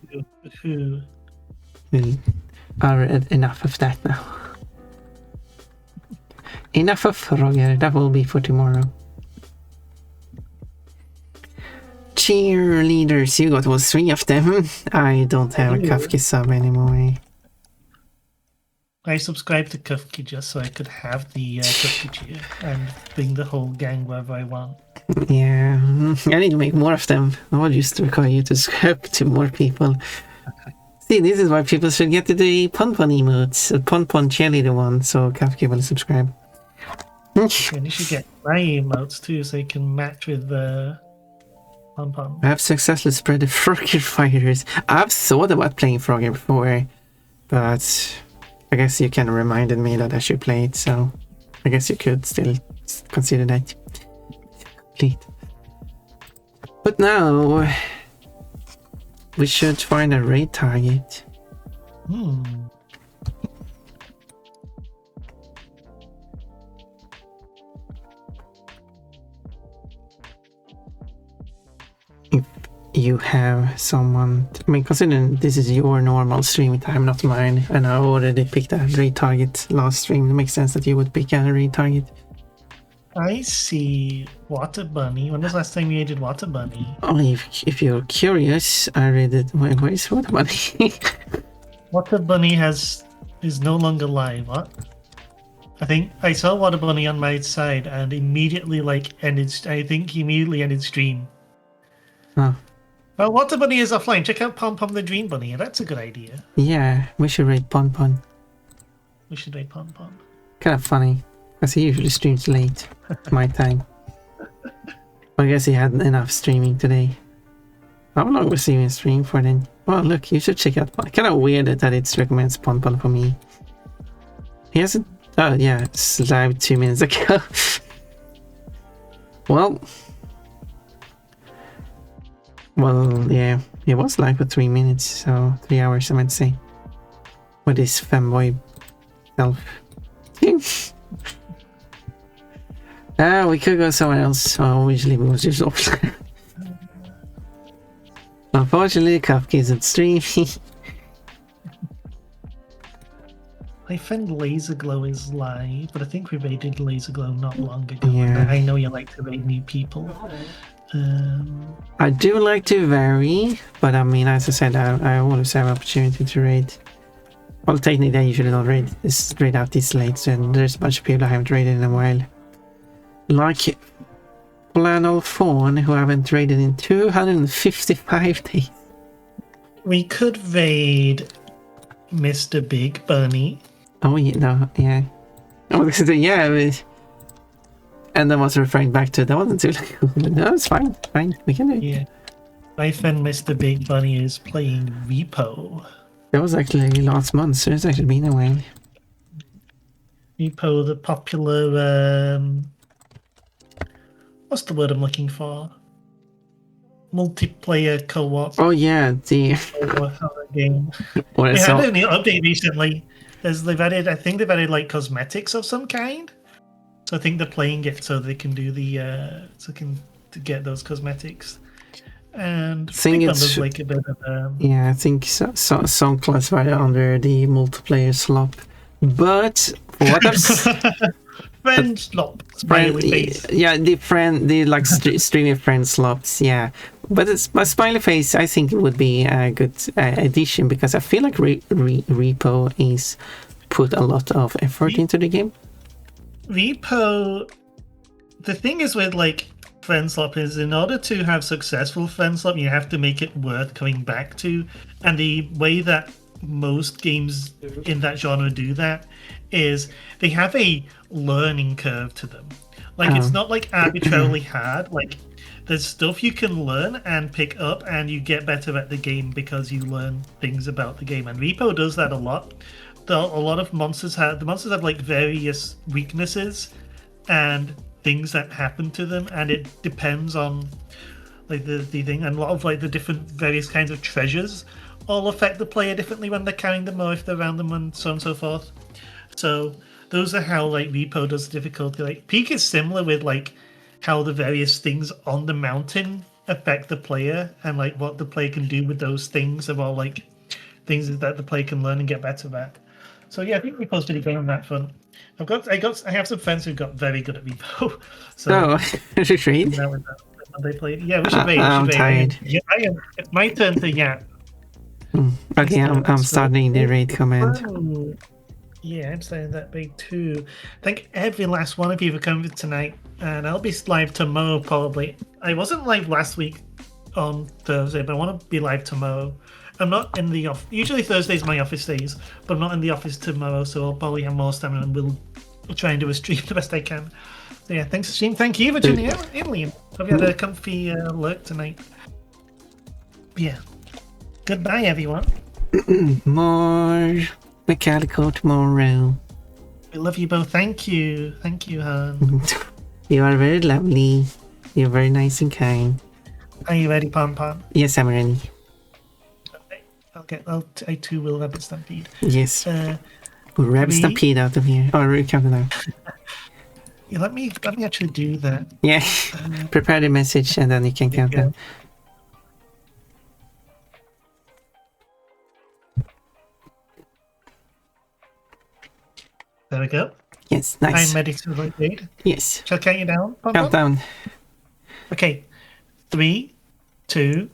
Speaker 2: Who?
Speaker 1: Enough of that now. Enough of Roger. That will be for tomorrow. Cheerleaders, you got 3 of them. I don't have a Kafka sub anymore.
Speaker 2: I subscribed to Kufki just so I could have the Kufki cheer and bring the whole gang wherever I want.
Speaker 1: Yeah, I need to make more of them. I will just require you to subscribe to more people. See, this is why people should get to the Pon-Pon emotes, the Pon-Pon cheerleader one, so Kafka will subscribe.
Speaker 2: And you should get my emotes too, so you can match with the Pon-Pon.
Speaker 1: I have successfully spread the Frogger fighters. I've thought about playing Frogger before, but I guess you kind of reminded me that I should play it, so I guess you could still consider that complete. But now we should find a raid target. If you have someone, I mean, considering this is your normal stream time, not mine, and I already picked a raid target last stream, it makes sense that you would pick a raid target.
Speaker 2: I see Water Bunny. When was the last time you did Water Bunny?
Speaker 1: Oh, if you're curious, I read it. Where is Water Bunny?
Speaker 2: Water Bunny is no longer live. What? I think I saw Water Bunny on my side and immediately ended. I think he immediately ended stream.
Speaker 1: Oh.
Speaker 2: Well, Water Bunny is offline. Check out Pom Pom the Dream Bunny. That's a good idea.
Speaker 1: Yeah, we should raid Pon-Pon.
Speaker 2: We should raid Pom Pom.
Speaker 1: Kind of funny, because he usually streams late, my time. I guess he had enough streaming today. How long was he in stream for then? Oh, look, you should check out Pon. Kind of weird that it recommends Pon-Pon for me. He hasn't. Oh, yeah, it's live 2 minutes ago. Well, yeah, it was live for 3 minutes, so 3 hours, I might say. With his fanboy self. We could go somewhere else. Oh, usually we was just off. Unfortunately, Kafka isn't streaming.
Speaker 2: My friend Laserglow is live, but I think we raided Laserglow not long ago.
Speaker 1: Yeah.
Speaker 2: I know you like to raid new people.
Speaker 1: I do like to vary, but I mean, as I said, I always have opportunity to raid. Well, technically, I usually don't raid out this late, so there's a bunch of people I haven't raided in a while. Like Flannel Fawn, who I haven't raided in 255 days.
Speaker 2: We could raid Mr. Big Bunny.
Speaker 1: Oh, yeah, no, yeah. Oh, yeah, and I was referring back to that wasn't too late. No, it's fine, we can do it.
Speaker 2: Yeah. My friend Mr. Big Bunny is playing Repo.
Speaker 1: That was actually last month, so it's actually been a while.
Speaker 2: Repo, the popular, what's the word I'm looking for? Multiplayer co-op.
Speaker 1: Oh yeah, the
Speaker 2: game. They had a new update recently. I think they've added like cosmetics of some kind. So I think they're playing it so they can do the to get those cosmetics. And I think it's like a bit of
Speaker 1: yeah, I think some classified under the multiplayer slop, but for what
Speaker 2: friend slop, smiley face.
Speaker 1: Yeah, the like streaming friend slops, yeah. But it's my smiley face. I think it would be a good addition because I feel like Repo is put a lot of effort into the game.
Speaker 2: Repo, the thing is with like friend slop is in order to have successful friend slop, you have to make it worth coming back to, and the way that most games in that genre do that, is they have a learning curve to them. Like, it's not like arbitrarily hard. Like, there's stuff you can learn and pick up, and you get better at the game because you learn things about the game. And Repo does that a lot. A lot of monsters have like various weaknesses and things that happen to them, and it depends on like the thing. And a lot of like the different various kinds of treasures all affect the player differently when they're carrying them or if they're around them, and so on and so forth. So those are how like Repo does the difficulty. Like Peak is similar with like how the various things on the mountain affect the player, and like what the player can do with those things are all like things that the player can learn and get better at. So yeah, I think Repo's pretty good on that front. I have some friends who got very good at Repo. So
Speaker 1: we should read.
Speaker 2: They played. Yeah, we should raid.
Speaker 1: I'm tired.
Speaker 2: Yeah, it's my turn to yap.
Speaker 1: Okay, I'm starting the raid command.
Speaker 2: Oh, yeah, I'm starting that raid too. Thank every last one of you for coming tonight, and I'll be live tomorrow probably. I wasn't live last week on Thursday, but I want to be live tomorrow. I'm not in the office. Usually Thursday's my office days, but I'm not in the office tomorrow, so I'll probably have more stamina, and we'll try and do a stream the best I can. So yeah, thanks, stream. Thank you for tuning in, Liam. Hope you had a comfy lurk tonight. Yeah. Goodbye, everyone.
Speaker 1: More Mechalico tomorrow.
Speaker 2: We love you both. Thank you. Thank you, Han.
Speaker 1: You are very lovely. You're very nice and kind.
Speaker 2: Are you ready, Pom Pom?
Speaker 1: Yes, I'm ready.
Speaker 2: I too will rabbit stampede.
Speaker 1: Yes. Rabbit stampede out of here. Oh, we're counting down.
Speaker 2: Yeah, let me actually do that.
Speaker 1: Yeah. Prepare the message and then you can count down.
Speaker 2: There we go.
Speaker 1: Yes, nice.
Speaker 2: I'm ready to raid.
Speaker 1: Yes.
Speaker 2: Shall I count you down?
Speaker 1: Count down.
Speaker 2: Okay. 3, 2,